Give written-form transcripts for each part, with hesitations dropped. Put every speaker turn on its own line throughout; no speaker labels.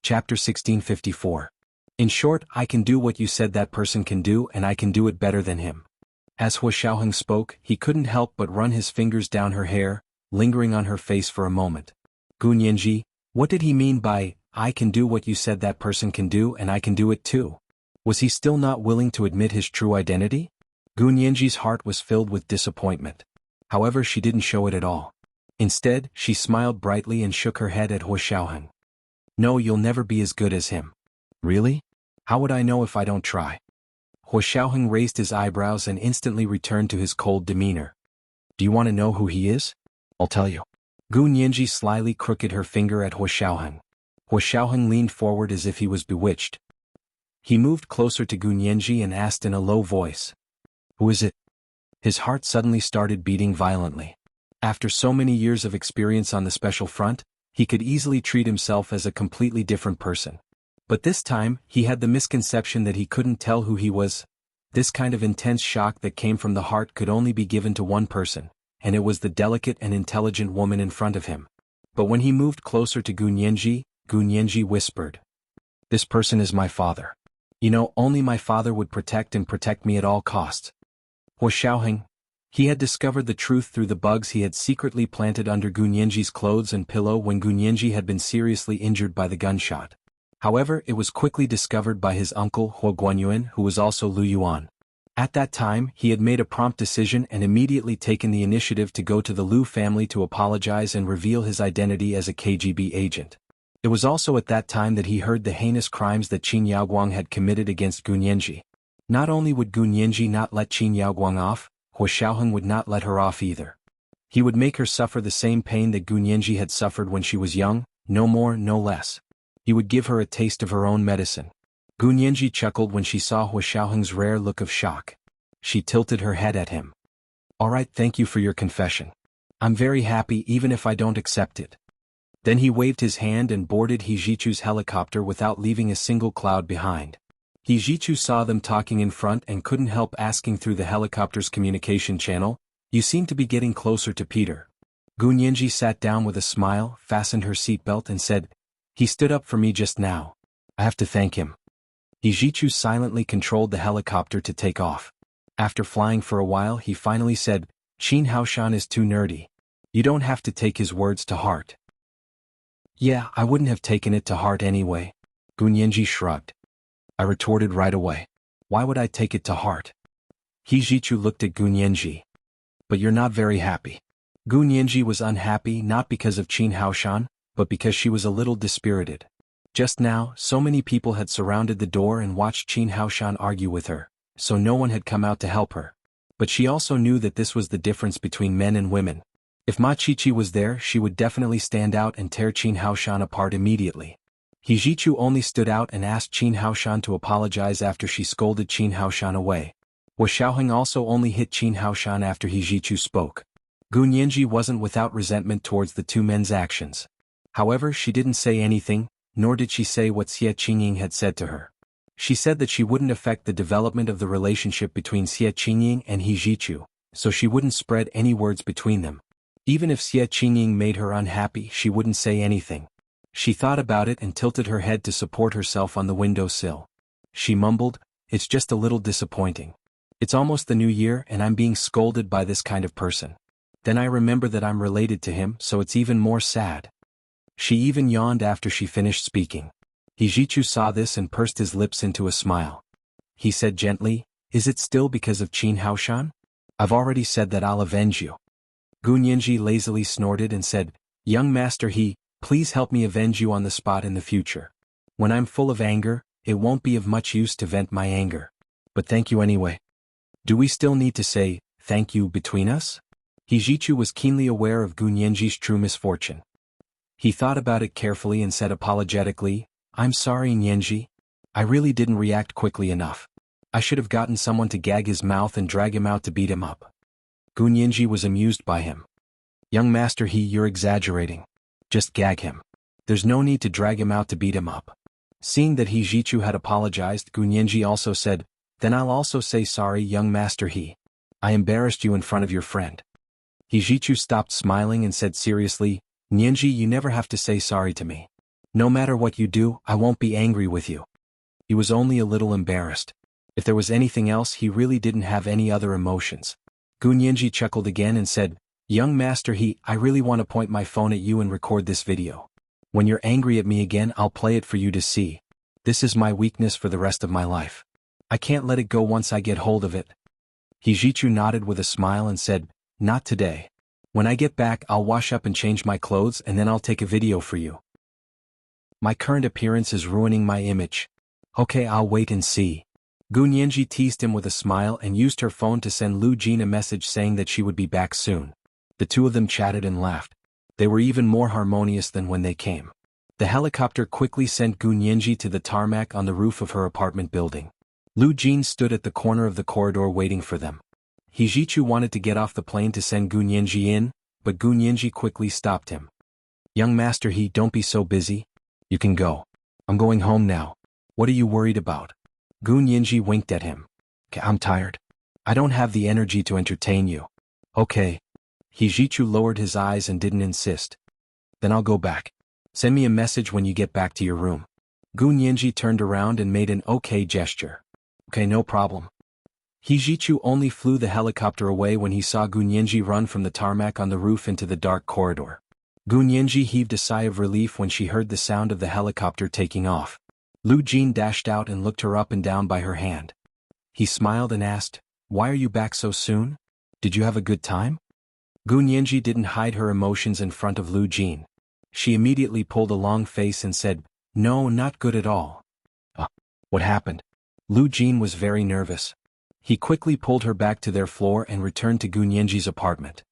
Chapter 1654. In short, I can do what you said that person can do, and I can do it better than him. As Hua Xiaoheng spoke, he couldn't help but run his fingers down her hair, lingering on her face for a moment. Gu Nianji, what did he mean by, I can do what you said that person can do and I can do it too? Was he still not willing to admit his true identity? Gu Nianji's heart was filled with disappointment. However, she didn't show it at all. Instead, she smiled brightly and shook her head at Hua Xiaoheng. No, you'll never be as good as him. Really? How would I know if I don't try? Hua Xiaoheng raised his eyebrows and instantly returned to his cold demeanor. Do you want to know who he is? I'll tell you. Gu Nianji slyly crooked her finger at Hua Xiaoheng. Hua Xiaoheng leaned forward as if he was bewitched. He moved closer to Gu Nianji and asked in a low voice. Who is it? His heart suddenly started beating violently. After so many years of experience on the special front, he could easily treat himself as a completely different person. But this time, he had the misconception that he couldn't tell who he was. This kind of intense shock that came from the heart could only be given to one person, and it was the delicate and intelligent woman in front of him. But when he moved closer to Gu Nianji whispered. This person is my father. You know, only my father would protect me at all costs. Hua Xiaoheng. He had discovered the truth through the bugs he had secretly planted under Gu Nianji's clothes and pillow when Gu Nianji had been seriously injured by the gunshot. However, it was quickly discovered by his uncle Hua Guanyuan, who was also Lu Yuan. At that time, he had made a prompt decision and immediately taken the initiative to go to the Lu family to apologize and reveal his identity as a KGB agent. It was also at that time that he heard the heinous crimes that Qin Yaoguang had committed against Gu Nianji. Not only would Gu Nianji not let Qin Yaoguang off, Hua Xiaoheng would not let her off either. He would make her suffer the same pain that Gu Nianji had suffered when she was young, no more, no less. He would give her a taste of her own medicine. Gu Nianji chuckled when she saw Hua Xiaoheng's rare look of shock. She tilted her head at him. All right, thank you for your confession. I'm very happy even if I don't accept it. Then he waved his hand and boarded He Zhichu's helicopter without leaving a single cloud behind. He Zhichu saw them talking in front and couldn't help asking through the helicopter's communication channel, you seem to be getting closer to Peter. Gu Nianji sat down with a smile, fastened her seatbelt and said, he stood up for me just now. I have to thank him. He Zhichu silently controlled the helicopter to take off. After flying for a while he finally said, Qin Haoshan is too nerdy. You don't have to take his words to heart. Yeah, I wouldn't have taken it to heart anyway. Gu Nianji shrugged. I retorted right away. Why would I take it to heart? He Zhichu looked at Gu Nianji. But you're not very happy. Gu Nianji was unhappy not because of Qin Haoshan, but because she was a little dispirited. Just now, so many people had surrounded the door and watched Qin Haoshan argue with her, so no one had come out to help her. But she also knew that this was the difference between men and women. If Ma Qiqi was there, she would definitely stand out and tear Qin Haoshan apart immediately. He Zhichu only stood out and asked Qin Haoshan to apologize after she scolded Qin Haoshan away. Hua Xiaoheng also only hit Qin Haoshan after He Zhichu spoke. Gu Nianji wasn't without resentment towards the two men's actions. However, she didn't say anything, nor did she say what Xie Qingying had said to her. She said that she wouldn't affect the development of the relationship between Xie Qingying and He Zhichu, so she wouldn't spread any words between them. Even if Xie Qingying made her unhappy, she wouldn't say anything. She thought about it and tilted her head to support herself on the windowsill. She mumbled, it's just a little disappointing. It's almost the new year and I'm being scolded by this kind of person. Then I remember that I'm related to him, so it's even more sad. She even yawned after she finished speaking. He Zhichu saw this and pursed his lips into a smile. He said gently, is it still because of Qin Haoshan? I've already said that I'll avenge you. Gu Nianji lazily snorted and said, young master please help me avenge you on the spot in the future. When I'm full of anger, it won't be of much use to vent my anger. But thank you anyway. Do we still need to say, thank you between us? He Zhichu was keenly aware of Gu Nianji's true misfortune. He thought about it carefully and said apologetically, I'm sorry Nianji. I really didn't react quickly enough. I should have gotten someone to gag his mouth and drag him out to beat him up. Gu Nianji was amused by him. Young master you're exaggerating. Just gag him. There's no need to drag him out to beat him up. Seeing that He Zhichu had apologized, Gu Nianji also said, then I'll also say sorry young master I embarrassed you in front of your friend. He Zhichu stopped smiling and said seriously, Nianji you never have to say sorry to me. No matter what you do, I won't be angry with you. He was only a little embarrassed. If there was anything else, he really didn't have any other emotions. Gunyanji chuckled again and said, Young Master I really want to point my phone at you and record this video. When you're angry at me again, I'll play it for you to see. This is my weakness for the rest of my life. I can't let it go once I get hold of it. Hijichu nodded with a smile and said, Not today. When I get back, I'll wash up and change my clothes and then I'll take a video for you. My current appearance is ruining my image. Okay, I'll wait and see. Gunyanji teased him with a smile and used her phone to send Lu Jin a message saying that she would be back soon. The two of them chatted and laughed. They were even more harmonious than when they came. The helicopter quickly sent Gunyanji to the tarmac on the roof of her apartment building. Lu Jin stood at the corner of the corridor waiting for them. Hijichu wanted to get off the plane to send Gunyanji in, but Gunyanji quickly stopped him. Young Master don't be so busy. You can go. I'm going home now. What are you worried about? Gunyanji winked at him. I'm tired. I don't have the energy to entertain you. Okay. Hijichu lowered his eyes and didn't insist. Then I'll go back. Send me a message when you get back to your room. Gunyanji turned around and made an okay gesture. Okay, no problem. Hijichu only flew the helicopter away when he saw Gunyanji run from the tarmac on the roof into the dark corridor. Gunyanji heaved a sigh of relief when she heard the sound of the helicopter taking off. Lu Jin dashed out and looked her up and down by her hand. He smiled and asked, Why are you back so soon? Did you have a good time? Gunyanji didn't hide her emotions in front of Lu Jin. She immediately pulled a long face and said, No, not good at all. What happened? Lu Jin was very nervous. He quickly pulled her back to their floor and returned to Gunyanji's apartment.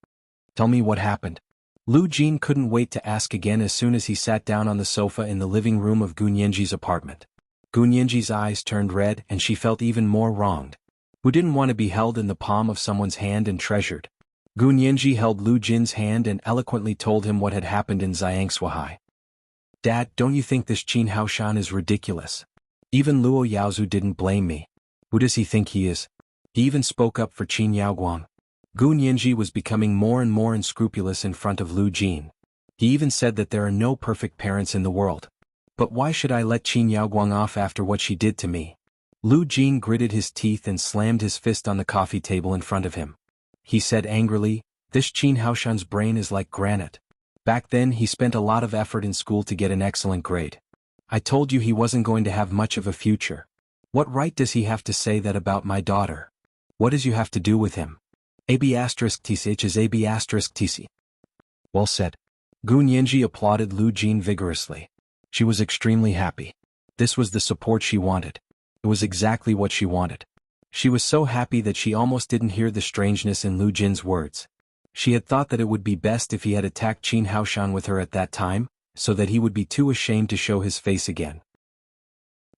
Tell me what happened. Lu Jin couldn't wait to ask again as soon as he sat down on the sofa in the living room of Gunyanji's apartment. Gunyanji's eyes turned red and she felt even more wronged. Who didn't want to be held in the palm of someone's hand and treasured? Gunyanji held Lu Jin's hand and eloquently told him what had happened in Xiangshuahai. Dad, don't you think this Qin Haoshan is ridiculous? Even Luo Yaozu didn't blame me. Who does he think he is? He even spoke up for Qin Yaoguang. Gunyanji was becoming more and more unscrupulous in front of Lu Jin. He even said that there are no perfect parents in the world. But why should I let Qin Yaoguang off after what she did to me? Lu Jin gritted his teeth and slammed his fist on the coffee table in front of him. He said angrily, This Qin Haoshan's brain is like granite. Back then he spent a lot of effort in school to get an excellent grade. I told you he wasn't going to have much of a future. What right does he have to say that about my daughter? What does you have to do with him? AB*TCH is AB*TC. Well said. Gunyanji applauded Lu Jin vigorously. She was extremely happy. This was the support she wanted. It was exactly what she wanted. She was so happy that she almost didn't hear the strangeness in Lu Jin's words. She had thought that it would be best if he had attacked Qin Haoshan with her at that time, so that he would be too ashamed to show his face again.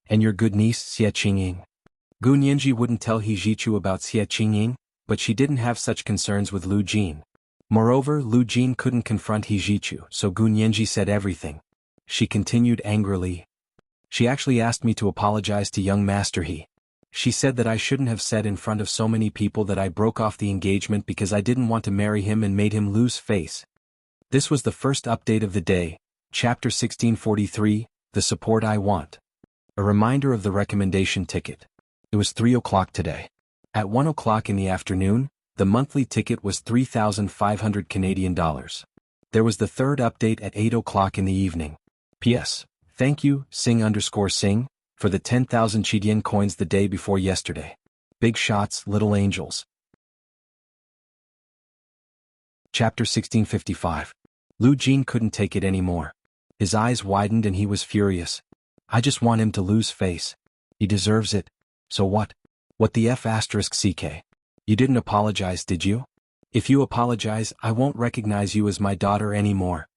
And your good niece, Xie Qingying? Gunyanji wouldn't tell Hijichu about Xie Qingying, but she didn't have such concerns with Lu Jin. Moreover, Lu Jin couldn't confront Hijichu, so Gunyanji said everything. She continued angrily. She actually asked me to apologize to young Master He. She said that I shouldn't have said in front of so many people that I broke off the engagement because I didn't want to marry him and made him lose face. This was the first update of the day, Chapter 1643, The Support I Want. A reminder of the recommendation ticket. It was 3 o'clock today. At 1 o'clock in the afternoon, the monthly ticket was 3,500 Canadian dollars. There was the third update at 8 o'clock in the evening. P.S. Thank you, Sing_Sing, for the 10,000 Chidian coins the day before yesterday. Big shots, little angels. Chapter 1655. Lu Jin couldn't take it anymore. His eyes widened and he was furious. I just want him to lose face. He deserves it. So what? What the F***CK? You didn't apologize, did you? If you apologize, I won't recognize you as my daughter anymore.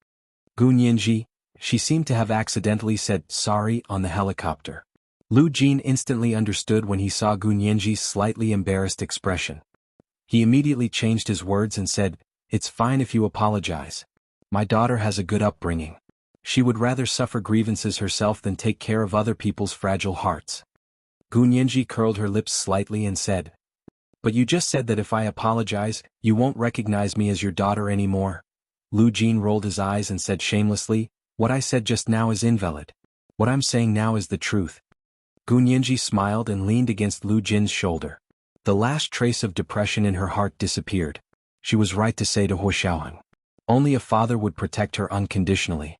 Gunyanji, she seemed to have accidentally said sorry on the helicopter. Lu Jin instantly understood when he saw Gunyanji's slightly embarrassed expression. He immediately changed his words and said, It's fine if you apologize. My daughter has a good upbringing. She would rather suffer grievances herself than take care of other people's fragile hearts. Gunyanji curled her lips slightly and said, But you just said that if I apologize, you won't recognize me as your daughter anymore. Lu Jin rolled his eyes and said shamelessly, What I said just now is invalid. What I'm saying now is the truth. Gu Nianji smiled and leaned against Lu Jin's shoulder. The last trace of depression in her heart disappeared. She was right to say to Huo Xiaoheng. Only a father would protect her unconditionally.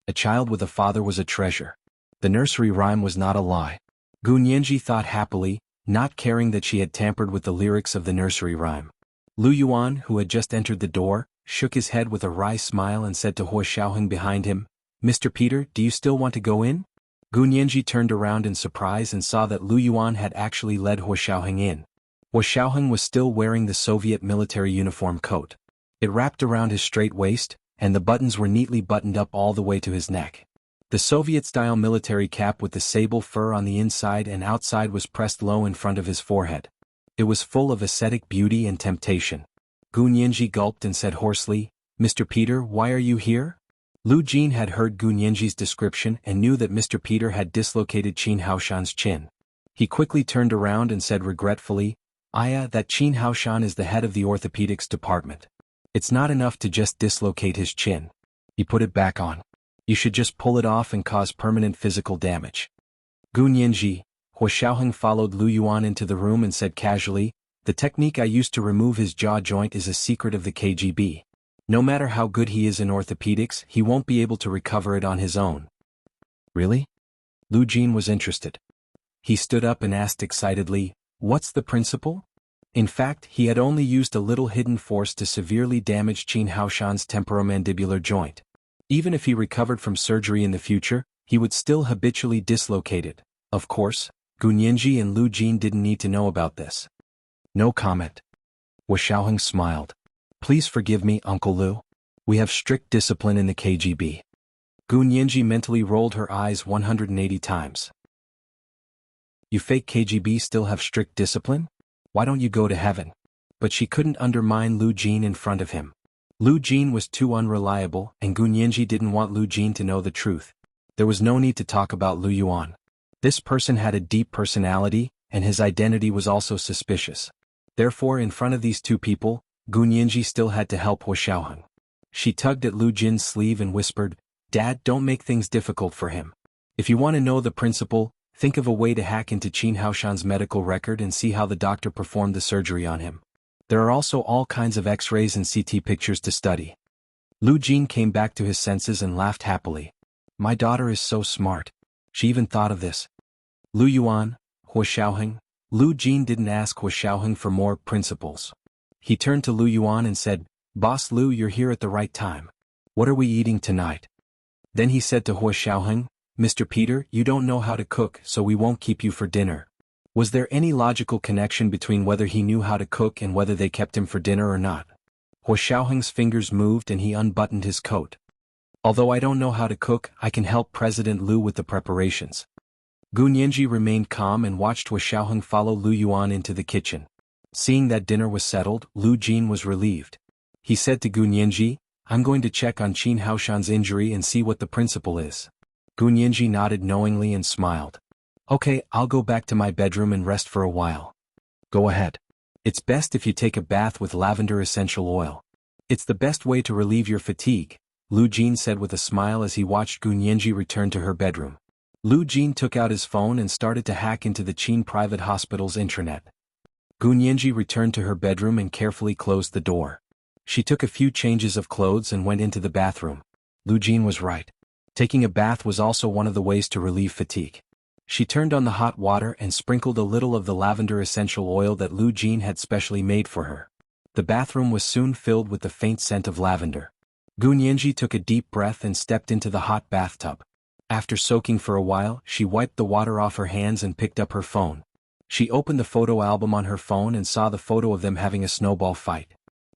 A child with a father was a treasure. The nursery rhyme was not a lie. Gu Nianji thought happily, not caring that she had tampered with the lyrics of the nursery rhyme. Lu Yuan, who had just entered the door, shook his head with a wry smile and said to Huo Xiaoheng behind him, "Mr. Peter, do you still want to go in?" Gu Nianji turned around in surprise and saw that Lu Yuan had actually led Huo Xiaoheng in. Huo Xiaoheng was still wearing the Soviet military uniform coat. It wrapped around his straight waist, and the buttons were neatly buttoned up all the way to his neck. The Soviet-style military cap with the sable fur on the inside and outside was pressed low in front of his forehead. It was full of ascetic beauty and temptation. Gu Nianji gulped and said hoarsely, "Mr. Peter, why are you here?" Lu Jin had heard Gu Nianji's description and knew that Mr. Peter had dislocated Qin Haoshan's chin. He quickly turned around and said regretfully, "Aya, that Qin Haoshan is the head of the orthopedics department. It's not enough to just dislocate his chin. You put it back on. You should just pull it off and cause permanent physical damage." Gu Nianji, Huo Xiaoheng followed Lu Yuan into the room and said casually, "The technique I used to remove his jaw joint is a secret of the KGB. No matter how good he is in orthopedics, he won't be able to recover it on his own." "Really?" Lu Jin was interested. He stood up and asked excitedly, "What's the principle?" In fact, he had only used a little hidden force to severely damage Qin Haoshan's temporomandibular joint. Even if he recovered from surgery in the future, he would still habitually dislocate it. Of course, Gu Nianji and Lu Jin didn't need to know about this. No comment. Huo Xiaoheng smiled. "Please forgive me, Uncle Lu. We have strict discipline in the KGB." Gu Nianji mentally rolled her eyes 180 times. "You fake KGB still have strict discipline? Why don't you go to heaven?" But she couldn't undermine Lu Jin in front of him. Lu Jin was too unreliable, and Gu Nianji didn't want Lu Jin to know the truth. There was no need to talk about Lu Yuan. This person had a deep personality, and his identity was also suspicious. Therefore, in front of these two people, Gu Nianji still had to help Huo Xiaoheng. She tugged at Lu Jin's sleeve and whispered, "Dad, don't make things difficult for him. If you want to know the principle, think of a way to hack into Qin Haoshan's medical record and see how the doctor performed the surgery on him. There are also all kinds of X-rays and CT pictures to study." Lu Jin came back to his senses and laughed happily. "My daughter is so smart. She even thought of this." Lu Yuan, Huo Xiaoheng, Lu Jin didn't ask Huo Xiaoheng for more principles. He turned to Lu Yuan and said, "Boss Lu, you're here at the right time. What are we eating tonight?" Then he said to Huo Xiaoheng, "Mr. Peter, you don't know how to cook, so we won't keep you for dinner." Was there any logical connection between whether he knew how to cook and whether they kept him for dinner or not? Huo Xiaoheng's fingers moved and he unbuttoned his coat. "Although I don't know how to cook, I can help President Lu with the preparations." Gu Nianji remained calm and watched Huo Xiaoheng follow Lu Yuan into the kitchen. Seeing that dinner was settled, Lu Jin was relieved. He said to Gu Nianji, "I'm going to check on Qin Haoshan's injury and see what the principle is." Gu Nianji nodded knowingly and smiled. "Okay, I'll go back to my bedroom and rest for a while." "Go ahead. It's best if you take a bath with lavender essential oil. It's the best way to relieve your fatigue," Lu Jin said with a smile as he watched Gu Nianji return to her bedroom. Lu Jin took out his phone and started to hack into the Qin private hospital's intranet. Gu Nianji returned to her bedroom and carefully closed the door. She took a few changes of clothes and went into the bathroom. Lu Jin was right. Taking a bath was also one of the ways to relieve fatigue. She turned on the hot water and sprinkled a little of the lavender essential oil that Lu Jin had specially made for her. The bathroom was soon filled with the faint scent of lavender. Gu Nianji took a deep breath and stepped into the hot bathtub. After soaking for a while, she wiped the water off her hands and picked up her phone. She opened the photo album on her phone and saw the photo of them having a snowball fight.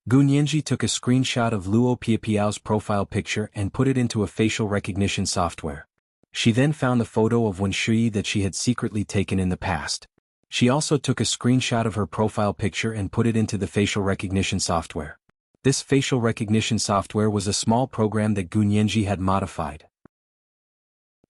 Gu Nianji took a screenshot of Luo Piapiao's profile picture and put it into a facial recognition software. She then found the photo of Wen Shui that she had secretly taken in the past. She also took a screenshot of her profile picture and put it into the facial recognition software. This facial recognition software was a small program that Gu Nianji had modified.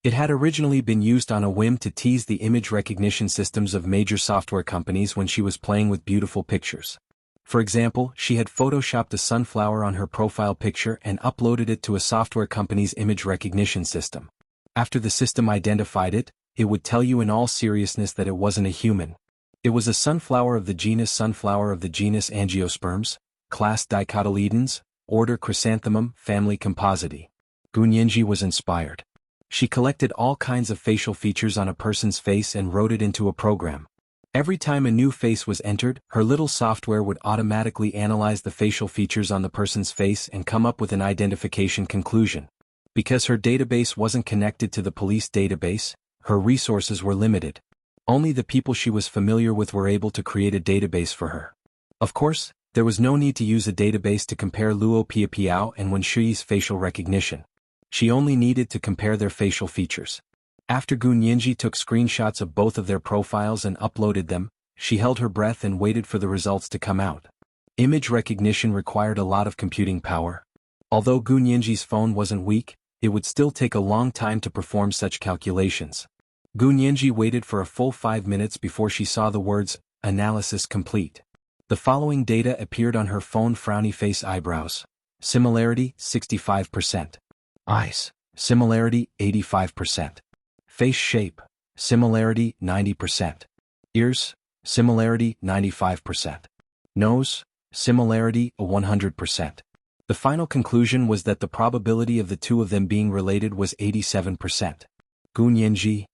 It had originally been used on a whim to tease the image recognition systems of major software companies when she was playing with beautiful pictures. For example, she had photoshopped a sunflower on her profile picture and uploaded it to a software company's image recognition system. After the system identified it, it would tell you in all seriousness that it wasn't a human. It was a sunflower of the genus Angiosperms, class Dicotyledons, order Chrysanthemum, family Compositae. Gunyenji was inspired. She collected all kinds of facial features on a person's face and wrote it into a program. Every time a new face was entered, her little software would automatically analyze the facial features on the person's face and come up with an identification conclusion. Because her database wasn't connected to the police database, her resources were limited. Only the people she was familiar with were able to create a database for her. Of course, there was no need to use a database to compare Luo Piapiao and Wen Shuyi's facial recognition. She only needed to compare their facial features. After Gunyenji took screenshots of both of their profiles and uploaded them, she held her breath and waited for the results to come out. Image recognition required a lot of computing power. Although Gunyenji's phone wasn't weak, it would still take a long time to perform such calculations. Gunyenji waited for a full 5 minutes before she saw the words, "Analysis complete." The following data appeared on her phone: frowny face, eyebrows. Similarity, 65%. Eyes. Similarity, 85%. Face shape. Similarity, 90%. Ears. Similarity, 95%. Nose. Similarity, 100%. The final conclusion was that the probability of the two of them being related was 87%. Gunyenji.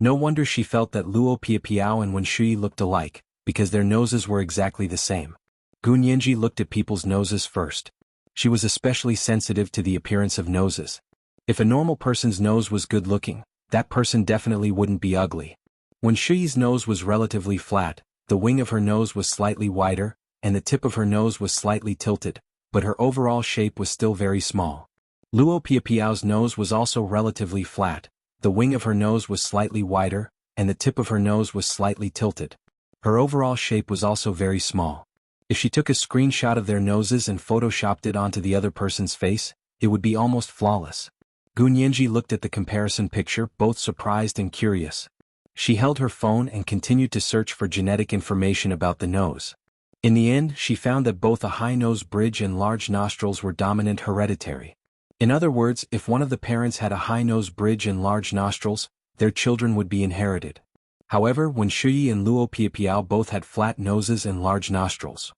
No wonder she felt that Luo Piapiao and Wen Shuyi looked alike, because their noses were exactly the same. Gunyenji looked at people's noses first. She was especially sensitive to the appearance of noses. If a normal person's nose was good-looking, that person definitely wouldn't be ugly. Wen Shuyi's nose was relatively flat, the wing of her nose was slightly wider, and the tip of her nose was slightly tilted, but her overall shape was still very small. Luo Piapiao's nose was also relatively flat, the wing of her nose was slightly wider, and the tip of her nose was slightly tilted. Her overall shape was also very small. If she took a screenshot of their noses and photoshopped it onto the other person's face, it would be almost flawless. Gunyenji looked at the comparison picture, both surprised and curious. She held her phone and continued to search for genetic information about the nose. In the end, she found that both a high nose bridge and large nostrils were dominant hereditary. In other words, if one of the parents had a high nose bridge and large nostrils, their children would be inherited. However, Wen Shuyi and Luo Piapiao both had flat noses and large nostrils.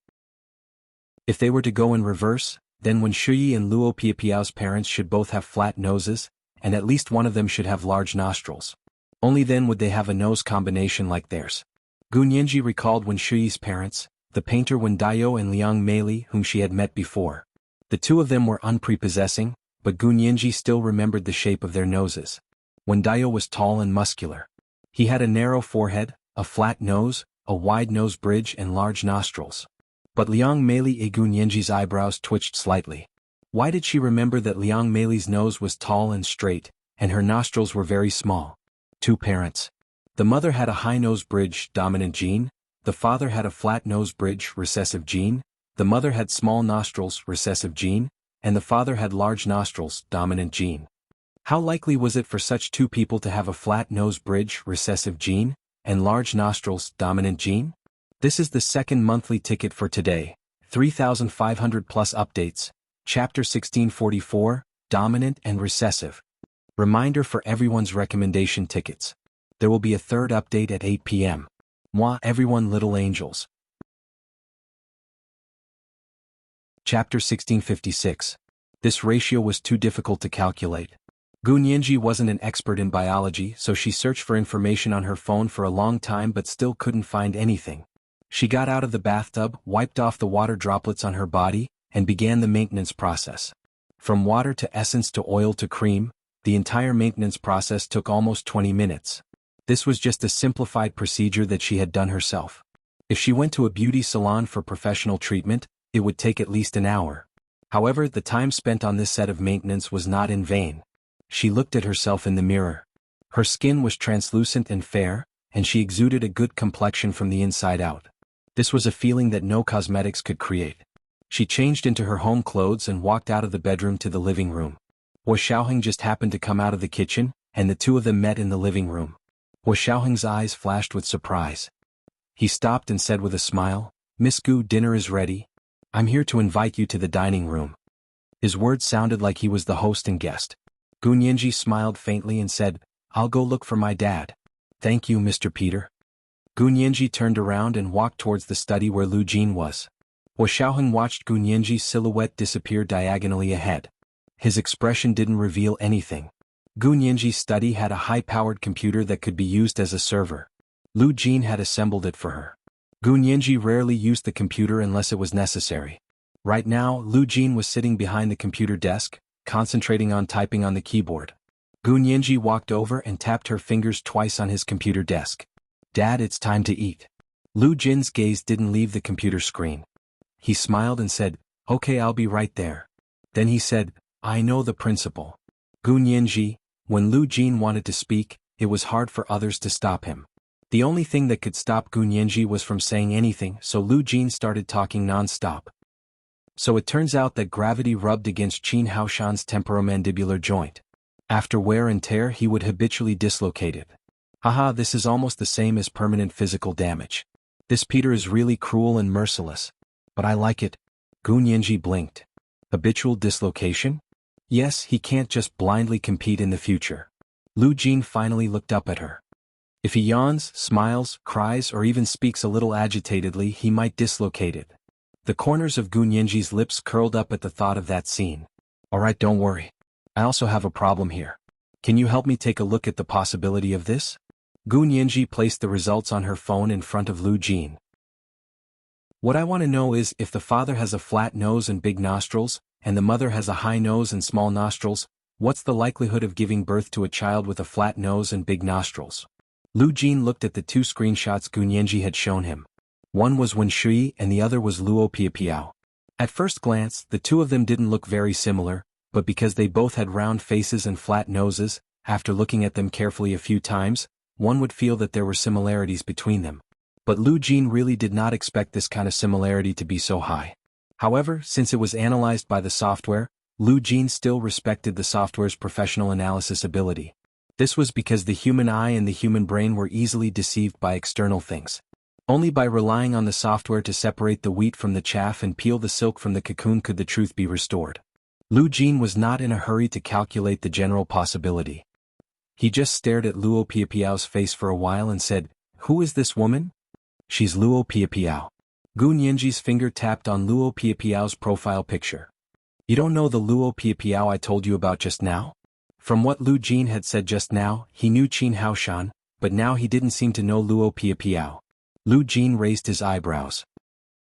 If they were to go in reverse, then Wen Shuyi and Luo Piapiao's parents should both have flat noses, and at least one of them should have large nostrils. Only then would they have a nose combination like theirs. Gunyenji recalled Wen Shuyi's parents, the painter Wen Daiyou and Liang Meili, whom she had met before. The two of them were unprepossessing, but Gunyenji still remembered the shape of their noses. Wen Daiyou was tall and muscular. He had a narrow forehead, a flat nose, a wide nose bridge and large nostrils. But Liang Meili Gunyenji's eyebrows twitched slightly. Why did she remember that Liang Meili's nose was tall and straight, and her nostrils were very small? Two parents. The mother had a high nose bridge, dominant gene. The father had a flat nose bridge, recessive gene. The mother had small nostrils, recessive gene, and the father had large nostrils, dominant gene. How likely was it for such two people to have a flat nose bridge, recessive gene, and large nostrils, dominant gene? This is the second monthly ticket for today, 3,500 plus updates, Chapter 1644, Dominant and Recessive. Reminder for everyone's recommendation tickets. There will be a third update at 8 p.m. Moi everyone little angels. Chapter 1656. This ratio was too difficult to calculate. Gunyenji wasn't an expert in biology, so she searched for information on her phone for a long time but still couldn't find anything. She got out of the bathtub, wiped off the water droplets on her body, and began the maintenance process. From water to essence to oil to cream, the entire maintenance process took almost 20 minutes. This was just a simplified procedure that she had done herself. If she went to a beauty salon for professional treatment, it would take at least an hour. However, the time spent on this set of maintenance was not in vain. She looked at herself in the mirror. Her skin was translucent and fair, and she exuded a good complexion from the inside out. This was a feeling that no cosmetics could create. She changed into her home clothes and walked out of the bedroom to the living room. Hua Xiaoheng just happened to come out of the kitchen, and the two of them met in the living room. Hua Xiaoheng's eyes flashed with surprise. He stopped and said with a smile, Miss Gu, dinner is ready. I'm here to invite you to the dining room. His words sounded like he was the host and guest. Gu Nianji smiled faintly and said, I'll go look for my dad. Thank you, Mr. Peter. Gu Nianji turned around and walked towards the study where Lu Jin was. Hua Xiaoheng watched Gu Nianji's silhouette disappear diagonally ahead. His expression didn't reveal anything. Gu Nianji's study had a high-powered computer that could be used as a server. Lu Jin had assembled it for her. Gu Nianji rarely used the computer unless it was necessary. Right now, Lu Jin was sitting behind the computer desk, concentrating on typing on the keyboard. Gu Nianji walked over and tapped her fingers twice on his computer desk. Dad, it's time to eat. Lu Jin's gaze didn't leave the computer screen. He smiled and said, Okay, I'll be right there. Then he said, I know the principle. Gu Nianji, when Lu Jin wanted to speak, it was hard for others to stop him. The only thing that could stop Gu Nianji was from saying anything, so Lu Jin started talking non-stop. So it turns out that gravity rubbed against Qin Haoshan's temporomandibular joint. After wear and tear, he would habitually dislocate it. Haha, this is almost the same as permanent physical damage. This Peter is really cruel and merciless. But I like it. Gu Nianji blinked. Habitual dislocation? Yes, he can't just blindly compete in the future. Lu Jin finally looked up at her. If he yawns, smiles, cries, or even speaks a little agitatedly, he might dislocate it. The corners of Gu Nianji's lips curled up at the thought of that scene. Alright, don't worry. I also have a problem here. Can you help me take a look at the possibility of this? Gu Nianji placed the results on her phone in front of Lu Jin. What I want to know is if the father has a flat nose and big nostrils, and the mother has a high nose and small nostrils, what's the likelihood of giving birth to a child with a flat nose and big nostrils? Lu Jin looked at the two screenshots Gu Nianji had shown him. One was Wen Shui and the other was Luo Piapiao. At first glance, the two of them didn't look very similar, but because they both had round faces and flat noses, after looking at them carefully a few times, one would feel that there were similarities between them. But Lu Jin really did not expect this kind of similarity to be so high. However, since it was analyzed by the software, Lu Jin still respected the software's professional analysis ability. This was because the human eye and the human brain were easily deceived by external things. Only by relying on the software to separate the wheat from the chaff and peel the silk from the cocoon could the truth be restored. Lu Jin was not in a hurry to calculate the general possibility. He just stared at Luo Piapiao's face for a while and said, Who is this woman? She's Luo Piapiao. Gu Nianji's finger tapped on Luo Piapiao's profile picture. You don't know the Luo Piapiao I told you about just now? From what Lu Jin had said just now, he knew Qin Haoshan, but now he didn't seem to know Luo Piapiao. Lu Jin raised his eyebrows.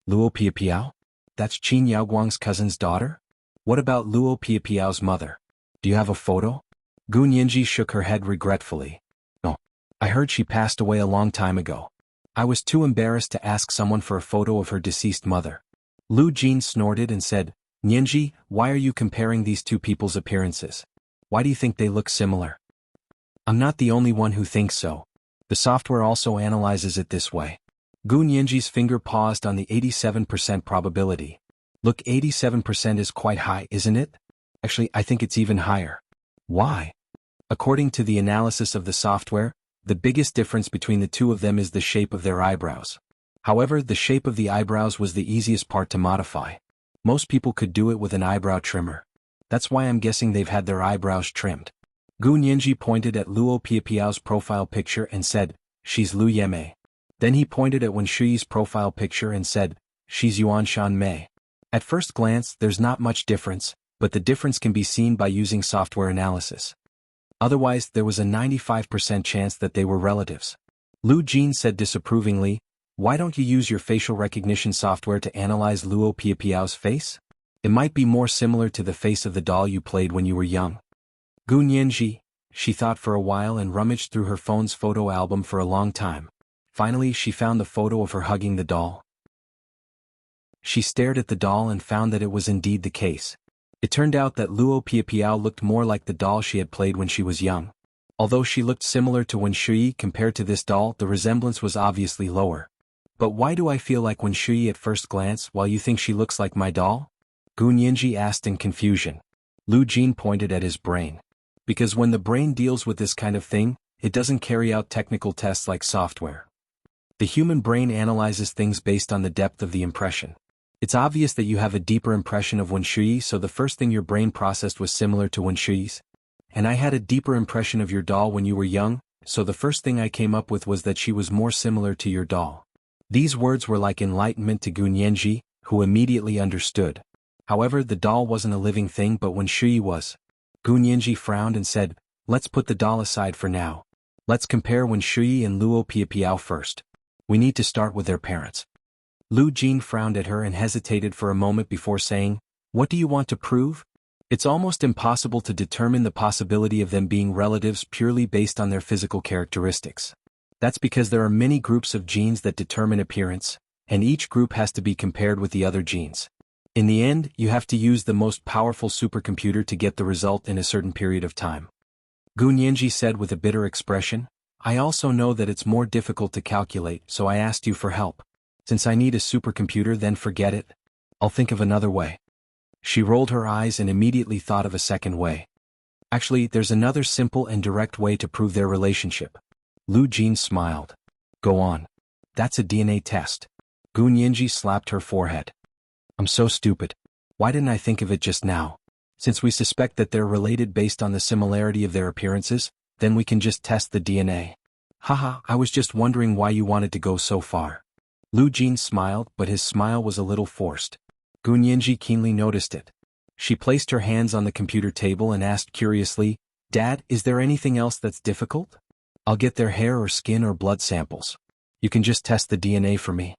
Luo Piapiao? That's Qin Yaoguang's cousin's daughter? What about Luo Piapiao's mother? Do you have a photo? Gu Nianji shook her head regretfully. No. I heard she passed away a long time ago. I was too embarrassed to ask someone for a photo of her deceased mother. Lu Jin snorted and said, Nianji, why are you comparing these two people's appearances? Why do you think they look similar? I'm not the only one who thinks so. The software also analyzes it this way. Gu Nianji's finger paused on the 87% probability. Look, 87% is quite high, isn't it? Actually, I think it's even higher. Why? According to the analysis of the software, the biggest difference between the two of them is the shape of their eyebrows. However, the shape of the eyebrows was the easiest part to modify. Most people could do it with an eyebrow trimmer. That's why I'm guessing they've had their eyebrows trimmed. Gu Nianji pointed at Luo Piapiao's profile picture and said, She's Lu Yemei. Then he pointed at Wen Shui's profile picture and said, She's Yuan Shan Mei. At first glance, there's not much difference, but the difference can be seen by using software analysis. Otherwise, there was a 95% chance that they were relatives. Lu Jin said disapprovingly, Why don't you use your facial recognition software to analyze Luo Piapiao's face? It might be more similar to the face of the doll you played when you were young. Gu Nianji, she thought for a while and rummaged through her phone's photo album for a long time. Finally, she found the photo of her hugging the doll. She stared at the doll and found that it was indeed the case. It turned out that Luo Piapiao looked more like the doll she had played when she was young. Although she looked similar to Wen Shui compared to this doll, the resemblance was obviously lower. But why do I feel like Wen Shui at first glance while you think she looks like my doll? Gu Nianji asked in confusion. Lu Jin pointed at his brain. Because when the brain deals with this kind of thing, it doesn't carry out technical tests like software. The human brain analyzes things based on the depth of the impression. It's obvious that you have a deeper impression of Wuxia, so the first thing your brain processed was similar to Wuxia's. And I had a deeper impression of your doll when you were young, so the first thing I came up with was that she was more similar to your doll. These words were like enlightenment to Gunyanji, who immediately understood. However, the doll wasn't a living thing, but Wuxia was. Gunyanji frowned and said, "Let's put the doll aside for now. Let's compare Wuxia and Luo Piapiao first. We need to start with their parents." Lu Jin frowned at her and hesitated for a moment before saying, "What do you want to prove?" It's almost impossible to determine the possibility of them being relatives purely based on their physical characteristics. That's because there are many groups of genes that determine appearance, and each group has to be compared with the other genes. In the end, you have to use the most powerful supercomputer to get the result in a certain period of time. Gunyanji said with a bitter expression, "I also know that it's more difficult to calculate, so I asked you for help. Since I need a supercomputer, then forget it. I'll think of another way." She rolled her eyes and immediately thought of a second way. "Actually, there's another simple and direct way to prove their relationship." Lu Jin smiled. "Go on." "That's a DNA test." Gunyanji slapped her forehead. "I'm so stupid. Why didn't I think of it just now? Since we suspect that they're related based on the similarity of their appearances, then we can just test the DNA. Haha, I was just wondering why you wanted to go so far." Lu Jin smiled, but his smile was a little forced. Gunyanji keenly noticed it. She placed her hands on the computer table and asked curiously, "Dad, is there anything else that's difficult? I'll get their hair or skin or blood samples. You can just test the DNA for me."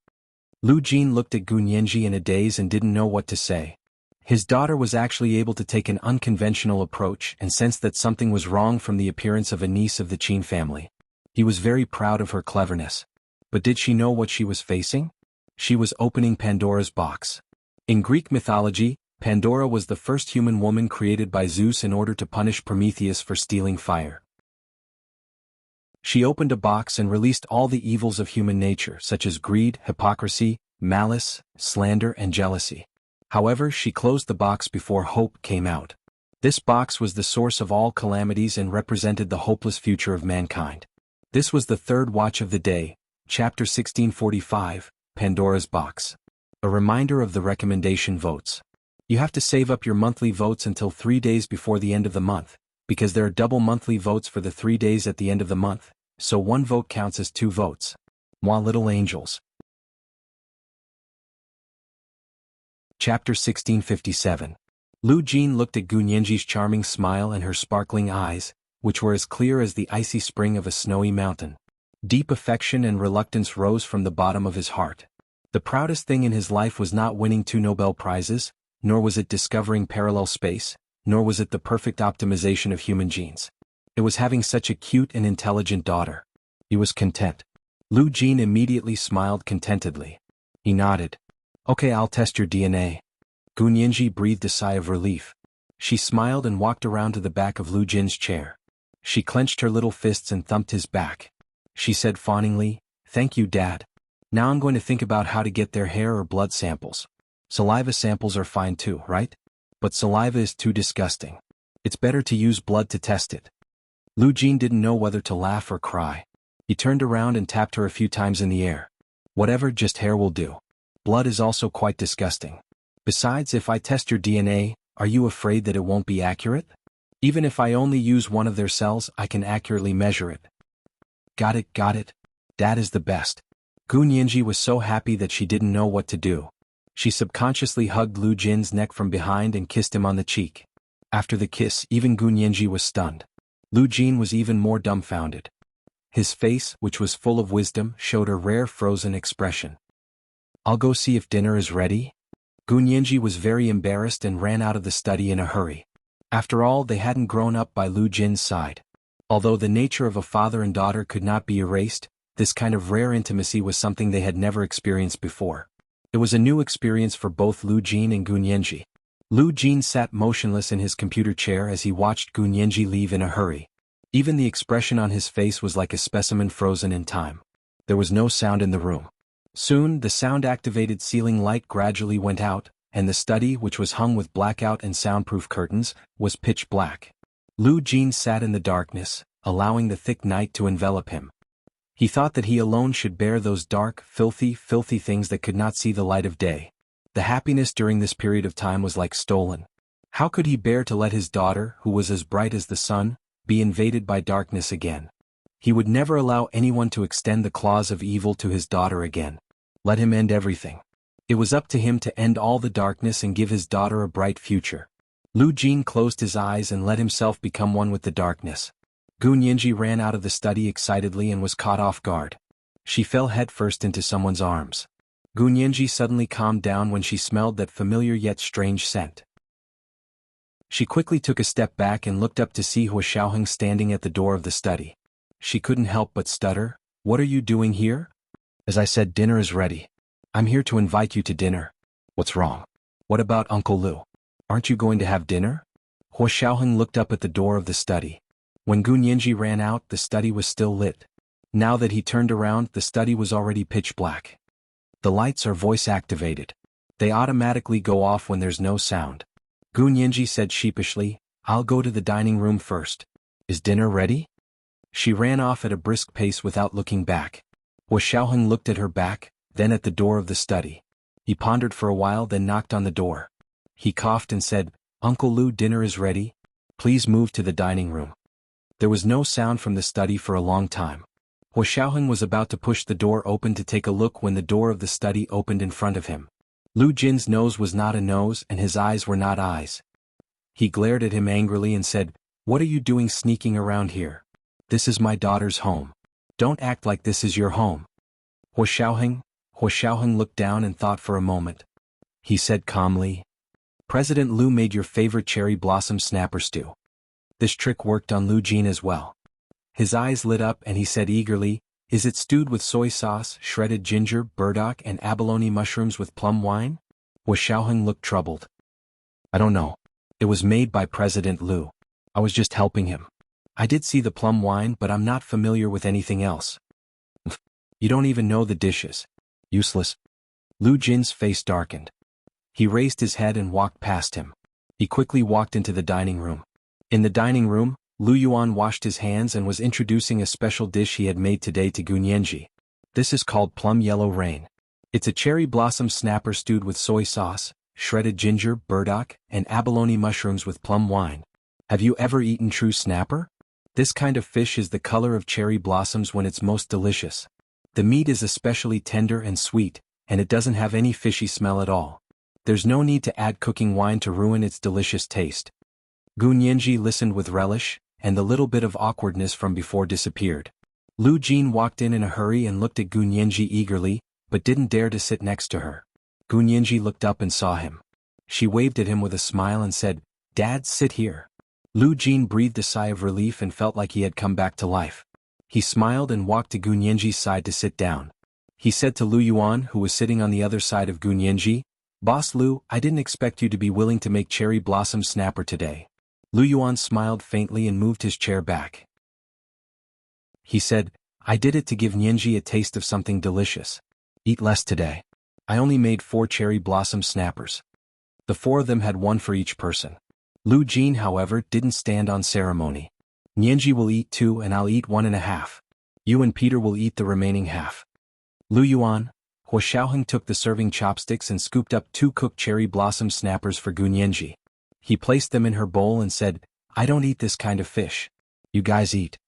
Lu Jin looked at Gunyanji in a daze and didn't know what to say. His daughter was actually able to take an unconventional approach and sensed that something was wrong from the appearance of a niece of the Qin family. He was very proud of her cleverness. But did she know what she was facing? She was opening Pandora's box. In Greek mythology, Pandora was the first human woman created by Zeus in order to punish Prometheus for stealing fire. She opened a box and released all the evils of human nature, such as greed, hypocrisy, malice, slander, and jealousy. However, she closed the box before hope came out. This box was the source of all calamities and represented the hopeless future of mankind. This was the third watch of the day, Chapter 1645, Pandora's Box. A reminder of the recommendation votes. You have to save up your monthly votes until 3 days before the end of the month, because there are double monthly votes for the 3 days at the end of the month, so one vote counts as 2 votes. Moi little angels. Chapter 1657. Lu Jin looked at Gunyanji's charming smile and her sparkling eyes, which were as clear as the icy spring of a snowy mountain. Deep affection and reluctance rose from the bottom of his heart. The proudest thing in his life was not winning 2 Nobel Prizes, nor was it discovering parallel space, nor was it the perfect optimization of human genes. It was having such a cute and intelligent daughter. He was content. Lu Jin immediately smiled contentedly. He nodded. "Okay, I'll test your DNA." Gunyanji breathed a sigh of relief. She smiled and walked around to the back of Lu Jin's chair. She clenched her little fists and thumped his back. She said fawningly, "Thank you, Dad. Now I'm going to think about how to get their hair or blood samples. Saliva samples are fine too, right? But saliva is too disgusting. It's better to use blood to test it." Lu Jin didn't know whether to laugh or cry. He turned around and tapped her a few times in the air. "Whatever, just hair will do. Blood is also quite disgusting. Besides, if I test your DNA, are you afraid that it won't be accurate? Even if I only use one of their cells, I can accurately measure it." Got it. Dad is the best." Gunyanji was so happy that she didn't know what to do. She subconsciously hugged Lu Jin's neck from behind and kissed him on the cheek. After the kiss, even Gunyanji was stunned. Lu Jin was even more dumbfounded. His face, which was full of wisdom, showed a rare frozen expression. "I'll go see if dinner is ready." Gunyanji was very embarrassed and ran out of the study in a hurry. After all, they hadn't grown up by Lu Jin's side. Although the nature of a father and daughter could not be erased, this kind of rare intimacy was something they had never experienced before. It was a new experience for both Lu Jin and Gunyanji. Lu Jin sat motionless in his computer chair as he watched Gunyanji leave in a hurry. Even the expression on his face was like a specimen frozen in time. There was no sound in the room. Soon, the sound-activated ceiling light gradually went out, and the study, which was hung with blackout and soundproof curtains, was pitch black. Lu Jin sat in the darkness, allowing the thick night to envelop him. He thought that he alone should bear those dark, filthy things that could not see the light of day. The happiness during this period of time was like stolen. How could he bear to let his daughter, who was as bright as the sun, be invaded by darkness again? He would never allow anyone to extend the claws of evil to his daughter again. Let him end everything. It was up to him to end all the darkness and give his daughter a bright future. Lu Jin closed his eyes and let himself become one with the darkness. Gu Nianji ran out of the study excitedly and was caught off guard. She fell headfirst into someone's arms. Gu Nianji suddenly calmed down when she smelled that familiar yet strange scent. She quickly took a step back and looked up to see Hua Xiaoheng standing at the door of the study. She couldn't help but stutter. "What are you doing here?" "As I said, dinner is ready. I'm here to invite you to dinner." "What's wrong?" "What about Uncle Lu? Aren't you going to have dinner?" Hua Xiaoheng looked up at the door of the study. When Gu Nianji ran out, the study was still lit. Now that he turned around, the study was already pitch black. The lights are voice-activated. They automatically go off when there's no sound. Gu Nianji said sheepishly, "I'll go to the dining room first. Is dinner ready?" She ran off at a brisk pace without looking back. Hua Xiaoheng looked at her back, then at the door of the study. He pondered for a while, then knocked on the door. He coughed and said, "Uncle Lu, dinner is ready. Please move to the dining room." There was no sound from the study for a long time. Hua Xiaoheng was about to push the door open to take a look when the door of the study opened in front of him. Lu Jin's nose was not a nose and his eyes were not eyes. He glared at him angrily and said, "What are you doing sneaking around here? This is my daughter's home. Don't act like this is your home." Hua Xiaoheng looked down and thought for a moment. He said calmly, "President Lu made your favorite cherry blossom snapper stew." This trick worked on Lu Jin as well. His eyes lit up and he said eagerly, "Is it stewed with soy sauce, shredded ginger, burdock and abalone mushrooms with plum wine?" Hua Xiaoheng looked troubled. "I don't know. It was made by President Lu. I was just helping him. I did see the plum wine, but I'm not familiar with anything else." "You don't even know the dishes. Useless." Lu Jin's face darkened. He raised his head and walked past him. He quickly walked into the dining room. In the dining room, Lu Yuan washed his hands and was introducing a special dish he had made today to Gu Nianji. "This is called plum yellow rain. It's a cherry blossom snapper stewed with soy sauce, shredded ginger, burdock, and abalone mushrooms with plum wine. Have you ever eaten true snapper? This kind of fish is the color of cherry blossoms when it's most delicious. The meat is especially tender and sweet, and it doesn't have any fishy smell at all. There's no need to add cooking wine to ruin its delicious taste." Gu Nianji listened with relish, and the little bit of awkwardness from before disappeared. Lu Jin walked in a hurry and looked at Gu Nianji eagerly, but didn't dare to sit next to her. Gu Nianji looked up and saw him. She waved at him with a smile and said, "Dad, sit here." Lu Jin breathed a sigh of relief and felt like he had come back to life. He smiled and walked to Gu Nianji's side to sit down. He said to Lu Yuan, who was sitting on the other side of Gu Nianji, "Boss Lu, I didn't expect you to be willing to make cherry blossom snapper today." Lu Yuan smiled faintly and moved his chair back. He said, "I did it to give Nianji a taste of something delicious. Eat less today. I only made 4 cherry blossom snappers." The 4 of them had one for each person. Lu Jin, however, didn't stand on ceremony. "Nianji will eat 2 and I'll eat 1.5. You and Peter will eat the remaining half." Lu Yuan, Hua Xiaoheng took the serving chopsticks and scooped up 2 cooked cherry blossom snappers for Gu Nianji. He placed them in her bowl and said, "I don't eat this kind of fish. You guys eat."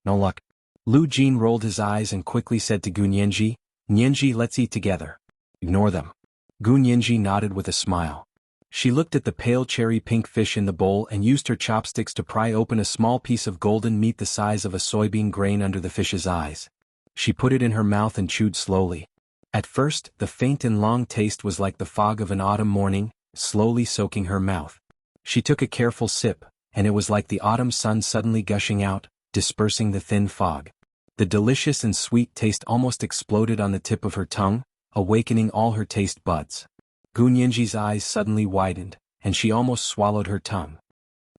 "No luck." Lu Jin rolled his eyes and quickly said to Gu Nianji, "Nianji, let's eat together." "Ignore them." Gu Nianji nodded with a smile. She looked at the pale cherry pink fish in the bowl and used her chopsticks to pry open a small piece of golden meat the size of a soybean grain under the fish's eyes. She put it in her mouth and chewed slowly. At first, the faint and long taste was like the fog of an autumn morning, slowly soaking her mouth. She took a careful sip, and it was like the autumn sun suddenly gushing out, dispersing the thin fog. The delicious and sweet taste almost exploded on the tip of her tongue, awakening all her taste buds. Gu Nianji's eyes suddenly widened, and she almost swallowed her tongue.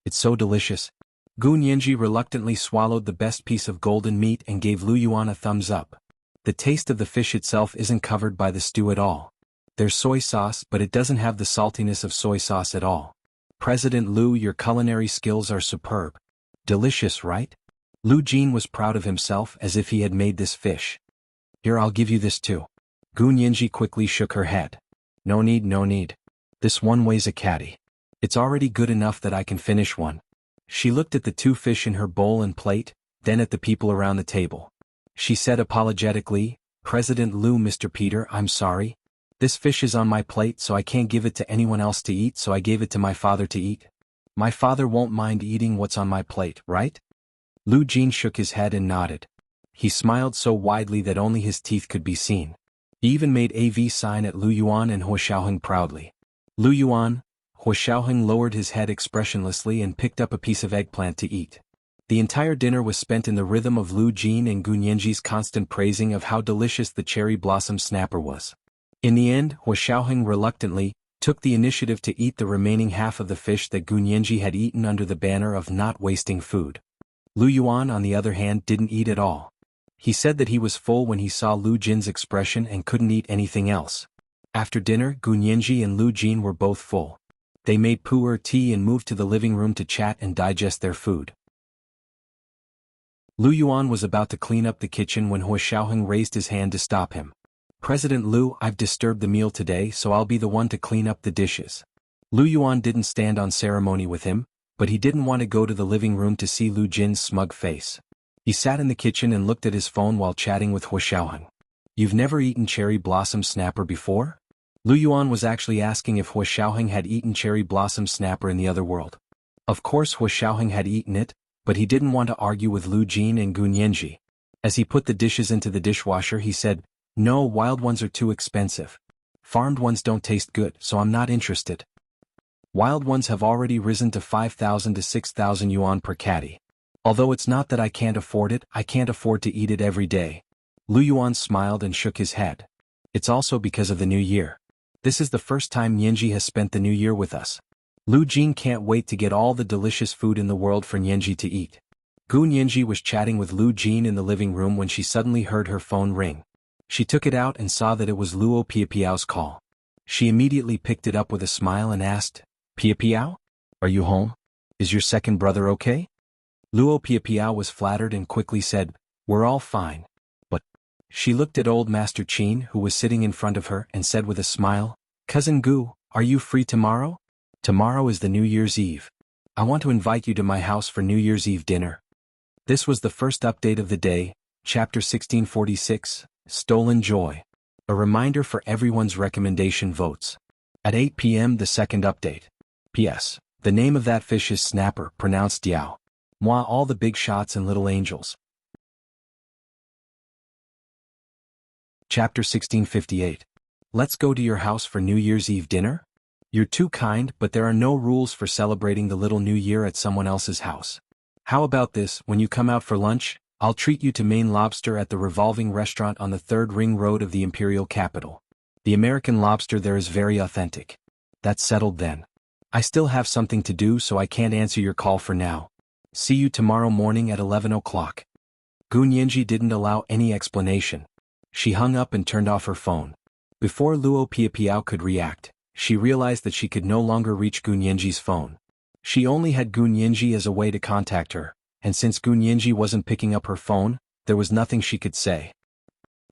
"It's so delicious." Gu Nianji reluctantly swallowed the best piece of golden meat and gave Lu Yuan a thumbs up. The taste of the fish itself isn't covered by the stew at all. There's soy sauce, but it doesn't have the saltiness of soy sauce at all. "President Lu, your culinary skills are superb. Delicious, right?" Lu Jin was proud of himself as if he had made this fish. Here, I'll give you this too. Gu Nianji quickly shook her head. No need, no need. This one weighs a catty. It's already good enough that I can finish one. She looked at the two fish in her bowl and plate, then at the people around the table. She said apologetically, President Lu, Mr. Peter, I'm sorry. This fish is on my plate, so I can't give it to anyone else to eat, so I gave it to my father to eat. My father won't mind eating what's on my plate, right? Lu Jin shook his head and nodded. He smiled so widely that only his teeth could be seen. He even made a V sign at Lu Yuan and Hua Xiaoheng proudly. Lu Yuan, Hua Xiaoheng lowered his head expressionlessly and picked up a piece of eggplant to eat. The entire dinner was spent in the rhythm of Lu Jin and Gu Nianji's constant praising of how delicious the cherry blossom snapper was. In the end, Hua Xiaoheng reluctantly took the initiative to eat the remaining half of the fish that Gu Nianji had eaten under the banner of not wasting food. Lu Yuan, on the other hand, didn't eat at all. He said that he was full when he saw Lu Jin's expression and couldn't eat anything else. After dinner, Gu Nianji and Lu Jin were both full. They made pu'er tea and moved to the living room to chat and digest their food. Lu Yuan was about to clean up the kitchen when Hua Xiaoheng raised his hand to stop him. President Lu, I've disturbed the meal today, so I'll be the one to clean up the dishes. Lu Yuan didn't stand on ceremony with him, but he didn't want to go to the living room to see Lu Jin's smug face. He sat in the kitchen and looked at his phone while chatting with Hua Xiaoheng. You've never eaten cherry blossom snapper before? Lu Yuan was actually asking if Hua Xiaoheng had eaten cherry blossom snapper in the other world. Of course Hua Xiaoheng had eaten it, but he didn't want to argue with Lu Jin and Gu Nianji. As he put the dishes into the dishwasher, he said, No, wild ones are too expensive. Farmed ones don't taste good, so I'm not interested. Wild ones have already risen to 5,000 to 6,000 yuan per catty. Although it's not that I can't afford it, I can't afford to eat it every day. Lu Yuan smiled and shook his head. It's also because of the new year. This is the first time Nianji has spent the new year with us. Lu Jin can't wait to get all the delicious food in the world for Nianji to eat. Gu Nianji was chatting with Lu Jin in the living room when she suddenly heard her phone ring. She took it out and saw that it was Luo Piapiao's call. She immediately picked it up with a smile and asked, Piapiao? Are you home? Is your second brother okay? Luo Piapiao was flattered and quickly said, We're all fine. But she looked at old Master Qin, who was sitting in front of her, and said with a smile, Cousin Gu, are you free tomorrow? Tomorrow is the New Year's Eve. I want to invite you to my house for New Year's Eve dinner. This was the first update of the day, Chapter 1646, Stolen Joy. A reminder for everyone's recommendation votes. At 8 p.m. the second update. P.S. The name of that fish is snapper, pronounced Yao. Moi, all the big shots and little angels. Chapter 1658. Let's go to your house for New Year's Eve dinner? You're too kind, but there are no rules for celebrating the little new year at someone else's house. How about this, when you come out for lunch, I'll treat you to Maine lobster at the revolving restaurant on the 3rd Ring Road of the Imperial Capital. The American lobster there is very authentic. That's settled then. I still have something to do, so I can't answer your call for now. See you tomorrow morning at 11 o'clock. Gu Nianji didn't allow any explanation. She hung up and turned off her phone. Before Luo Piapiao could react, she realized that she could no longer reach Gu Nianji's phone. She only had Gu Nianji as a way to contact her, and since Gu Nianji wasn't picking up her phone, there was nothing she could say.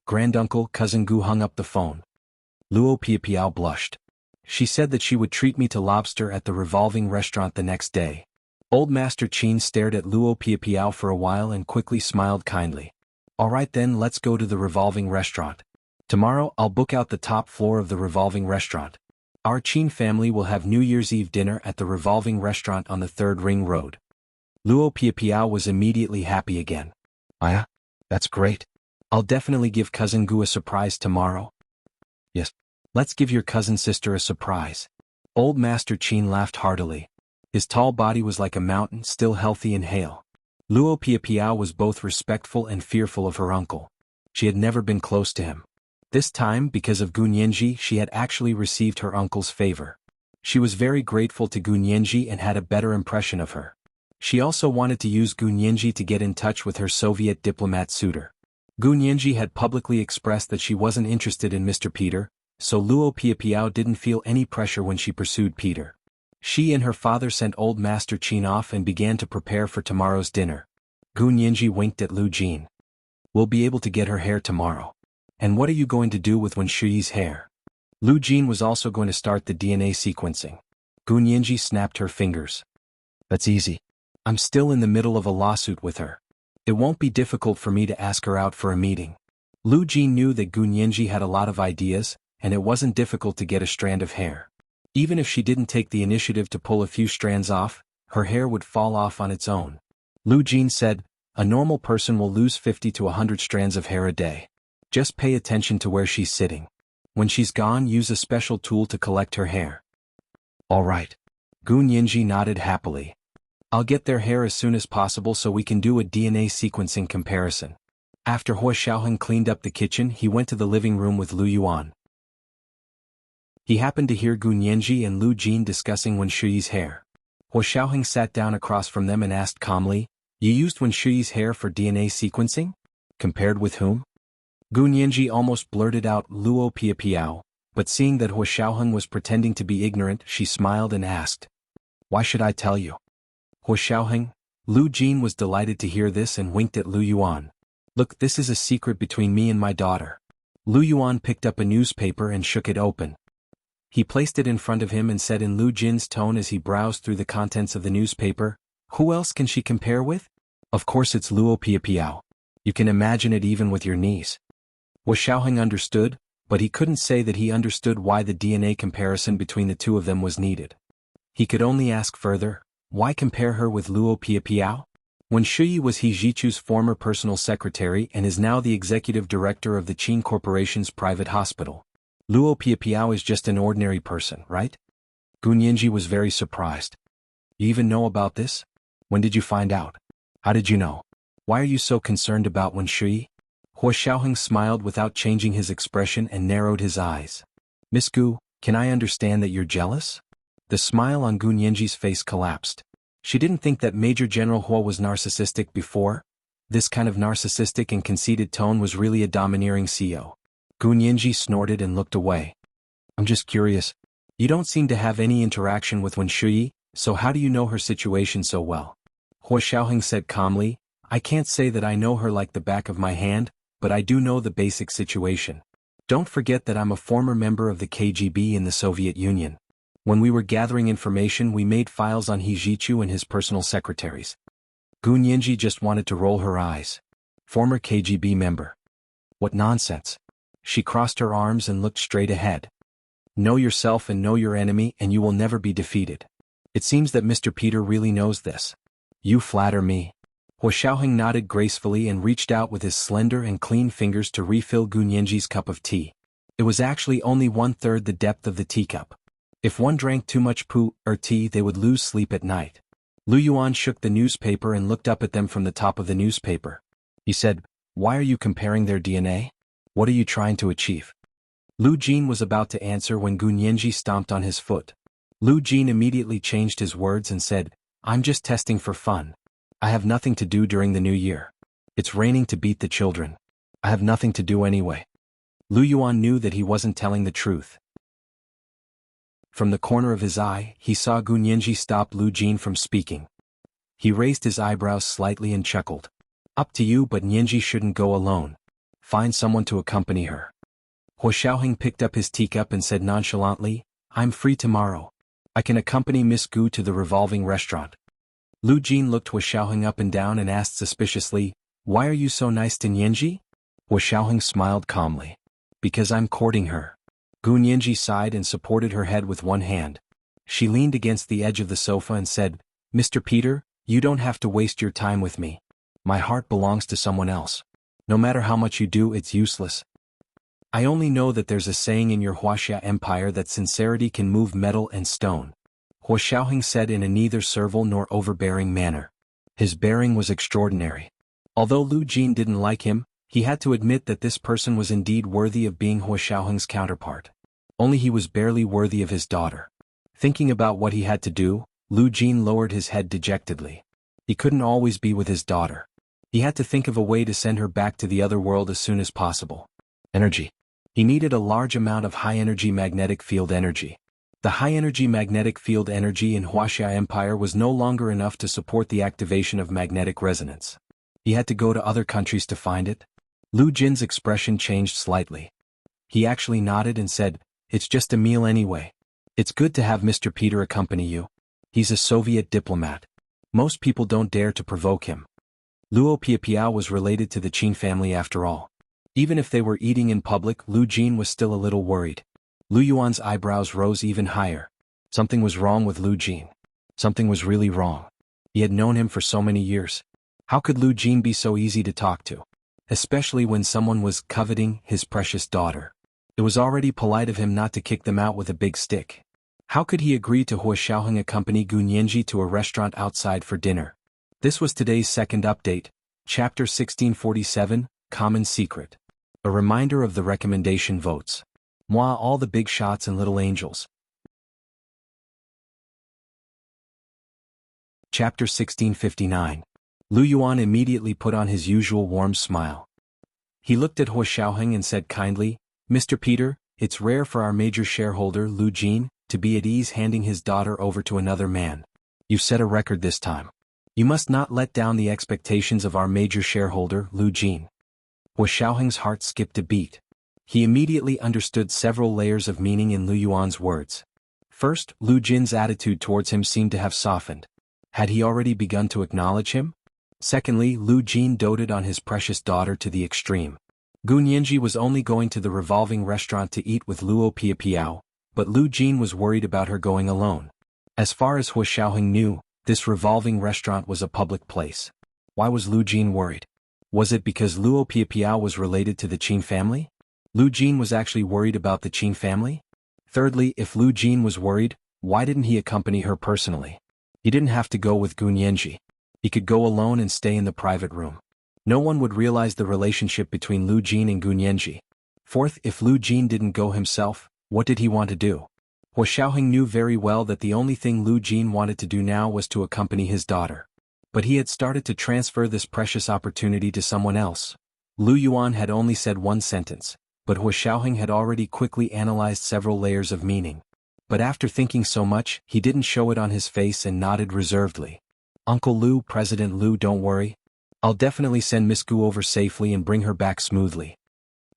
Granduncle, Cousin Gu hung up the phone. Luo Piapiao blushed. She said that she would treat me to lobster at the revolving restaurant the next day. Old Master Qin stared at Luo Piapiao for a while and quickly smiled kindly. All right then, let's go to the revolving restaurant. Tomorrow I'll book out the top floor of the revolving restaurant. Our Qin family will have New Year's Eve dinner at the revolving restaurant on the 3rd Ring Road. Luo Piapiao was immediately happy again. Ah, that's great. I'll definitely give Cousin Gu a surprise tomorrow. Yes. Let's give your cousin sister a surprise. Old Master Qin laughed heartily. His tall body was like a mountain, still healthy and hale. Luo Piapiao was both respectful and fearful of her uncle. She had never been close to him. This time, because of Gu Nianji, she had actually received her uncle's favor. She was very grateful to Gu Nianji and had a better impression of her. She also wanted to use Gu Nianji to get in touch with her Soviet diplomat suitor. Gu Nianji had publicly expressed that she wasn't interested in Mr. Peter, so Luo Piapiao didn't feel any pressure when she pursued Peter. She and her father sent old Master Qin off and began to prepare for tomorrow's dinner. Gu Nianji winked at Lu Jin. We'll be able to get her hair tomorrow. And what are you going to do with Wen Shuyi's hair? Lu Jin was also going to start the DNA sequencing. Gu Nianji snapped her fingers. That's easy. I'm still in the middle of a lawsuit with her. It won't be difficult for me to ask her out for a meeting. Lu Jin knew that Gu Nianji had a lot of ideas, and it wasn't difficult to get a strand of hair. Even if she didn't take the initiative to pull a few strands off, her hair would fall off on its own. Lu Jin said, a normal person will lose 50 to 100 strands of hair a day. Just pay attention to where she's sitting. When she's gone, use a special tool to collect her hair. All right. Gu Nianji nodded happily. I'll get their hair as soon as possible so we can do a DNA sequencing comparison. After Hua Xiaoheng cleaned up the kitchen, he went to the living room with Lu Yuan. He happened to hear Gu Nianji and Lu Jin discussing Wen Shuyi's hair. Hua Xiaoheng sat down across from them and asked calmly, You used Wen Shuyi's hair for DNA sequencing? Compared with whom? Gu Nianji almost blurted out Luo Pia Piao, but seeing that Hua Xiaoheng was pretending to be ignorant, she smiled and asked, Why should I tell you? Hua Xiaoheng? Lu Jin was delighted to hear this and winked at Lu Yuan. Look, this is a secret between me and my daughter. Lu Yuan picked up a newspaper and shook it open. He placed it in front of him and said in Lu Jin's tone as he browsed through the contents of the newspaper, Who else can she compare with? Of course it's Luo Pia Piao. You can imagine it even with your niece. Hua Xiaoheng understood, but he couldn't say that he understood why the DNA comparison between the two of them was needed. He could only ask further, why compare her with Luo Pia Piao? Wen Shuyi was He Zhichu's former personal secretary and is now the executive director of the Qin Corporation's private hospital. Luo Pia Piao is just an ordinary person, right? Gu Nianji was very surprised. You even know about this? When did you find out? How did you know? Why are you so concerned about Wen Shuyi? Hua Xiaoheng smiled without changing his expression and narrowed his eyes. Miss Gu, can I understand that you're jealous? The smile on Gu Nianji's face collapsed. She didn't think that Major General Hua was narcissistic before. This kind of narcissistic and conceited tone was really a domineering CEO. Gu Nianji snorted and looked away. I'm just curious. You don't seem to have any interaction with Wen Shuyi, so how do you know her situation so well? Hua Xiaoheng said calmly, I can't say that I know her like the back of my hand, but I do know the basic situation. Don't forget that I'm a former member of the KGB in the Soviet Union. When we were gathering information, we made files on He Zhichu and his personal secretaries. Gu Nianji just wanted to roll her eyes. Former KGB member. What nonsense. She crossed her arms and looked straight ahead. Know yourself and know your enemy and you will never be defeated. It seems that Mr. Peter really knows this. You flatter me. Hua Xiaoheng nodded gracefully and reached out with his slender and clean fingers to refill Gu Nianji's cup of tea. It was actually only 1/3 the depth of the teacup. If one drank too much tea, they would lose sleep at night. Lu Yuan shook the newspaper and looked up at them from the top of the newspaper. He said, Why are you comparing their DNA? What are you trying to achieve? Lu Jin was about to answer when Gu Nianji stomped on his foot. Lu Jin immediately changed his words and said, I'm just testing for fun. I have nothing to do during the new year. It's raining to beat the children. I have nothing to do anyway. Lu Yuan knew that he wasn't telling the truth. From the corner of his eye, he saw Gu Nianji stop Lu Jin from speaking. He raised his eyebrows slightly and chuckled. Up to you, but Nianji shouldn't go alone. Find someone to accompany her. Hua Xiaoheng picked up his teacup and said nonchalantly, I'm free tomorrow. I can accompany Miss Gu to the revolving restaurant. Lu Jin looked Hua Xiaoheng up and down and asked suspiciously, Why are you so nice to Nianji? Hua Xiaoheng smiled calmly. Because I'm courting her. Gu Nianji sighed and supported her head with one hand. She leaned against the edge of the sofa and said, Mr. Peter, you don't have to waste your time with me. My heart belongs to someone else. No matter how much you do, it's useless. I only know that there's a saying in your Huaxia Empire that sincerity can move metal and stone. Hua Xiaoheng said in a neither servile nor overbearing manner. His bearing was extraordinary. Although Lu Jin didn't like him, he had to admit that this person was indeed worthy of being Hua Xiaoheng's counterpart. Only he was barely worthy of his daughter. Thinking about what he had to do, Lu Jin lowered his head dejectedly. He couldn't always be with his daughter. He had to think of a way to send her back to the other world as soon as possible. Energy. He needed a large amount of high-energy magnetic field energy. The high-energy magnetic field energy in Huaxia Empire was no longer enough to support the activation of magnetic resonance. He had to go to other countries to find it? Lu Jin's expression changed slightly. He actually nodded and said, "It's just a meal anyway. It's good to have Mr. Peter accompany you. He's a Soviet diplomat. Most people don't dare to provoke him." Luo Piapiao was related to the Qin family after all. Even if they were eating in public, Lu Jin was still a little worried. Lu Yuan's eyebrows rose even higher. Something was wrong with Lu Jin. Something was really wrong. He had known him for so many years. How could Lu Jin be so easy to talk to? Especially when someone was coveting his precious daughter. It was already polite of him not to kick them out with a big stick. How could he agree to Hua Xiaoheng accompany Gu Nianji to a restaurant outside for dinner? This was today's second update, Chapter 1647, Common Secret. A reminder of the recommendation votes. Moi all the big shots and little angels. Chapter 1659. Lu Yuan immediately put on his usual warm smile. He looked at Hua Xiaoheng and said kindly, "Mr. Peter, it's rare for our major shareholder, Lu Jin, to be at ease handing his daughter over to another man. You've set a record this time. You must not let down the expectations of our major shareholder, Lu Jin." Hua Xiaoheng's heart skipped a beat. He immediately understood several layers of meaning in Lu Yuan's words. First, Lu Jin's attitude towards him seemed to have softened. Had he already begun to acknowledge him? Secondly, Lu Jin doted on his precious daughter to the extreme. Gu Nianji was only going to the revolving restaurant to eat with Luo Piapiao, but Lu Jin was worried about her going alone. As far as Hua Xiaoheng knew, this revolving restaurant was a public place. Why was Lu Jin worried? Was it because Luo Piapiao was related to the Qin family? Lu Jin was actually worried about the Qin family? Thirdly, if Lu Jin was worried, why didn't he accompany her personally? He didn't have to go with Gu Nianji. He could go alone and stay in the private room. No one would realize the relationship between Lu Jin and Gu Nianji. Fourth, if Lu Jin didn't go himself, what did he want to do? Hua Xiaoheng knew very well that the only thing Lu Jin wanted to do now was to accompany his daughter. But he had started to transfer this precious opportunity to someone else. Lu Yuan had only said one sentence, but Hua Xiaoheng had already quickly analyzed several layers of meaning. But after thinking so much, he didn't show it on his face and nodded reservedly. "Uncle Lu, President Lu, don't worry. I'll definitely send Miss Gu over safely and bring her back smoothly."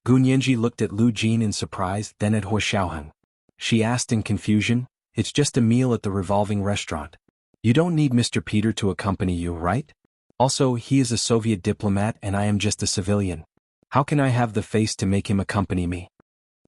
Gu Nianji looked at Lu Jin in surprise, then at Hua Xiaoheng. She asked in confusion, "It's just a meal at the revolving restaurant. You don't need Mr. Peter to accompany you, right? Also, he is a Soviet diplomat and I am just a civilian. How can I have the face to make him accompany me?"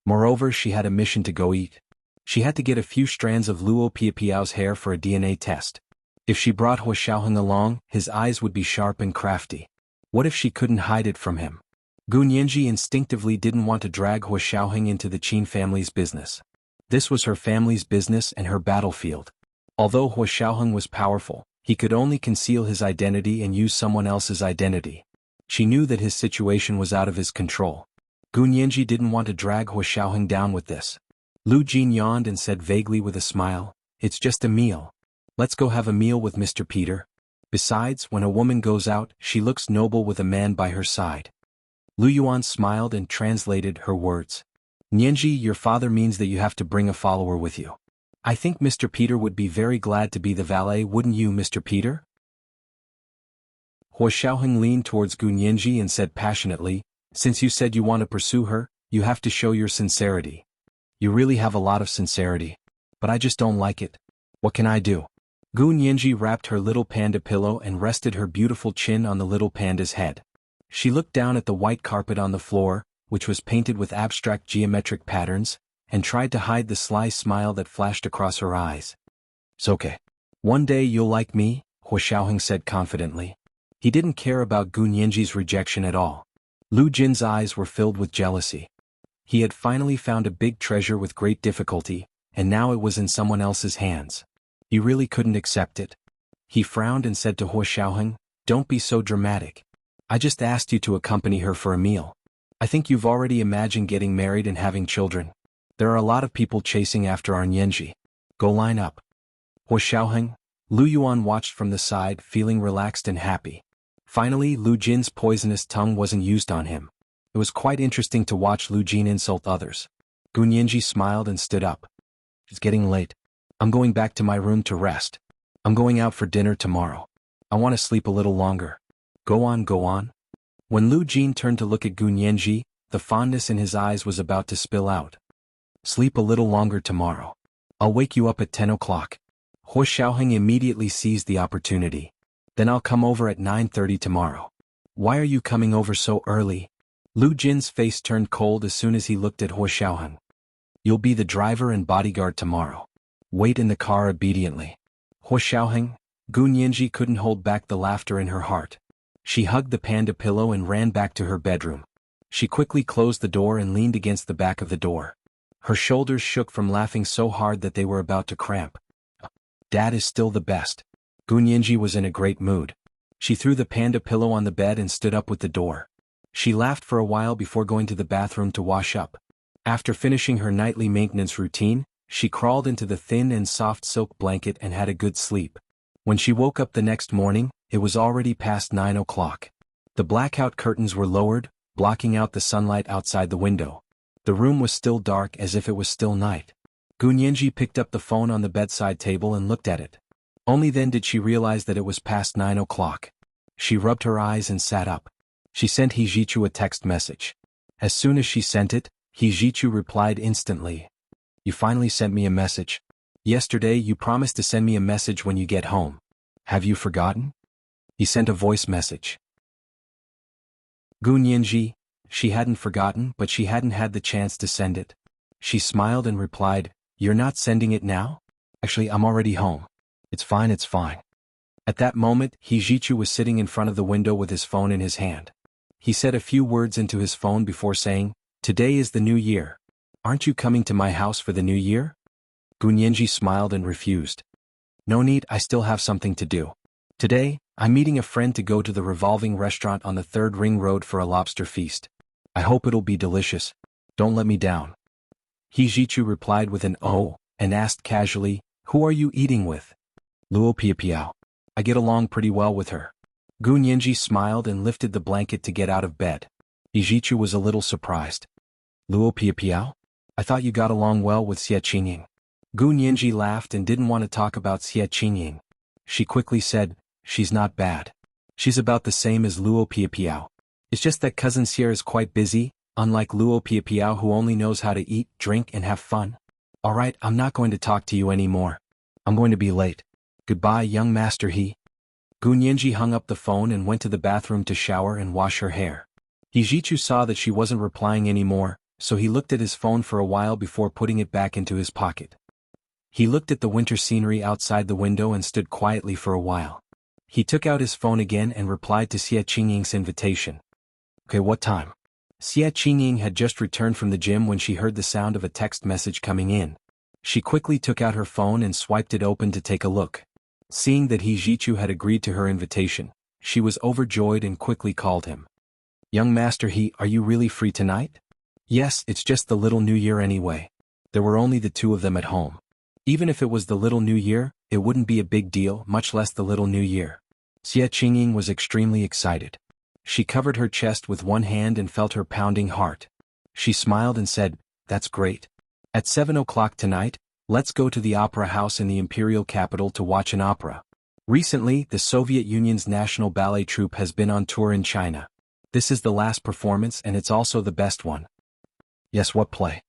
Moreover, she had a mission to go eat. She had to get a few strands of Luo Piapiao's hair for a DNA test. If she brought Hua Xiaoheng along, his eyes would be sharp and crafty. What if she couldn't hide it from him? Gu Nianji instinctively didn't want to drag Hua Xiaoheng into the Qin family's business. This was her family's business and her battlefield. Although Hua Xiaoheng was powerful, he could only conceal his identity and use someone else's identity. She knew that his situation was out of his control. Gu Nianji didn't want to drag Hua Xiaoheng down with this. Lu Jin yawned and said vaguely with a smile, "It's just a meal. Let's go have a meal with Mr. Peter. Besides, when a woman goes out, she looks noble with a man by her side." Lu Yuan smiled and translated her words. "Nianji, your father means that you have to bring a follower with you. I think Mr. Peter would be very glad to be the valet, wouldn't you, Mr. Peter?" Hua Xiaoheng leaned towards Gu Nianji and said passionately, "Since you said you want to pursue her, you have to show your sincerity. You really have a lot of sincerity. But I just don't like it. What can I do?" Gu Nianji wrapped her little panda pillow and rested her beautiful chin on the little panda's head. She looked down at the white carpet on the floor, which was painted with abstract geometric patterns, and tried to hide the sly smile that flashed across her eyes. "It's okay. One day you'll like me," Hua Xiaoheng said confidently. He didn't care about Gu Nianji's rejection at all. Lu Jin's eyes were filled with jealousy. He had finally found a big treasure with great difficulty, and now it was in someone else's hands. He really couldn't accept it. He frowned and said to Hua Xiaoheng, "Don't be so dramatic. I just asked you to accompany her for a meal. I think you've already imagined getting married and having children. There are a lot of people chasing after our Nianji. Go line up." Hua Xiaoheng, Lu Yuan watched from the side, feeling relaxed and happy. Finally, Lu Jin's poisonous tongue wasn't used on him. It was quite interesting to watch Lu Jin insult others. Gu Nianji smiled and stood up. "It's getting late. I'm going back to my room to rest. I'm going out for dinner tomorrow. I want to sleep a little longer." Go on, go on. When Lu Jin turned to look at Gun Yanji, the fondness in his eyes was about to spill out. Sleep a little longer tomorrow. I'll wake you up at 10 o'clock. Hua Xiaoheng immediately seized the opportunity. Then I'll come over at 9:30 tomorrow. Why are you coming over so early? Lu Jin's face turned cold as soon as he looked at Hua Xiaoheng. You'll be the driver and bodyguard tomorrow. Wait in the car obediently. Hua Xiaoheng, Gun Yanji couldn't hold back the laughter in her heart. She hugged the panda pillow and ran back to her bedroom. She quickly closed the door and leaned against the back of the door. Her shoulders shook from laughing so hard that they were about to cramp. Dad is still the best. Gun Yanji was in a great mood. She threw the panda pillow on the bed and stood up with the door. She laughed for a while before going to the bathroom to wash up. After finishing her nightly maintenance routine, she crawled into the thin and soft silk blanket and had a good sleep. When she woke up the next morning, it was already past 9 o'clock. The blackout curtains were lowered, blocking out the sunlight outside the window. The room was still dark as if it was still night. Gun Yanji picked up the phone on the bedside table and looked at it. Only then did she realize that it was past 9 o'clock. She rubbed her eyes and sat up. She sent He Jichu a text message. As soon as she sent it, He Jichu replied instantly. You finally sent me a message. Yesterday you promised to send me a message when you get home. Have you forgotten? He sent a voice message. Gun Yanji, she hadn't forgotten, but she hadn't had the chance to send it. She smiled and replied, You're not sending it now? Actually, I'm already home. It's fine, it's fine. At that moment, He Jichu was sitting in front of the window with his phone in his hand. He said a few words into his phone before saying, Today is the new year. Aren't you coming to my house for the new year? Gun Yanji smiled and refused. No need, I still have something to do. Today, I'm meeting a friend to go to the revolving restaurant on the 3rd Ring Road for a lobster feast. I hope it'll be delicious. Don't let me down. He Jichu replied with an "oh" and asked casually, Who are you eating with? Luo Piapiao. I get along pretty well with her. Gun Yanji smiled and lifted the blanket to get out of bed. He Jichu was a little surprised. Luo Piapiao? I thought you got along well with Xie Qingying. Gun Yanji laughed and didn't want to talk about Xie Qingying. She quickly said, She's not bad. She's about the same as Luo Piapiao. It's just that cousin Xie is quite busy, unlike Luo Piapiao who only knows how to eat, drink and have fun. Alright, I'm not going to talk to you anymore. I'm going to be late. Goodbye, young master He. Gun Yanji hung up the phone and went to the bathroom to shower and wash her hair. He Jichu saw that she wasn't replying anymore, so he looked at his phone for a while before putting it back into his pocket. He looked at the winter scenery outside the window and stood quietly for a while. He took out his phone again and replied to Xie Qingying's invitation. Okay, what time? Xie Qingying had just returned from the gym when she heard the sound of a text message coming in. She quickly took out her phone and swiped it open to take a look. Seeing that He Jichu had agreed to her invitation, she was overjoyed and quickly called him. Young Master He, are you really free tonight? Yes, it's just the little new year anyway. There were only the two of them at home. Even if it was the little new year, it wouldn't be a big deal, much less the little new year. Xie Qingying was extremely excited. She covered her chest with one hand and felt her pounding heart. She smiled and said, That's great. At 7 o'clock tonight, let's go to the opera house in the imperial capital to watch an opera. Recently, the Soviet Union's national ballet troupe has been on tour in China. This is the last performance and it's also the best one. Yes, what play?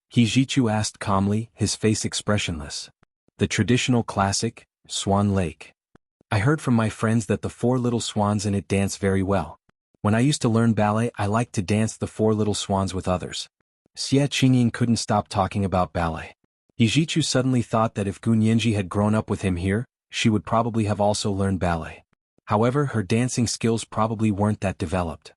He Jichu asked calmly, his face expressionless. The traditional classic, Swan Lake. I heard from my friends that the 4 little swans in it dance very well. When I used to learn ballet, I liked to dance the 4 little swans with others. Xie Qingying couldn't stop talking about ballet. He Jichu suddenly thought that if Gun Yanji had grown up with him here, she would probably have also learned ballet. However, her dancing skills probably weren't that developed.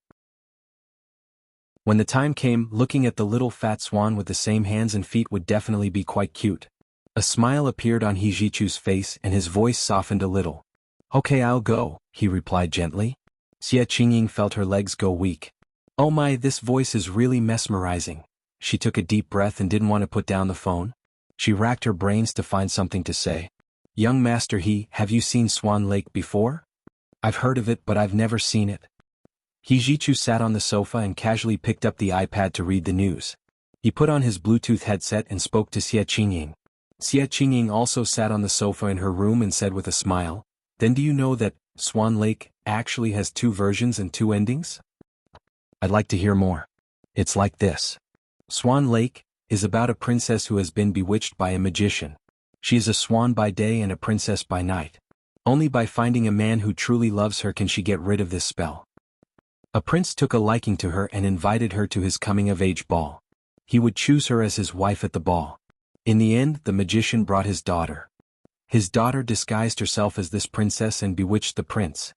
When the time came, looking at the little fat swan with the same hands and feet would definitely be quite cute. A smile appeared on He Jichu's face and his voice softened a little. Okay, I'll go, he replied gently. Xie Qingying felt her legs go weak. Oh my, this voice is really mesmerizing. She took a deep breath and didn't want to put down the phone. She racked her brains to find something to say. Young Master He, have you seen Swan Lake before? I've heard of it but I've never seen it. He Jichu sat on the sofa and casually picked up the iPad to read the news. He put on his Bluetooth headset and spoke to Xie Qingying. Xie Qingying also sat on the sofa in her room and said with a smile, Then do you know that Swan Lake actually has two versions and two endings? I'd like to hear more. It's like this. Swan Lake is about a princess who has been bewitched by a magician. She is a swan by day and a princess by night. Only by finding a man who truly loves her can she get rid of this spell. A prince took a liking to her and invited her to his coming-of-age ball. He would choose her as his wife at the ball. In the end, the magician brought his daughter. His daughter disguised herself as this princess and bewitched the prince.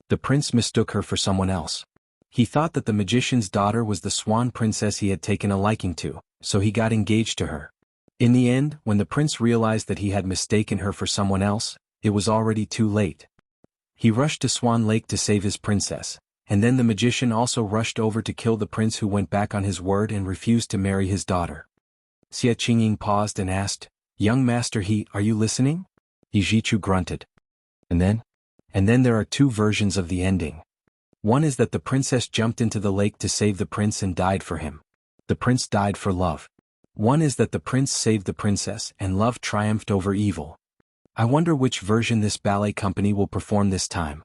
The prince mistook her for someone else. He thought that the magician's daughter was the swan princess he had taken a liking to, so he got engaged to her. In the end, when the prince realized that he had mistaken her for someone else, it was already too late. He rushed to Swan Lake to save his princess, and then the magician also rushed over to kill the prince, who went back on his word and refused to marry his daughter. Xia Qingying paused and asked, "Young Master He, are you listening?" He Jichu grunted. And then there are two versions of the ending. One is that the princess jumped into the lake to save the prince and died for him. The prince died for love. One is that the prince saved the princess and love triumphed over evil. I wonder which version this ballet company will perform this time.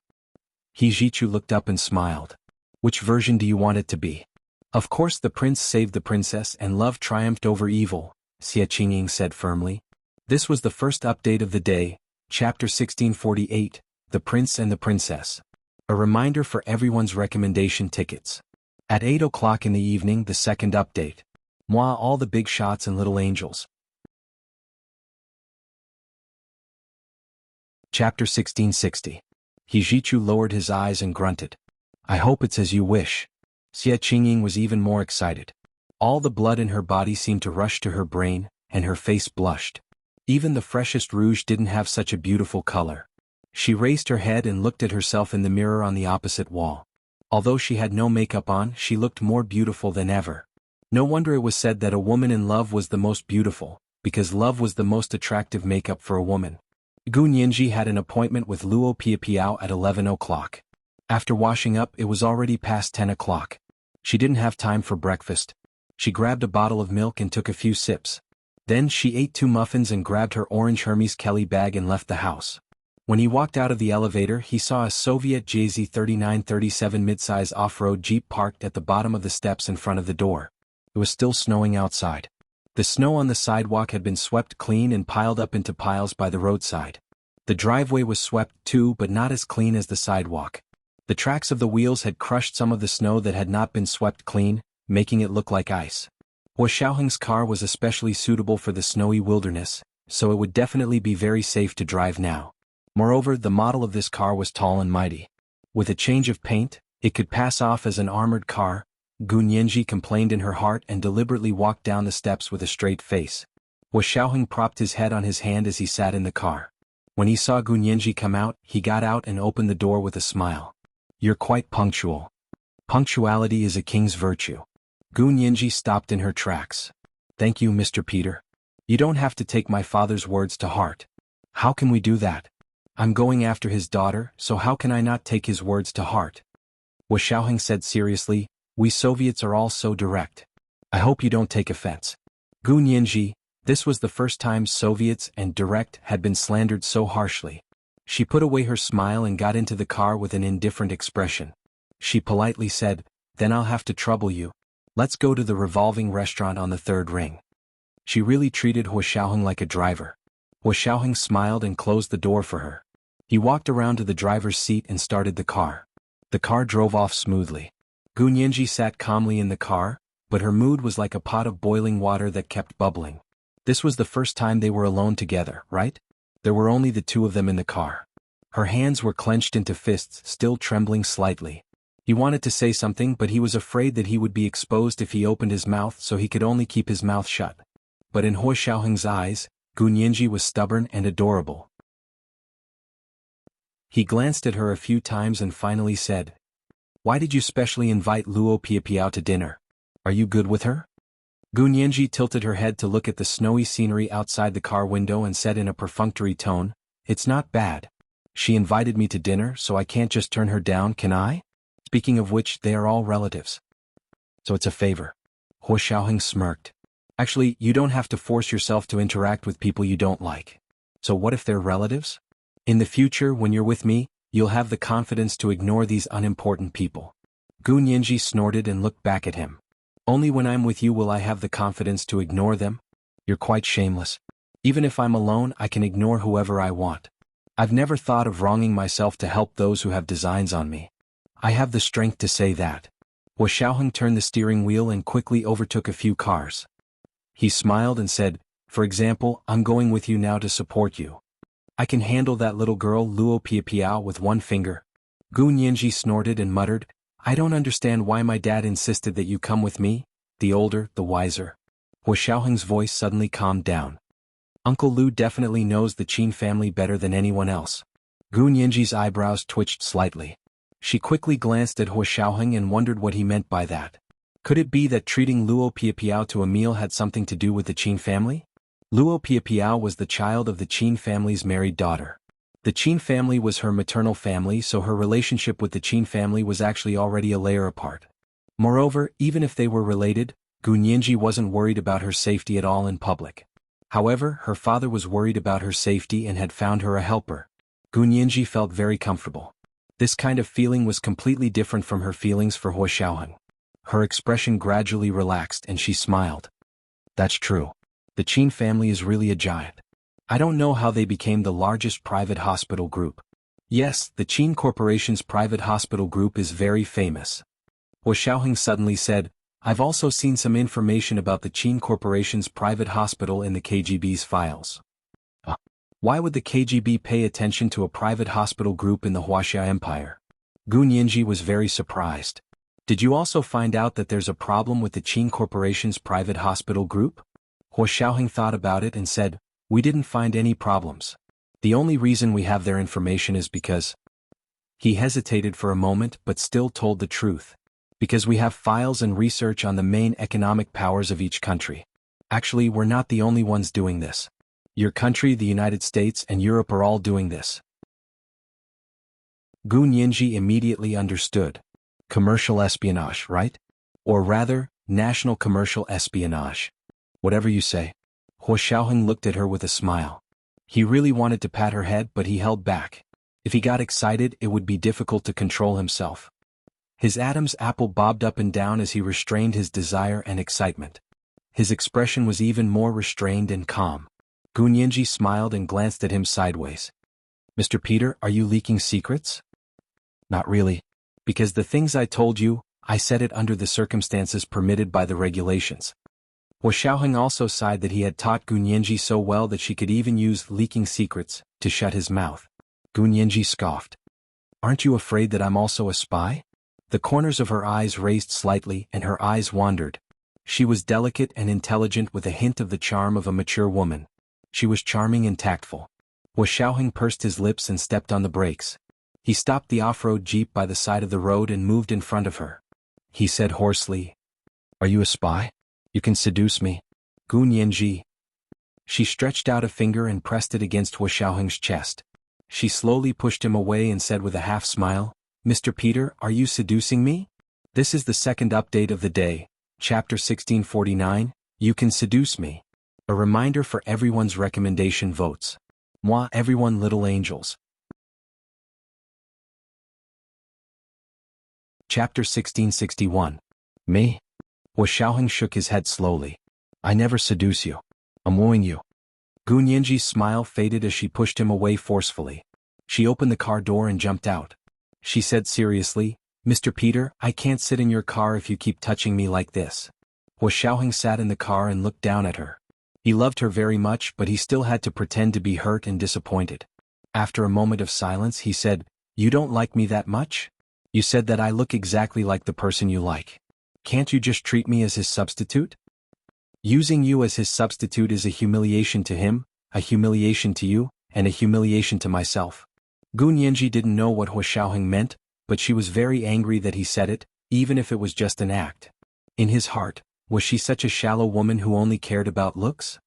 He Jichu looked up and smiled. Which version do you want it to be? Of course the prince saved the princess and love triumphed over evil, Xia Qingying said firmly. This was the first update of the day, chapter 1648, The Prince and the Princess. A reminder for everyone's recommendation tickets. At 8 o'clock in the evening, the second update. Moi, all the big shots and little angels. Chapter 1660. He Jichu lowered his eyes and grunted. I hope it's as you wish. Xia Qingying was even more excited. All the blood in her body seemed to rush to her brain, and her face blushed. Even the freshest rouge didn't have such a beautiful color. She raised her head and looked at herself in the mirror on the opposite wall. Although she had no makeup on, she looked more beautiful than ever. No wonder it was said that a woman in love was the most beautiful, because love was the most attractive makeup for a woman. Gu Nianji had an appointment with Luo Piapiao at 11 o'clock. After washing up, it was already past 10 o'clock. She didn't have time for breakfast. She grabbed a bottle of milk and took a few sips. Then she ate 2 muffins and grabbed her orange Hermes Kelly bag and left the house. When he walked out of the elevator, he saw a Soviet JZ3937 midsize off-road Jeep parked at the bottom of the steps in front of the door. It was still snowing outside. The snow on the sidewalk had been swept clean and piled up into piles by the roadside. The driveway was swept too, but not as clean as the sidewalk. The tracks of the wheels had crushed some of the snow that had not been swept clean, making it look like ice. Hua Xiaoheng's car was especially suitable for the snowy wilderness, so it would definitely be very safe to drive now. Moreover, the model of this car was tall and mighty. With a change of paint, it could pass off as an armored car, Gu Nianji complained in her heart and deliberately walked down the steps with a straight face. Hua Xiaoheng propped his head on his hand as he sat in the car. When he saw Gu Nianji come out, he got out and opened the door with a smile. You're quite punctual. Punctuality is a king's virtue. Gu Nianji stopped in her tracks. Thank you, Mr. Peter. You don't have to take my father's words to heart. How can we do that? I'm going after his daughter, so how can I not take his words to heart? Hua Xiaoheng said seriously, we Soviets are all so direct. I hope you don't take offense. Gu Nianji, this was the first time Soviets and direct had been slandered so harshly. She put away her smile and got into the car with an indifferent expression. She politely said, then I'll have to trouble you. Let's go to the revolving restaurant on the 3rd ring. She really treated Hua Xiaoheng like a driver. Hua Xiaoheng smiled and closed the door for her. He walked around to the driver's seat and started the car. The car drove off smoothly. Gu Nianji sat calmly in the car, but her mood was like a pot of boiling water that kept bubbling. This was the first time they were alone together, right? There were only the two of them in the car. Her hands were clenched into fists, still trembling slightly. He wanted to say something, but he was afraid that he would be exposed if he opened his mouth, so he could only keep his mouth shut. But in Hua Xiaoheng's eyes, Gu Nianji was stubborn and adorable. He glanced at her a few times and finally said, why did you specially invite Luo Piapiao to dinner? Are you good with her? Gu Nianji tilted her head to look at the snowy scenery outside the car window and said in a perfunctory tone, it's not bad. She invited me to dinner, so I can't just turn her down, can I? Speaking of which, they are all relatives. So it's a favor. Hua Xiaoheng smirked. Actually, you don't have to force yourself to interact with people you don't like. So what if they're relatives? In the future, when you're with me, you'll have the confidence to ignore these unimportant people. Gu Nianji snorted and looked back at him. Only when I'm with you will I have the confidence to ignore them? You're quite shameless. Even if I'm alone, I can ignore whoever I want. I've never thought of wronging myself to help those who have designs on me. I have the strength to say that. Hua Xiaoheng turned the steering wheel and quickly overtook a few cars. He smiled and said, for example, I'm going with you now to support you. I can handle that little girl Luo Piapiao with one finger. Gu Nianji snorted and muttered, I don't understand why my dad insisted that you come with me, the older, the wiser. Hua Xiaoheng's voice suddenly calmed down. Uncle Lu definitely knows the Qin family better than anyone else. Gu Nianji's eyebrows twitched slightly. She quickly glanced at Hua Xiaoheng and wondered what he meant by that. Could it be that treating Luo Piapiao to a meal had something to do with the Qin family? Luo Piapiao was the child of the Qin family's married daughter. The Qin family was her maternal family, so her relationship with the Qin family was actually already a layer apart. Moreover, even if they were related, Gu Nianji wasn't worried about her safety at all in public. However, her father was worried about her safety and had found her a helper. Gu Nianji felt very comfortable. This kind of feeling was completely different from her feelings for Hua Xiaoheng. Her expression gradually relaxed and she smiled. That's true. The Qin family is really a giant. I don't know how they became the largest private hospital group. Yes, the Qin Corporation's private hospital group is very famous. Hua Xiaoheng suddenly said, I've also seen some information about the Qin Corporation's private hospital in the KGB's files. Why would the KGB pay attention to a private hospital group in the Huaxia Empire? Gu Nianji was very surprised. Did you also find out that there's a problem with the Qin Corporation's private hospital group? Hua Xiaoheng thought about it and said, we didn't find any problems. The only reason we have their information is because... He hesitated for a moment but still told the truth. Because we have files and research on the main economic powers of each country. Actually, we're not the only ones doing this. Your country, the United States, and Europe are all doing this. Gu Nianji immediately understood. Commercial espionage, right? Or rather, national commercial espionage. Whatever you say. Hua Xiaoheng looked at her with a smile. He really wanted to pat her head but he held back. If he got excited, it would be difficult to control himself. His Adam's apple bobbed up and down as he restrained his desire and excitement. His expression was even more restrained and calm. Gu Nianji smiled and glanced at him sideways. Mr. Peter, are you leaking secrets? Not really. Because the things I told you, I said it under the circumstances permitted by the regulations. Hua Xiaoheng also sighed that he had taught Gu Nianji so well that she could even use leaking secrets to shut his mouth. Gu Nianji scoffed. Aren't you afraid that I'm also a spy? The corners of her eyes raised slightly and her eyes wandered. She was delicate and intelligent with a hint of the charm of a mature woman. She was charming and tactful. Hua Xiaoheng pursed his lips and stepped on the brakes. He stopped the off-road jeep by the side of the road and moved in front of her. He said hoarsely, Are you a spy? You can seduce me. Gu Nianji. She stretched out a finger and pressed it against Hua Xiaoheng's chest. She slowly pushed him away and said with a half-smile, Mr. Peter, are you seducing me? This is the second update of the day, Chapter 1649, You Can Seduce Me. A reminder for everyone's recommendation votes. Moi everyone little angels. Chapter 1661. Me? Hua Xiaoheng shook his head slowly. I never seduce you. I'm wooing you. Gu Nianji's smile faded as she pushed him away forcefully. She opened the car door and jumped out. She said seriously, Mr. Peter, I can't sit in your car if you keep touching me like this. Hua Xiaoheng sat in the car and looked down at her. He loved her very much but he still had to pretend to be hurt and disappointed. After a moment of silence he said, You don't like me that much? You said that I look exactly like the person you like. Can't you just treat me as his substitute? Using you as his substitute is a humiliation to him, a humiliation to you, and a humiliation to myself. Gu Nianji didn't know what Hua Xiaoheng meant, but she was very angry that he said it, even if it was just an act. In his heart, was she such a shallow woman who only cared about looks?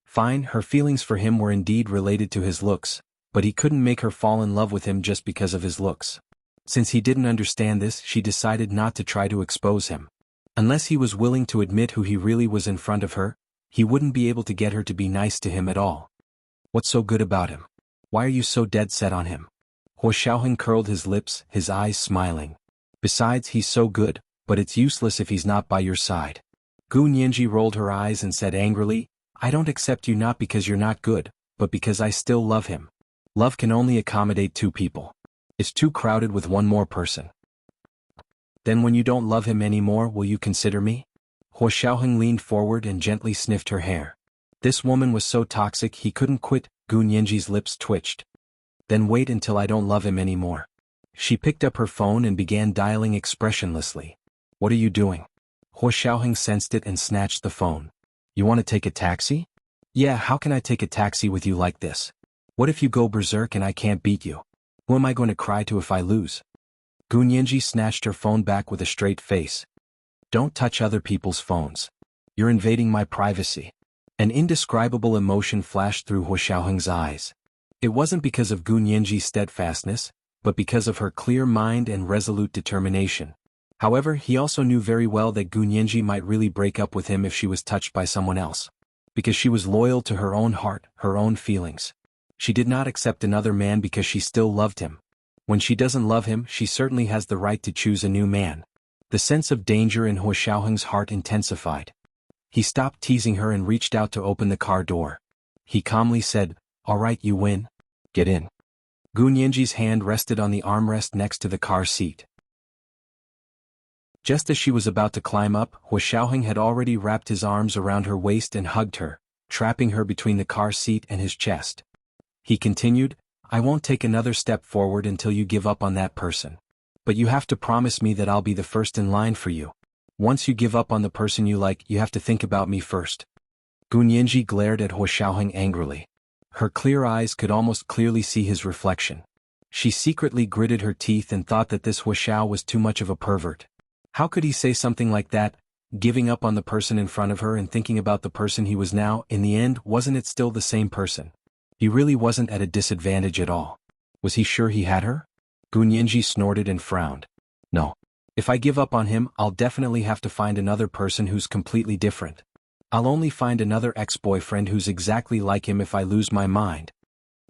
Fine, her feelings for him were indeed related to his looks, but he couldn't make her fall in love with him just because of his looks. Since he didn't understand this, she decided not to try to expose him. Unless he was willing to admit who he really was in front of her, he wouldn't be able to get her to be nice to him at all. What's so good about him? Why are you so dead set on him? Hua Xiaoheng curled his lips, his eyes smiling. Besides, he's so good, but it's useless if he's not by your side. Gu Nianji rolled her eyes and said angrily, I don't accept you not because you're not good, but because I still love him. Love can only accommodate two people. It's too crowded with one more person. Then when you don't love him anymore, will you consider me? Hua Xiaoheng leaned forward and gently sniffed her hair. This woman was so toxic he couldn't quit. Gu Nianji's lips twitched. Then wait until I don't love him anymore. She picked up her phone and began dialing expressionlessly. What are you doing? Hua Xiaoheng sensed it and snatched the phone. You want to take a taxi? Yeah, how can I take a taxi with you like this? What if you go berserk and I can't beat you? Who am I going to cry to if I lose? Gu Nianji snatched her phone back with a straight face. Don't touch other people's phones. You're invading my privacy. An indescribable emotion flashed through Hua Xiaoheng's eyes. It wasn't because of Gu Nianji's steadfastness, but because of her clear mind and resolute determination. However, he also knew very well that Gu Nianji might really break up with him if she was touched by someone else. Because she was loyal to her own heart, her own feelings. She did not accept another man because she still loved him. When she doesn't love him, she certainly has the right to choose a new man. The sense of danger in Hua Xiaoheng's heart intensified. He stopped teasing her and reached out to open the car door. He calmly said, All right, you win. Get in. Gu Nianji's hand rested on the armrest next to the car seat. Just as she was about to climb up, Hua Xiaoheng had already wrapped his arms around her waist and hugged her, trapping her between the car seat and his chest. He continued, I won't take another step forward until you give up on that person. But you have to promise me that I'll be the first in line for you. Once you give up on the person you like, you have to think about me first. Gu Nianji glared at Hua Xiaoheng angrily. Her clear eyes could almost clearly see his reflection. She secretly gritted her teeth and thought that this Hua Xiao was too much of a pervert. How could he say something like that, giving up on the person in front of her and thinking about the person he was now? In the end, wasn't it still the same person? He really wasn't at a disadvantage at all. Was he sure he had her? Gu Nianji snorted and frowned. No. If I give up on him, I'll definitely have to find another person who's completely different. I'll only find another ex-boyfriend who's exactly like him if I lose my mind.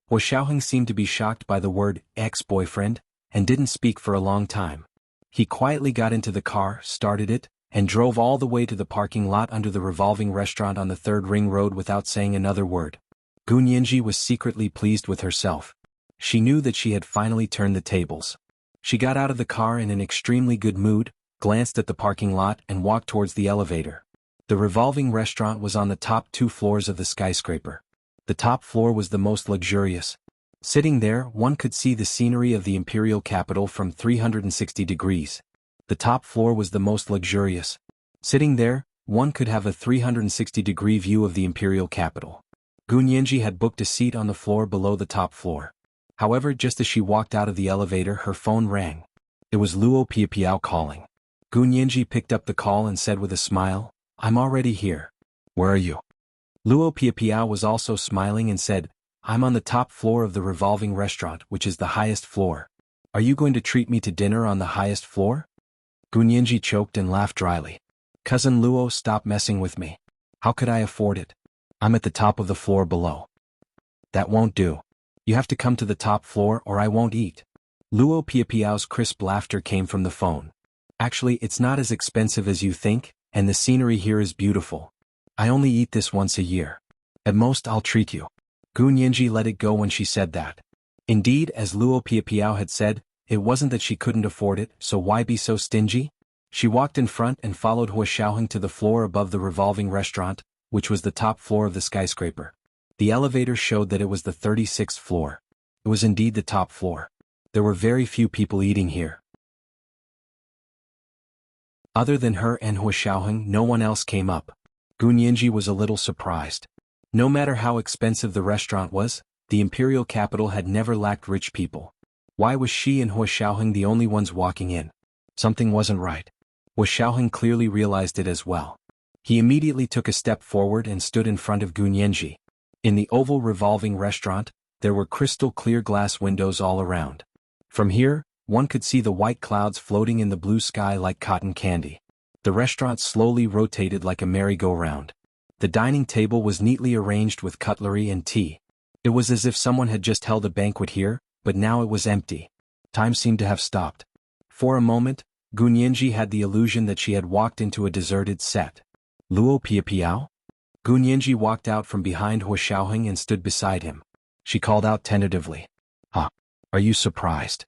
Hua Xiaoheng seemed to be shocked by the word ex-boyfriend, and didn't speak for a long time. He quietly got into the car, started it, and drove all the way to the parking lot under the revolving restaurant on the 3rd Ring Road without saying another word. Gu Nianji was secretly pleased with herself. She knew that she had finally turned the tables. She got out of the car in an extremely good mood, glanced at the parking lot and walked towards the elevator. The revolving restaurant was on the top 2 floors of the skyscraper. The top floor was the most luxurious. Sitting there, one could see the scenery of the imperial capital from 360 degrees. The top floor was the most luxurious. Sitting there, one could have a 360-degree view of the imperial capital. Gu Nianji had booked a seat on the floor below the top floor. However, just as she walked out of the elevator, her phone rang. It was Luo Piapiao calling. Gu Nianji picked up the call and said with a smile, I'm already here. Where are you? Luo Piapiao was also smiling and said, I'm on the top floor of the revolving restaurant, which is the highest floor. Are you going to treat me to dinner on the highest floor? Gu Nianji choked and laughed dryly. Cousin Luo, stop messing with me. How could I afford it? I'm at the top of the floor below. That won't do. You have to come to the top floor or I won't eat. Luo Piapiao's crisp laughter came from the phone. Actually, it's not as expensive as you think, and the scenery here is beautiful. I only eat this once a year. At most, I'll treat you. Gu Nianji let it go when she said that. Indeed, as Luo Piapiao had said, it wasn't that she couldn't afford it, so why be so stingy? She walked in front and followed Hua Xiaoheng to the floor above the revolving restaurant, which was the top floor of the skyscraper. The elevator showed that it was the 36th floor. It was indeed the top floor. There were very few people eating here. Other than her and Hua Xiaoheng, no one else came up. Gu Nianji was a little surprised. No matter how expensive the restaurant was, the imperial capital had never lacked rich people. Why was she and Hua Xiaoheng the only ones walking in? Something wasn't right. Hua Xiaoheng clearly realized it as well. He immediately took a step forward and stood in front of Gu Nianji. In the oval revolving restaurant, there were crystal-clear glass windows all around. From here, one could see the white clouds floating in the blue sky like cotton candy. The restaurant slowly rotated like a merry-go-round. The dining table was neatly arranged with cutlery and tea. It was as if someone had just held a banquet here, but now it was empty. Time seemed to have stopped. For a moment, Gunyanji had the illusion that she had walked into a deserted set. Luo Piapiao? Gunyanji walked out from behind Hua Xiaoheng and stood beside him. She called out tentatively. Huh? Are you surprised?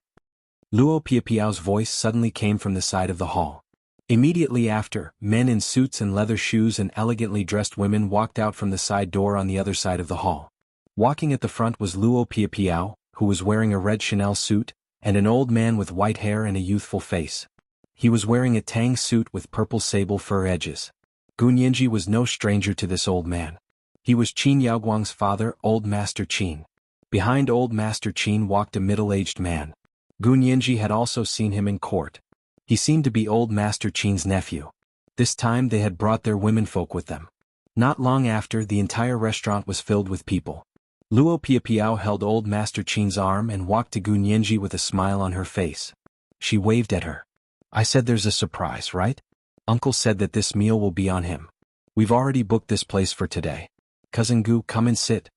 Luo Piapiao's voice suddenly came from the side of the hall. Immediately after, men in suits and leather shoes and elegantly dressed women walked out from the side door on the other side of the hall. Walking at the front was Luo Piapiao, who was wearing a red Chanel suit, and an old man with white hair and a youthful face. He was wearing a tang suit with purple sable fur edges. Gunyanji was no stranger to this old man. He was Qin Yaoguang's father, Old Master Qin. Behind Old Master Qin walked a middle-aged man. Gunyanji had also seen him in court. He seemed to be Old Master Qin's nephew. This time they had brought their womenfolk with them. Not long after, the entire restaurant was filled with people. Luo Piapiao held Old Master Qin's arm and walked to Gunyanji with a smile on her face. She waved at her. I said there's a surprise, right? Uncle said that this meal will be on him. We've already booked this place for today. Cousin Gu, come and sit.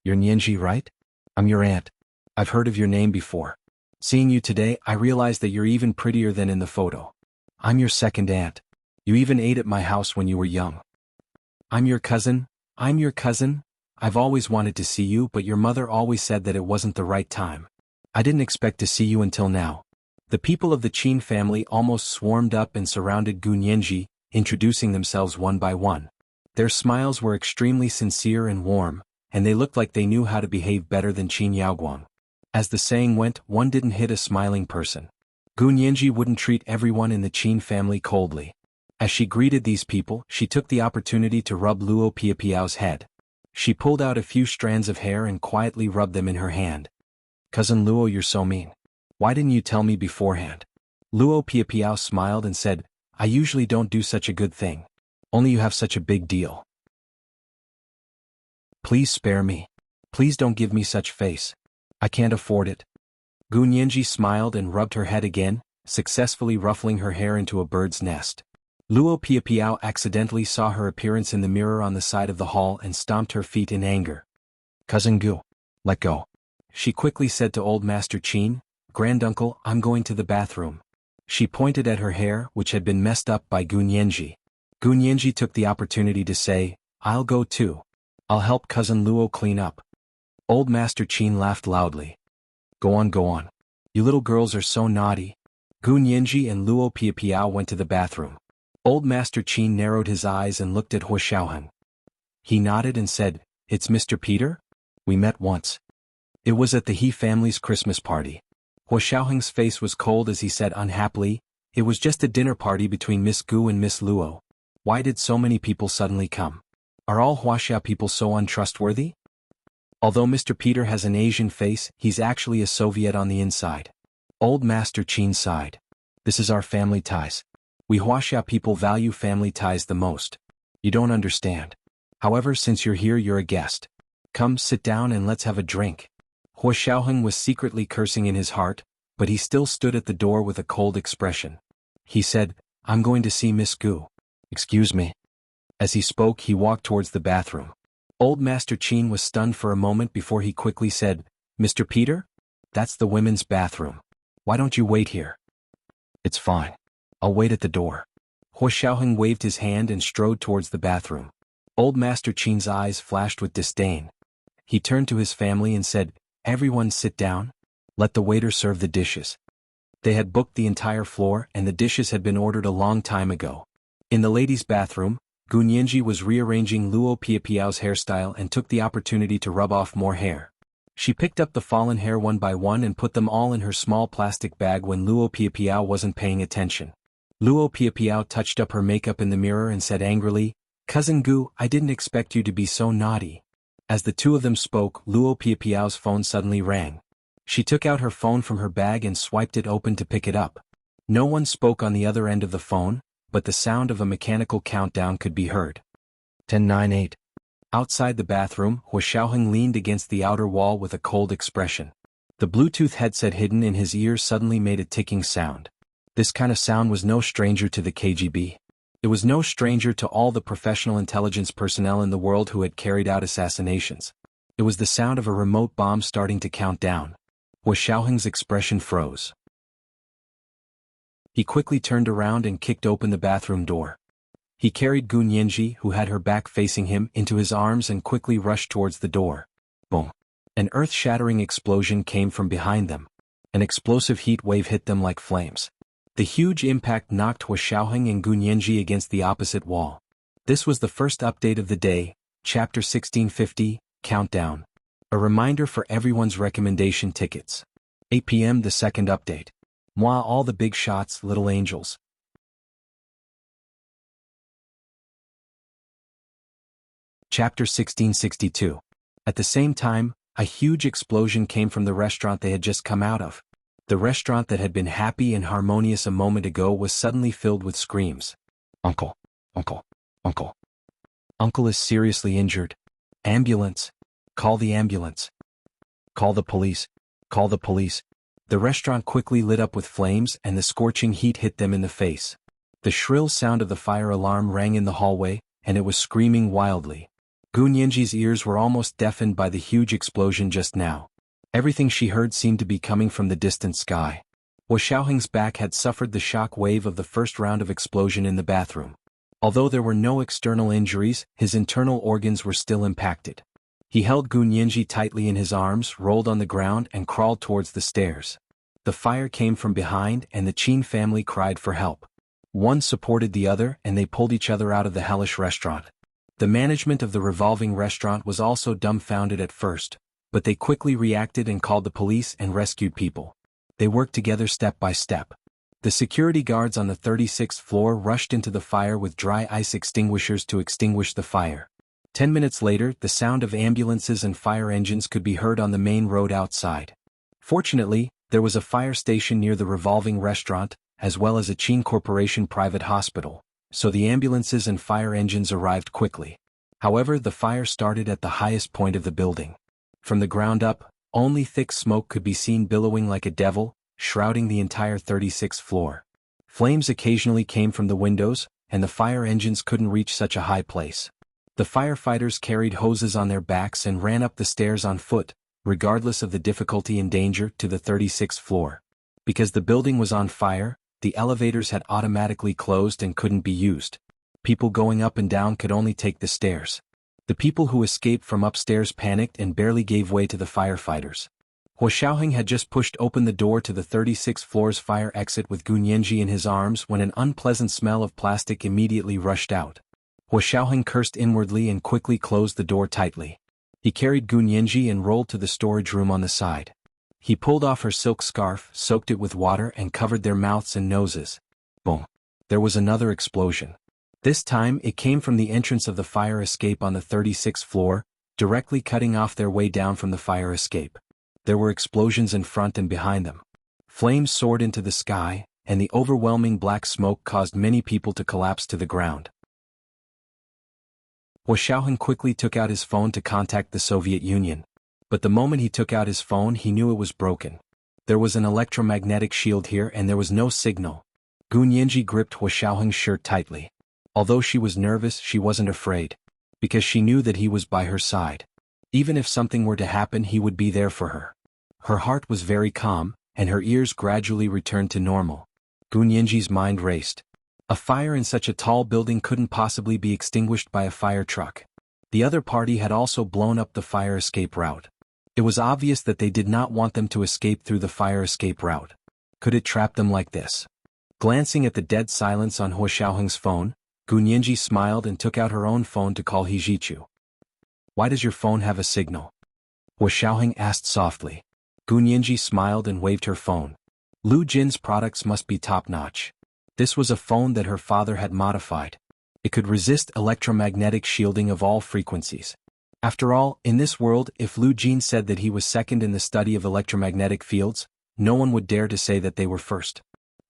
You're Nyenji, right? I'm your aunt. I've heard of your name before. Seeing you today, I realized that you're even prettier than in the photo. I'm your second aunt. You even ate at my house when you were young. I'm your cousin. I've always wanted to see you, but your mother always said that it wasn't the right time. I didn't expect to see you until now. The people of the Qin family almost swarmed up and surrounded Gunyanji, introducing themselves one by one. Their smiles were extremely sincere and warm, and they looked like they knew how to behave better than Qin Yaoguang. As the saying went, one didn't hit a smiling person. Gunyanji wouldn't treat everyone in the Qin family coldly. As she greeted these people, she took the opportunity to rub Luo Piapiao's head. She pulled out a few strands of hair and quietly rubbed them in her hand. Cousin Luo, you're so mean. Why didn't you tell me beforehand? Luo Piapiao smiled and said, I usually don't do such a good thing. Only you have such a big deal. Please spare me. Please don't give me such face. I can't afford it. Gunyanji smiled and rubbed her head again, successfully ruffling her hair into a bird's nest. Luo Piapiao accidentally saw her appearance in the mirror on the side of the hall and stomped her feet in anger. Cousin Gu, let go. She quickly said to Old Master Qin, Granduncle, I'm going to the bathroom. She pointed at her hair, which had been messed up by Gunyanji. Gunyanji took the opportunity to say, I'll go too. I'll help Cousin Luo clean up. Old Master Qin laughed loudly. Go on, go on. You little girls are so naughty. Gunyanji and Luo Piapiao went to the bathroom. Old Master Qin narrowed his eyes and looked at Hua Xiaoheng. He nodded and said, It's Mr. Peter? We met once. It was at the He family's Christmas party. Hua Xiaoheng's face was cold as he said unhappily, It was just a dinner party between Miss Gu and Miss Luo. Why did so many people suddenly come? Are all Huaxia people so untrustworthy? Although Mr. Peter has an Asian face, he's actually a Soviet on the inside. Old Master Qin sighed. This is our family ties. We Huaxia people value family ties the most. You don't understand. However, since you're here, you're a guest. Come, sit down and let's have a drink. Hua Xiaoheng was secretly cursing in his heart, but he still stood at the door with a cold expression. He said, I'm going to see Miss Gu. Excuse me. As he spoke, he walked towards the bathroom. Old Master Qin was stunned for a moment before he quickly said, Mr. Peter? That's the women's bathroom. Why don't you wait here? It's fine. I'll wait at the door. Hua Xiaoheng waved his hand and strode towards the bathroom. Old Master Qin's eyes flashed with disdain. He turned to his family and said, Everyone sit down. Let the waiter serve the dishes. They had booked the entire floor and the dishes had been ordered a long time ago. In the ladies' bathroom, Gunyanji was rearranging Luo Piapiao's hairstyle and took the opportunity to rub off more hair. She picked up the fallen hair one by one and put them all in her small plastic bag when Luo Piapiao wasn't paying attention. Luo Piapiao touched up her makeup in the mirror and said angrily, Cousin Gu, I didn't expect you to be so naughty. As the two of them spoke, Luo Piapiao's phone suddenly rang. She took out her phone from her bag and swiped it open to pick it up. No one spoke on the other end of the phone, but the sound of a mechanical countdown could be heard. 10, 9, 8. Outside the bathroom, Hua Xiaoheng leaned against the outer wall with a cold expression. The Bluetooth headset hidden in his ear suddenly made a ticking sound. This kind of sound was no stranger to the KGB. It was no stranger to all the professional intelligence personnel in the world who had carried out assassinations. It was the sound of a remote bomb starting to count down. Hua Xiaoheng's expression froze. He quickly turned around and kicked open the bathroom door. He carried Gu Nianji, who had her back facing him, into his arms and quickly rushed towards the door. Boom! An earth-shattering explosion came from behind them. An explosive heat wave hit them like flames. The huge impact knocked Hua Xiaoheng and Gu Nianji against the opposite wall. This was the first update of the day, Chapter 1650, Countdown. A reminder for everyone's recommendation tickets. 8 p.m. the second update. Moi all the big shots, little angels. Chapter 1662. At the same time, a huge explosion came from the restaurant they had just come out of. The restaurant that had been happy and harmonious a moment ago was suddenly filled with screams. Uncle! Uncle! Uncle! Uncle is seriously injured. Ambulance! Call the ambulance! Call the police! Call the police! The restaurant quickly lit up with flames and the scorching heat hit them in the face. The shrill sound of the fire alarm rang in the hallway, and it was screaming wildly. Gu Nianji's ears were almost deafened by the huge explosion just now. Everything she heard seemed to be coming from the distant sky. Hua Xiaoheng's back had suffered the shock wave of the first round of explosion in the bathroom. Although there were no external injuries, his internal organs were still impacted. He held Gu Nianji tightly in his arms, rolled on the ground and crawled towards the stairs. The fire came from behind and the Qin family cried for help. One supported the other and they pulled each other out of the hellish restaurant. The management of the revolving restaurant was also dumbfounded at first, but they quickly reacted and called the police and rescued people. They worked together step by step. The security guards on the 36th floor rushed into the fire with dry ice extinguishers to extinguish the fire. 10 minutes later, the sound of ambulances and fire engines could be heard on the main road outside. Fortunately, there was a fire station near the revolving restaurant, as well as a Qin Corporation private hospital, so the ambulances and fire engines arrived quickly. However, the fire started at the highest point of the building. From the ground up, only thick smoke could be seen billowing like a devil, shrouding the entire 36th floor. Flames occasionally came from the windows, and the fire engines couldn't reach such a high place. The firefighters carried hoses on their backs and ran up the stairs on foot, regardless of the difficulty and danger, to the 36th floor. Because the building was on fire, the elevators had automatically closed and couldn't be used. People going up and down could only take the stairs. The people who escaped from upstairs panicked and barely gave way to the firefighters. Hua Xiaoheng had just pushed open the door to the 36th floor's fire exit with Gu Nianji in his arms when an unpleasant smell of plastic immediately rushed out. Hua Xiaoheng cursed inwardly and quickly closed the door tightly. He carried Gu Nianji and rolled to the storage room on the side. He pulled off her silk scarf, soaked it with water and covered their mouths and noses. Boom! There was another explosion. This time it came from the entrance of the fire escape on the 36th floor, directly cutting off their way down from the fire escape. There were explosions in front and behind them. Flames soared into the sky, and the overwhelming black smoke caused many people to collapse to the ground. Hua Xiaoheng quickly took out his phone to contact the Soviet Union. But the moment he took out his phone he knew it was broken. There was an electromagnetic shield here and there was no signal. Gu Nianji gripped Hua Xiaoheng's shirt tightly. Although she was nervous, she wasn't afraid. Because she knew that he was by her side. Even if something were to happen he would be there for her. Her heart was very calm, and her ears gradually returned to normal. Gu Nianji's mind raced. A fire in such a tall building couldn't possibly be extinguished by a fire truck. The other party had also blown up the fire escape route. It was obvious that they did not want them to escape through the fire escape route. Could it trap them like this? Glancing at the dead silence on Hua Xiaoheng's phone, Gu Nianji smiled and took out her own phone to call He Jichu. "Why does your phone have a signal?" Hua Xiaoheng asked softly. Gu Nianji smiled and waved her phone. Lu Jin's products must be top-notch. This was a phone that her father had modified. It could resist electromagnetic shielding of all frequencies. After all, in this world, if Lu Jin said that he was second in the study of electromagnetic fields, no one would dare to say that they were first.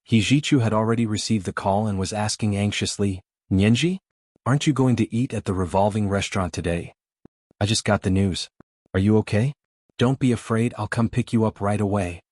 He Jichu had already received the call and was asking anxiously, "Nianji? Aren't you going to eat at the revolving restaurant today? I just got the news. Are you okay? Don't be afraid, I'll come pick you up right away."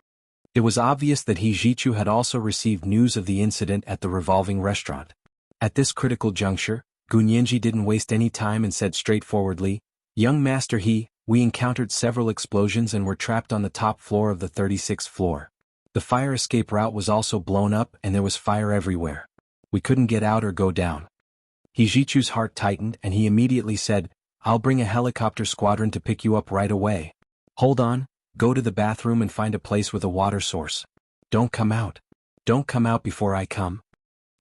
It was obvious that He Jichu had also received news of the incident at the revolving restaurant. At this critical juncture, Gu Nianji didn't waste any time and said straightforwardly, "Young Master He, We encountered several explosions and were trapped on the top floor of the 36th floor. The fire escape route was also blown up and there was fire everywhere. We couldn't get out or go down. Hijichu's heart tightened and he immediately said, "I'll bring a helicopter squadron to pick you up right away. Hold on, go to the bathroom and find a place with a water source. Don't come out. Don't come out before I come."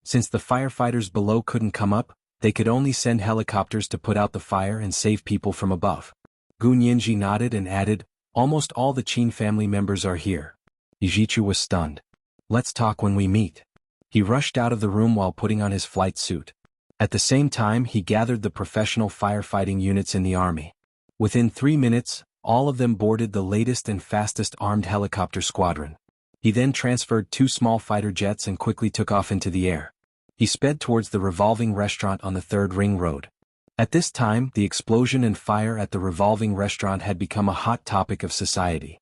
Since the firefighters below couldn't come up, they could only send helicopters to put out the fire and save people from above. Gu Nianji nodded and added, "Almost all the Qin family members are here." Hijichu was stunned. "Let's talk when we meet." He rushed out of the room while putting on his flight suit. At the same time he gathered the professional firefighting units in the army. Within 3 minutes, all of them boarded the latest and fastest armed helicopter squadron. He then transferred 2 small fighter jets and quickly took off into the air. He sped towards the revolving restaurant on the 3rd Ring Road. At this time, the explosion and fire at the revolving restaurant had become a hot topic of society.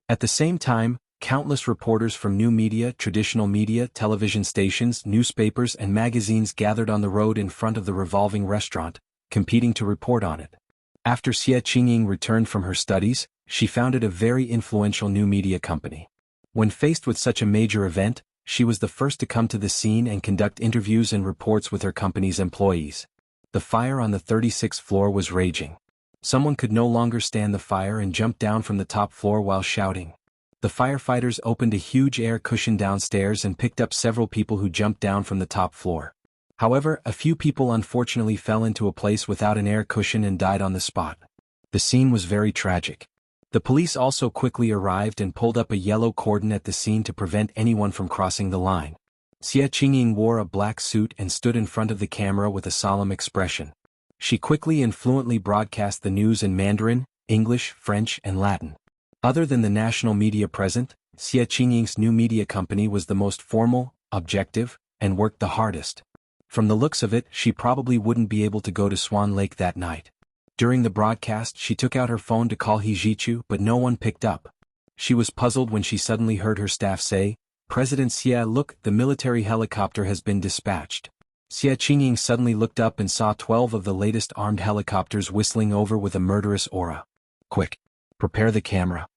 At the same time, countless reporters from new media, traditional media, television stations, newspapers and magazines gathered on the road in front of the revolving restaurant, competing to report on it. After Xie Qingying returned from her studies, she founded a very influential new media company. When faced with such a major event, she was the first to come to the scene and conduct interviews and reports with her company's employees. The fire on the 36th floor was raging. Someone could no longer stand the fire and jumped down from the top floor while shouting. The firefighters opened a huge air cushion downstairs and picked up several people who jumped down from the top floor. However, a few people unfortunately fell into a place without an air cushion and died on the spot. The scene was very tragic. The police also quickly arrived and pulled up a yellow cordon at the scene to prevent anyone from crossing the line. Xie Qingying wore a black suit and stood in front of the camera with a solemn expression. She quickly and fluently broadcast the news in Mandarin, English, French, and Latin. Other than the national media present, Xie Qingying's new media company was the most formal, objective, and worked the hardest. From the looks of it, she probably wouldn't be able to go to Swan Lake that night. During the broadcast, she took out her phone to call Hijichu, but no one picked up. She was puzzled when she suddenly heard her staff say, "President Xie, look, the military helicopter has been dispatched." Xie Qingying suddenly looked up and saw 12 of the latest armed helicopters whistling over with a murderous aura. "Quick! Prepare the camera."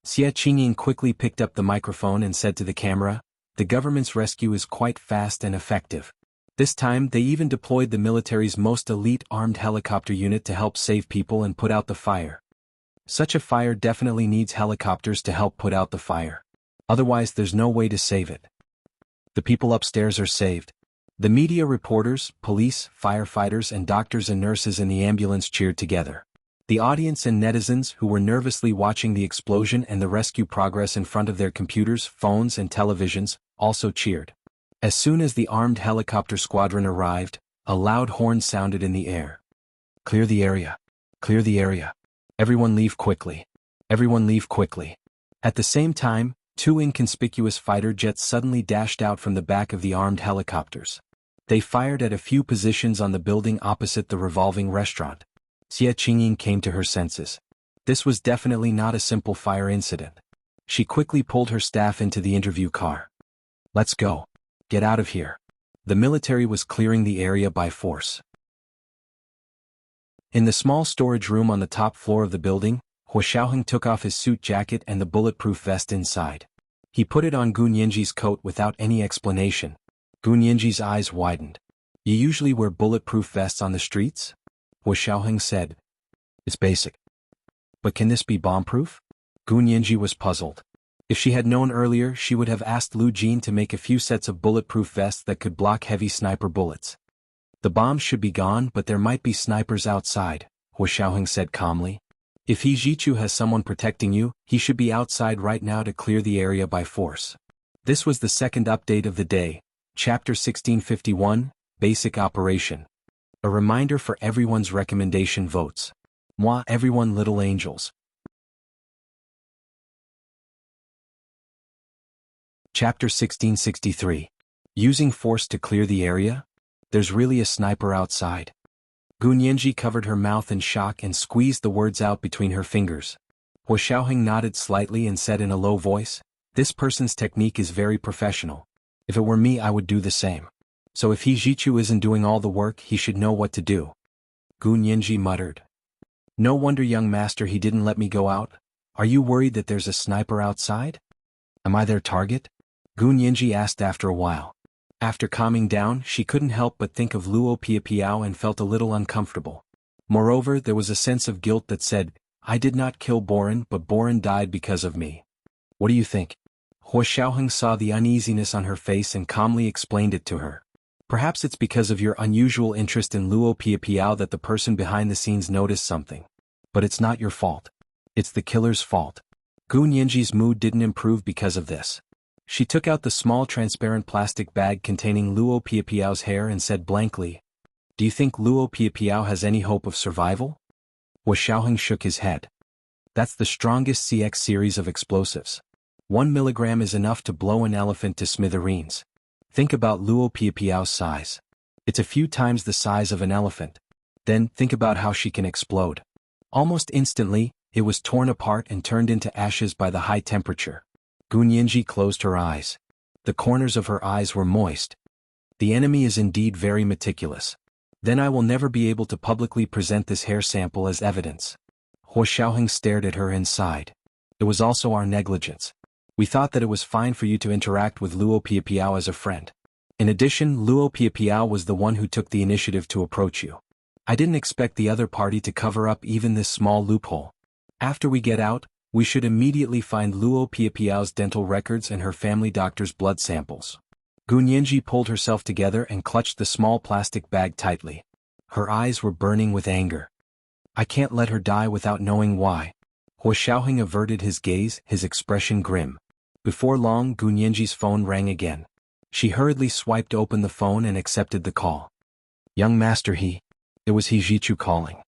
Xie Qingying quickly picked up the microphone and said to the camera, "The government's rescue is quite fast and effective. This time they even deployed the military's most elite armed helicopter unit to help save people and put out the fire. Such a fire definitely needs helicopters to help put out the fire. Otherwise there's no way to save it. The people upstairs are saved." The media reporters, police, firefighters and doctors and nurses in the ambulance cheered together. The audience and netizens who were nervously watching the explosion and the rescue progress in front of their computers, phones and televisions, also cheered. As soon as the armed helicopter squadron arrived, a loud horn sounded in the air. "Clear the area! Clear the area! Everyone leave quickly! Everyone leave quickly!" At the same time, 2 inconspicuous fighter jets suddenly dashed out from the back of the armed helicopters. They fired at a few positions on the building opposite the revolving restaurant. Xie Qingying came to her senses. This was definitely not a simple fire incident. She quickly pulled her staff into the interview car. "Let's go. Get out of here." The military was clearing the area by force. In the small storage room on the top floor of the building, Hua Xiaoheng took off his suit jacket and the bulletproof vest inside. He put it on Gu Nianji's coat without any explanation. Gu Nianji's eyes widened. "You usually wear bulletproof vests on the streets?" Hua Xiaoheng said. "It's basic. But can this be bomb-proof?" Gu Nianji was puzzled. If she had known earlier, she would have asked Lu Jin to make a few sets of bulletproof vests that could block heavy sniper bullets. "The bombs should be gone, but there might be snipers outside," Hua Xiaoheng said calmly. "If Hijichu has someone protecting you, he should be outside right now to clear the area by force." This was the second update of the day, Chapter 1651, Basic Operation. A reminder for everyone's recommendation votes. Moi everyone little angels. Chapter 1663. Using force to clear the area? There's really a sniper outside. Gu Nianji covered her mouth in shock and squeezed the words out between her fingers. Hua Xiaoheng nodded slightly and said in a low voice, "This person's technique is very professional. If it were me I would do the same. So if Hijichu isn't doing all the work he should know what to do." Gu Nianji muttered. No wonder, young master, he didn't let me go out. Are you worried that there's a sniper outside? Am I their target? Gu Nianji asked after a while. After calming down, she couldn't help but think of Luo Piapiao and felt a little uncomfortable. Moreover, there was a sense of guilt that said, I did not kill Boren, but Boren died because of me. What do you think? Hua Xiaoheng saw the uneasiness on her face and calmly explained it to her. Perhaps it's because of your unusual interest in Luo Piapiao that the person behind the scenes noticed something. But it's not your fault. It's the killer's fault. Gu Nianji's mood didn't improve because of this. She took out the small transparent plastic bag containing Luo Piapiao's hair and said blankly, Do you think Luo Piapiao has any hope of survival? Hua Xiaoheng shook his head. That's the strongest CX series of explosives. 1 milligram is enough to blow an elephant to smithereens. Think about Luo Piapiao's size. It's a few times the size of an elephant. Then think about how she can explode. Almost instantly, it was torn apart and turned into ashes by the high temperature. Gu Nianji closed her eyes. The corners of her eyes were moist. The enemy is indeed very meticulous. Then I will never be able to publicly present this hair sample as evidence. Hua Xiaoheng stared at her and sighed. It was also our negligence. We thought that it was fine for you to interact with Luo Piapiao as a friend. In addition, Luo Piapiao was the one who took the initiative to approach you. I didn't expect the other party to cover up even this small loophole. After we get out, we should immediately find Luo Piapiao's dental records and her family doctor's blood samples. Gu Nianji pulled herself together and clutched the small plastic bag tightly. Her eyes were burning with anger. I can't let her die without knowing why. Hua Xiaoheng averted his gaze, his expression grim. Before long, Gu Nianji's phone rang again. She hurriedly swiped open the phone and accepted the call. Young Master He. It was He Zhichu calling.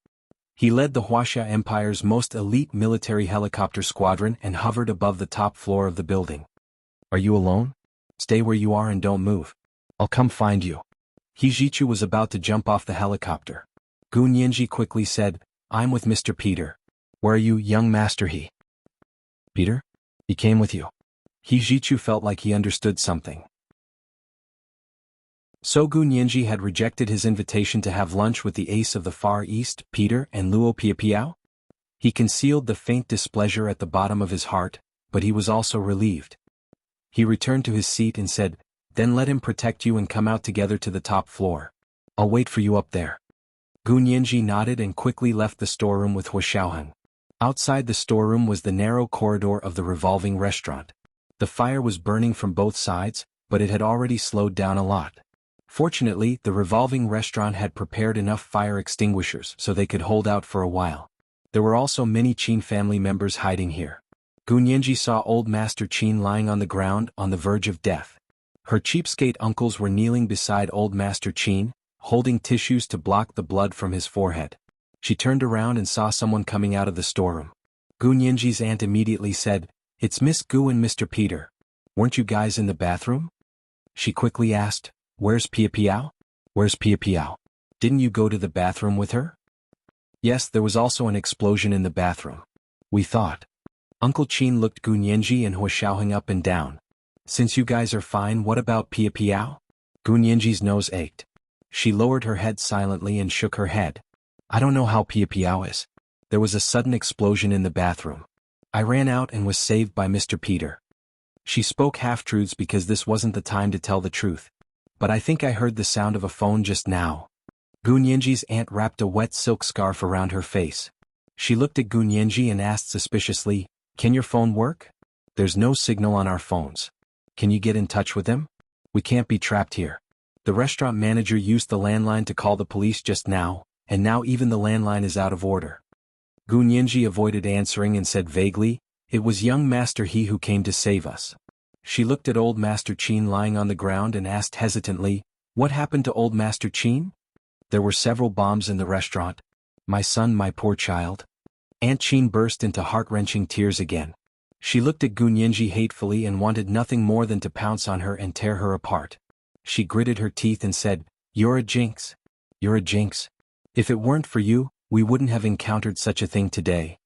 He led the Huaxia Empire's most elite military helicopter squadron and hovered above the top floor of the building. Are you alone? Stay where you are and don't move. I'll come find you. He Zhichu was about to jump off the helicopter. Gu Nianji quickly said, I'm with Mr. Peter. Where are you, young Master He? Peter? He came with you. He Zhichu felt like he understood something. So Gu Nianji had rejected his invitation to have lunch with the ace of the Far East, Peter and Luo Piapiao? He concealed the faint displeasure at the bottom of his heart, but he was also relieved. He returned to his seat and said, Then let him protect you and come out together to the top floor. I'll wait for you up there. Gu Nianji nodded and quickly left the storeroom with Hua Xiaoheng. Outside the storeroom was the narrow corridor of the revolving restaurant. The fire was burning from both sides, but it had already slowed down a lot. Fortunately, the revolving restaurant had prepared enough fire extinguishers so they could hold out for a while. There were also many Qin family members hiding here. Gu Nianji saw old Master Qin lying on the ground on the verge of death. Her cheapskate uncles were kneeling beside old Master Qin, holding tissues to block the blood from his forehead. She turned around and saw someone coming out of the storeroom. Gu Nianji's aunt immediately said, It's Miss Gu and Mr. Peter. Weren't you guys in the bathroom? She quickly asked, Where's Piapiao? Where's Piapiao? Didn't you go to the bathroom with her? Yes, there was also an explosion in the bathroom. We thought. Uncle Qin looked Gu Nianji and Hua Xiaoheng up and down. Since you guys are fine, what about Piapiao? Gu Nianji's nose ached. She lowered her head silently and shook her head. I don't know how Piapiao is. There was a sudden explosion in the bathroom. I ran out and was saved by Mr. Peter. She spoke half-truths because this wasn't the time to tell the truth. But I think I heard the sound of a phone just now. Gu Nianji's aunt wrapped a wet silk scarf around her face. She looked at Gu Nianji and asked suspiciously, Can your phone work? There's no signal on our phones. Can you get in touch with them? We can't be trapped here. The restaurant manager used the landline to call the police just now, and now even the landline is out of order. Gu Nianji avoided answering and said vaguely, It was young Master He who came to save us. She looked at old Master Qin lying on the ground and asked hesitantly, What happened to old Master Qin? There were several bombs in the restaurant. My son, my poor child. Aunt Qin burst into heart-wrenching tears again. She looked at Gu Nianji hatefully and wanted nothing more than to pounce on her and tear her apart. She gritted her teeth and said, You're a jinx. You're a jinx. If it weren't for you, we wouldn't have encountered such a thing today.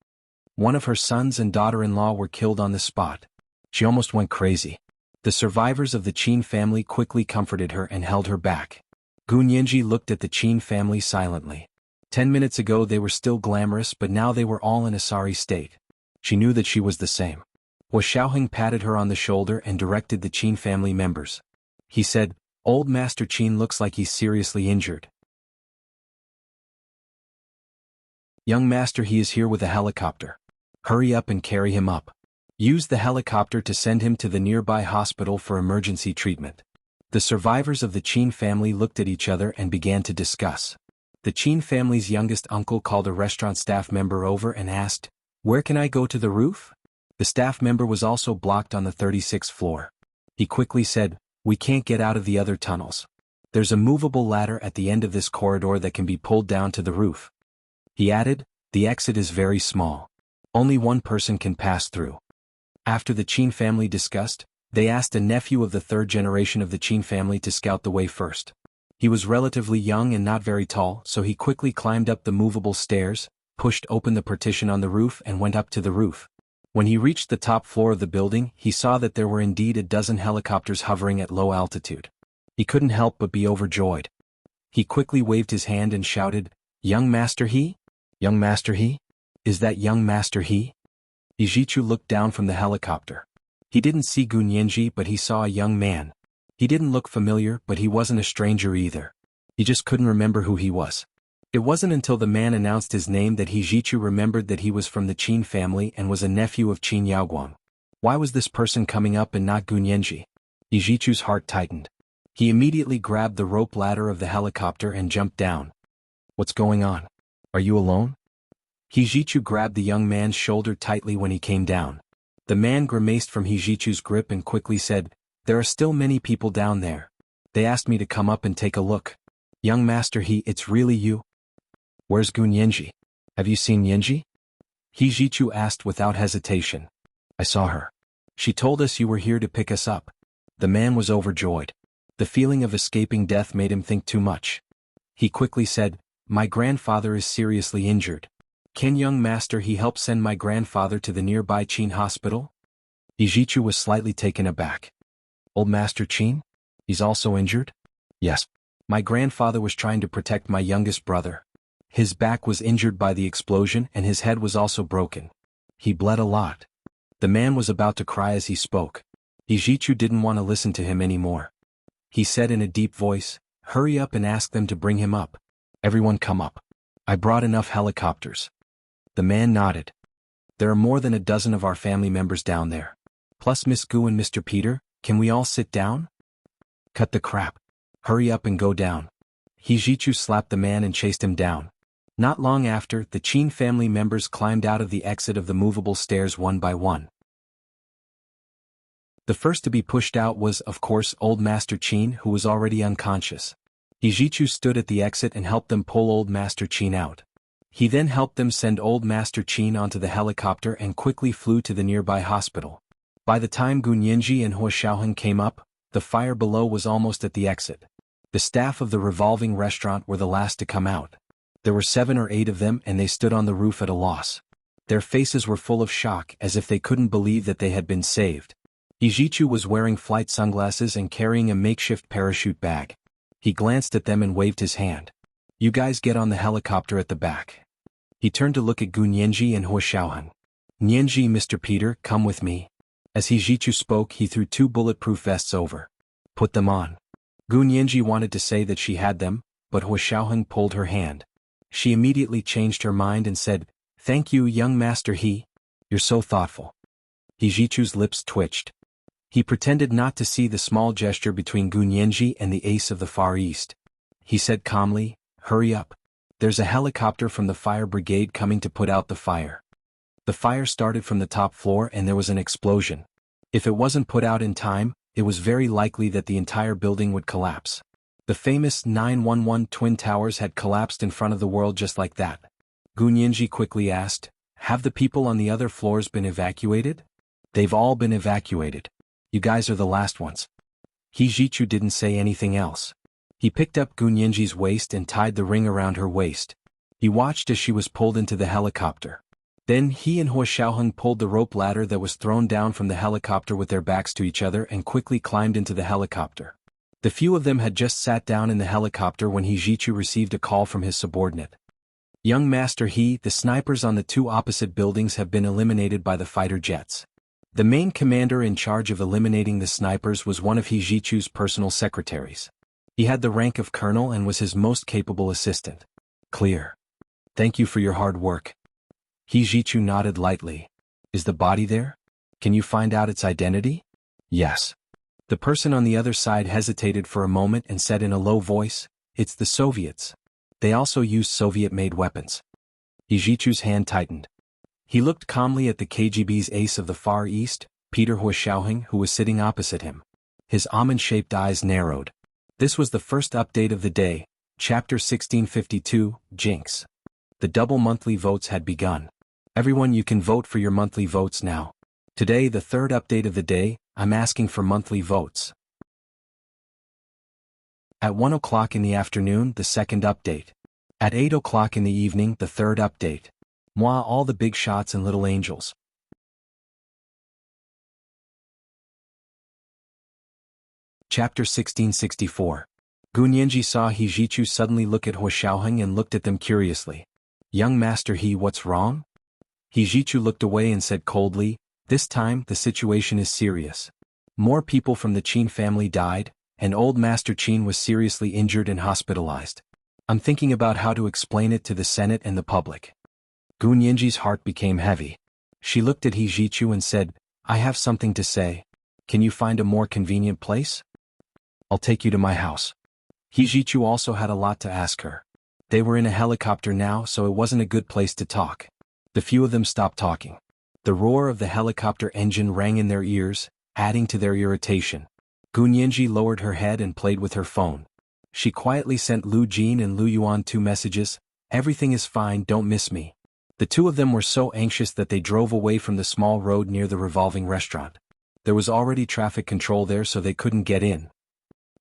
One of her sons and daughter-in-law were killed on the spot. She almost went crazy. The survivors of the Qin family quickly comforted her and held her back. Gu Nianji looked at the Qin family silently. 10 minutes ago they were still glamorous, but now they were all in a sorry state. She knew that she was the same. Hua Xiaoheng patted her on the shoulder and directed the Qin family members. He said, "Old Master Qin looks like he's seriously injured. Young Master, he is here with a helicopter. Hurry up and carry him up. Use the helicopter to send him to the nearby hospital for emergency treatment." The survivors of the Qin family looked at each other and began to discuss. The Qin family's youngest uncle called a restaurant staff member over and asked, "Where can I go to the roof?" The staff member was also blocked on the 36th floor. He quickly said, "We can't get out of the other tunnels. There's a movable ladder at the end of this corridor that can be pulled down to the roof." He added, "The exit is very small. Only one person can pass through." After the Qin family discussed, they asked a nephew of the third generation of the Qin family to scout the way first. He was relatively young and not very tall, so he quickly climbed up the movable stairs, pushed open the partition on the roof and went up to the roof. When he reached the top floor of the building, he saw that there were indeed a dozen helicopters hovering at low altitude. He couldn't help but be overjoyed. He quickly waved his hand and shouted, "Young Master He? Young Master He? Is that Young Master He?" Yijichu looked down from the helicopter. He didn't see Gunyanji, but he saw a young man. He didn't look familiar, but he wasn't a stranger either. He just couldn't remember who he was. It wasn't until the man announced his name that Yijichu remembered that he was from the Qin family and was a nephew of Qin Yaoguang. Why was this person coming up and not Gunyanji? Yijichu's heart tightened. He immediately grabbed the rope ladder of the helicopter and jumped down. "What's going on? Are you alone?" Yijichu grabbed the young man's shoulder tightly when he came down. The man grimaced from Hijichu's grip and quickly said, "There are still many people down there. They asked me to come up and take a look." "Young Master He, it's really you? Where's Gunyanji? Have you seen Yanji?" Hijichu asked without hesitation. "I saw her. She told us you were here to pick us up." The man was overjoyed. The feeling of escaping death made him think too much. He quickly said, "My grandfather is seriously injured. Can Young Master He help send my grandfather to the nearby Qin hospital?" Hijichu was slightly taken aback. "Old Master Qin? He's also injured?" "Yes. My grandfather was trying to protect my youngest brother. His back was injured by the explosion and his head was also broken. He bled a lot." The man was about to cry as he spoke. Hijichu didn't want to listen to him anymore. He said in a deep voice, "Hurry up and ask them to bring him up. Everyone come up. I brought enough helicopters." The man nodded. "There are more than a dozen of our family members down there. Plus Miss Gu and Mr. Peter, can we all sit down?" "Cut the crap. Hurry up and go down." Hijichu slapped the man and chased him down. Not long after, the Qin family members climbed out of the exit of the movable stairs one by one. The first to be pushed out was, of course, Old Master Qin, who was already unconscious. Hijichu stood at the exit and helped them pull Old Master Qin out. He then helped them send Old Master Qin onto the helicopter and quickly flew to the nearby hospital. By the time Gunyanji and Hua Xiaoheng came up, the fire below was almost at the exit. The staff of the revolving restaurant were the last to come out. There were 7 or 8 of them and they stood on the roof at a loss. Their faces were full of shock as if they couldn't believe that they had been saved. Hijichu was wearing flight sunglasses and carrying a makeshift parachute bag. He glanced at them and waved his hand. "You guys get on the helicopter at the back." He turned to look at Gunyanji and Hua Xiaoheng. "Nyanji, Mr. Peter, come with me." As Hijichu spoke, he threw 2 bulletproof vests over. "Put them on." Gunyanji wanted to say that she had them, but Hua Xiaoheng pulled her hand. She immediately changed her mind and said, "Thank you, Young Master He. You're so thoughtful." Hijichu's lips twitched. He pretended not to see the small gesture between Gunyanji and the ace of the Far East. He said calmly, "Hurry up. There's a helicopter from the fire brigade coming to put out the fire." The fire started from the top floor and there was an explosion. If it wasn't put out in time, it was very likely that the entire building would collapse. The famous 911 Twin Towers had collapsed in front of the world just like that. Gunyanji quickly asked, "Have the people on the other floors been evacuated?" "They've all been evacuated. You guys are the last ones." Hijichu didn't say anything else. He picked up Gunyanji's waist and tied the ring around her waist. He watched as she was pulled into the helicopter. Then he and Hua Xiaoheng pulled the rope ladder that was thrown down from the helicopter with their backs to each other and quickly climbed into the helicopter. The few of them had just sat down in the helicopter when Hijichu received a call from his subordinate. Young Master He, the snipers on the two opposite buildings have been eliminated by the fighter jets. The main commander in charge of eliminating the snipers was one of He Jichu's personal secretaries. He had the rank of colonel and was his most capable assistant. Clear. Thank you for your hard work. He Jichu nodded lightly. Is the body there? Can you find out its identity? Yes. The person on the other side hesitated for a moment and said in a low voice, "It's the Soviets. They also used Soviet-made weapons." He Jichu's hand tightened. He looked calmly at the KGB's ace of the Far East, Peter Xiaoheng, who was sitting opposite him. His almond-shaped eyes narrowed. This was the first update of the day, Chapter 1652, Jinx. The double monthly votes had begun. Everyone, you can vote for your monthly votes now. Today, the third update of the day, I'm asking for monthly votes. At 1 o'clock in the afternoon, the second update. At 8 o'clock in the evening, the third update. Moi, all the big shots and little angels. Chapter 1664. Gunyanji saw He Jichu suddenly look at Hua Xiaoheng and looked at them curiously. Young Master He, what's wrong? He Jichu looked away and said coldly, this time the situation is serious. More people from the Qin family died, and old Master Qin was seriously injured and hospitalized. I'm thinking about how to explain it to the Senate and the public. Gunyanji's heart became heavy. She looked at He Jichu and said, I have something to say. Can you find a more convenient place? I'll take you to my house. He Jichu also had a lot to ask her. They were in a helicopter now, so it wasn't a good place to talk. The few of them stopped talking. The roar of the helicopter engine rang in their ears, adding to their irritation. Gunyanji lowered her head and played with her phone. She quietly sent Lu Jin and Lu Yuan 2 messages, everything is fine, don't miss me. The two of them were so anxious that they drove away from the small road near the revolving restaurant. There was already traffic control there, so they couldn't get in.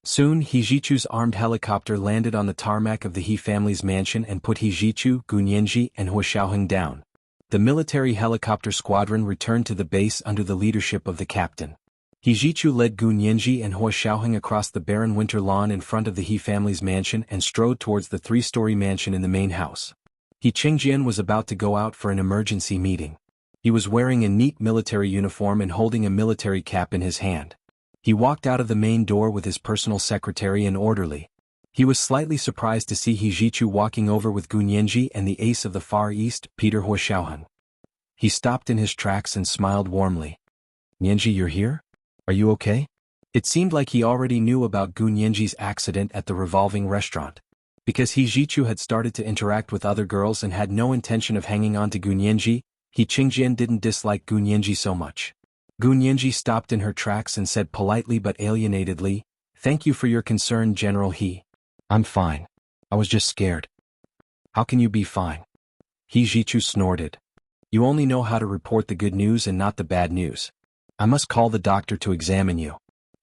Soon, He Jichu's armed helicopter landed on the tarmac of the He family's mansion and put He Jichu, Gunyanji, and Hua Xiaoheng down. The military helicopter squadron returned to the base under the leadership of the captain. He Jichu led Gunyanji and Hua Xiaoheng across the barren winter lawn in front of the He family's mansion and strode towards the 3-story mansion in the main house. He Qingjian was about to go out for an emergency meeting. He was wearing a neat military uniform and holding a military cap in his hand. He walked out of the main door with his personal secretary and orderly. He was slightly surprised to see He Jichu walking over with Gunyanji and the ace of the Far East, Peter Hua Xiaoheng. He stopped in his tracks and smiled warmly. Yanji, you're here? Are you okay? It seemed like he already knew about Gunyanji's accident at the revolving restaurant. Because He Jichu had started to interact with other girls and had no intention of hanging on to Gunyanji, He Qingjian didn't dislike Gunyanji so much. Gunyanji stopped in her tracks and said politely but alienatedly, Thank you for your concern, General He. I'm fine. I was just scared. How can you be fine? He Jichu snorted. You only know how to report the good news and not the bad news. I must call the doctor to examine you.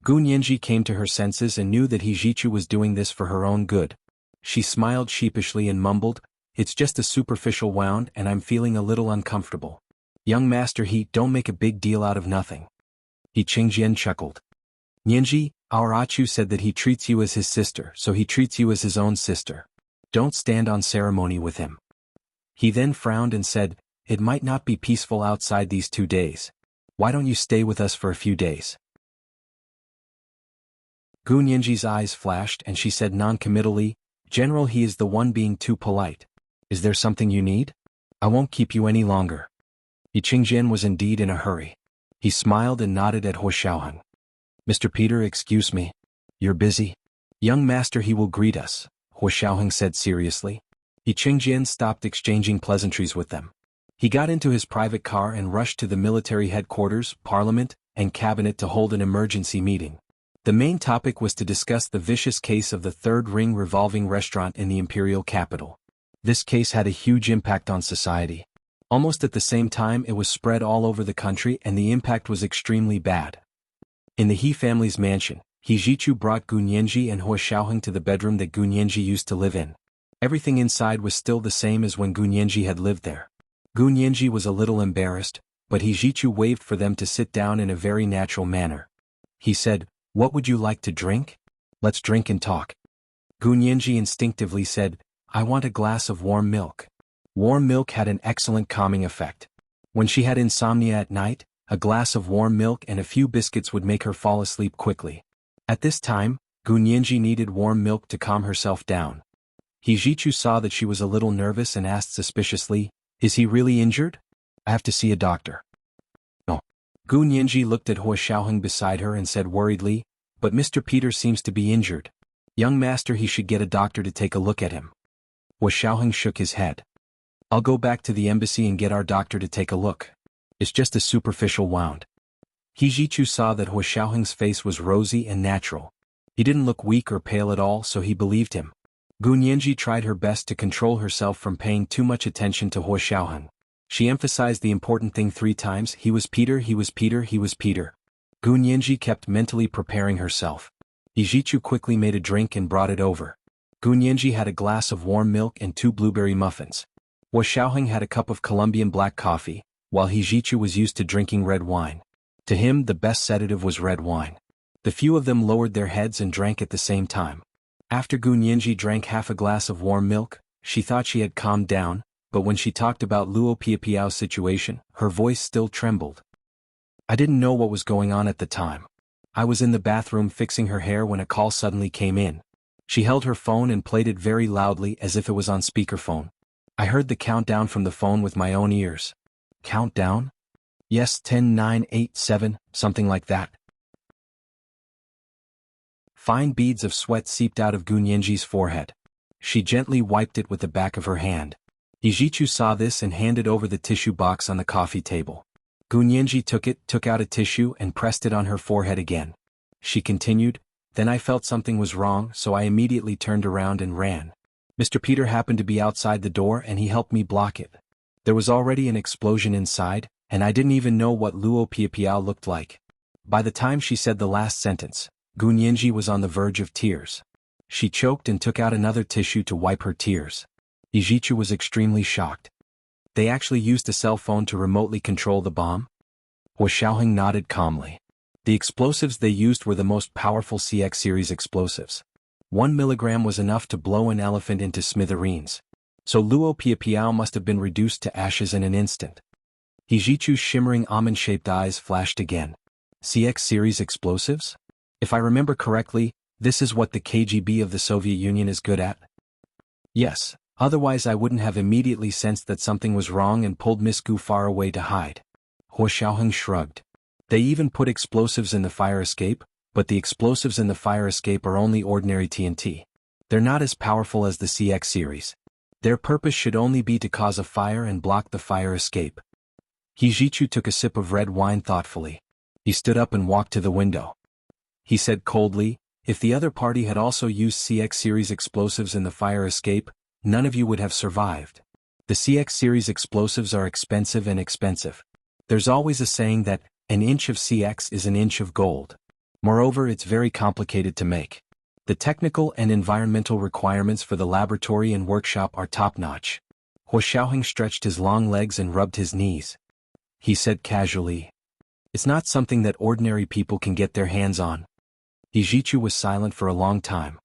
Gunyanji came to her senses and knew that He Jichu was doing this for her own good. She smiled sheepishly and mumbled, It's just a superficial wound and I'm feeling a little uncomfortable. Young Master He, don't make a big deal out of nothing. He Qingjian chuckled. Nianji, our Achu said that he treats you as his sister, so he treats you as his own sister. Don't stand on ceremony with him. He then frowned and said, It might not be peaceful outside these 2 days. Why don't you stay with us for a few days? Gunyanji's eyes flashed and she said non-committally, General, he is the one being too polite. Is there something you need? I won't keep you any longer. He Qingjian was indeed in a hurry. He smiled and nodded at Hua Xiaoheng. Mr. Peter, excuse me. You're busy? Young Master He will greet us, Hua Xiaoheng said seriously. He Qingjian stopped exchanging pleasantries with them. He got into his private car and rushed to the military headquarters, parliament, and cabinet to hold an emergency meeting. The main topic was to discuss the vicious case of the Third Ring revolving restaurant in the imperial capital. This case had a huge impact on society. Almost at the same time it was spread all over the country and the impact was extremely bad. In the He family's mansion, He Jichu brought Gunyanji and Hua Xiaoheng to the bedroom that Gunyanji used to live in. Everything inside was still the same as when Gunyanji had lived there. Gunyanji was a little embarrassed, but He Jichu waved for them to sit down in a very natural manner. He said, What would you like to drink? Let's drink and talk. Gunyanji instinctively said, I want a glass of warm milk. Warm milk had an excellent calming effect. When she had insomnia at night, a glass of warm milk and a few biscuits would make her fall asleep quickly. At this time, Gunyenji needed warm milk to calm herself down. Hijichu saw that she was a little nervous and asked suspiciously, "Is he really injured? I have to see a doctor." "No." Gunyenji looked at Hua Xiaoheng beside her and said worriedly, "But Mr. Peter seems to be injured. Young master, he should get a doctor to take a look at him." Hua Xiaoheng shook his head. "I'll go back to the embassy and get our doctor to take a look. It's just a superficial wound." Hijichu saw that Hua Xiaoheng's face was rosy and natural. He didn't look weak or pale at all, so he believed him. Gunyenji tried her best to control herself from paying too much attention to Hua Xiaoheng. She emphasized the important thing 3 times: he was Peter, he was Peter, he was Peter. Gunyenji kept mentally preparing herself. Hijichu quickly made a drink and brought it over. Gunyenji had a glass of warm milk and 2 blueberry muffins. Hua Xiaoheng had a cup of Colombian black coffee, while Hijichu was used to drinking red wine. To him, the best sedative was red wine. The few of them lowered their heads and drank at the same time. After Gunyenji drank half a glass of warm milk, she thought she had calmed down, but when she talked about Luo Piapiao's situation, her voice still trembled. "I didn't know what was going on at the time. I was in the bathroom fixing her hair when a call suddenly came in." She held her phone and played it very loudly as if it was on speakerphone. "I heard the countdown from the phone with my own ears." "Countdown?" "Yes, 10, 9, 8, 7, something like that." Fine beads of sweat seeped out of Gunyenji's forehead. She gently wiped it with the back of her hand. Hijichu saw this and handed over the tissue box on the coffee table. Gunyenji took it, took out a tissue and pressed it on her forehead again. She continued, "Then I felt something was wrong, so I immediately turned around and ran. Mr. Peter happened to be outside the door and he helped me block it. There was already an explosion inside, and I didn't even know what Luo Piapiao looked like." By the time she said the last sentence, Gunyenji was on the verge of tears. She choked and took out another tissue to wipe her tears. Hijichu was extremely shocked. "They actually used a cell phone to remotely control the bomb?" Hua Xiaoheng nodded calmly. "The explosives they used were the most powerful CX series explosives. 1 milligram was enough to blow an elephant into smithereens. So Luo Piapiao must have been reduced to ashes in an instant." Hijichu's shimmering almond-shaped eyes flashed again. "CX series explosives? If I remember correctly, this is what the KGB of the Soviet Union is good at?" "Yes, otherwise I wouldn't have immediately sensed that something was wrong and pulled Miss Gu far away to hide." Hua Xiaoheng shrugged. "They even put explosives in the fire escape, but the explosives in the fire escape are only ordinary TNT. They're not as powerful as the CX series. Their purpose should only be to cause a fire and block the fire escape." Hijichu took a sip of red wine thoughtfully. He stood up and walked to the window. He said coldly, "If the other party had also used CX series explosives in the fire escape, none of you would have survived. The CX series explosives are expensive and expensive. There's always a saying that, an inch of CX is an inch of gold. Moreover, it's very complicated to make. The technical and environmental requirements for the laboratory and workshop are top-notch." Hua Xiaoheng stretched his long legs and rubbed his knees. He said casually, "It's not something that ordinary people can get their hands on." Hijichu was silent for a long time.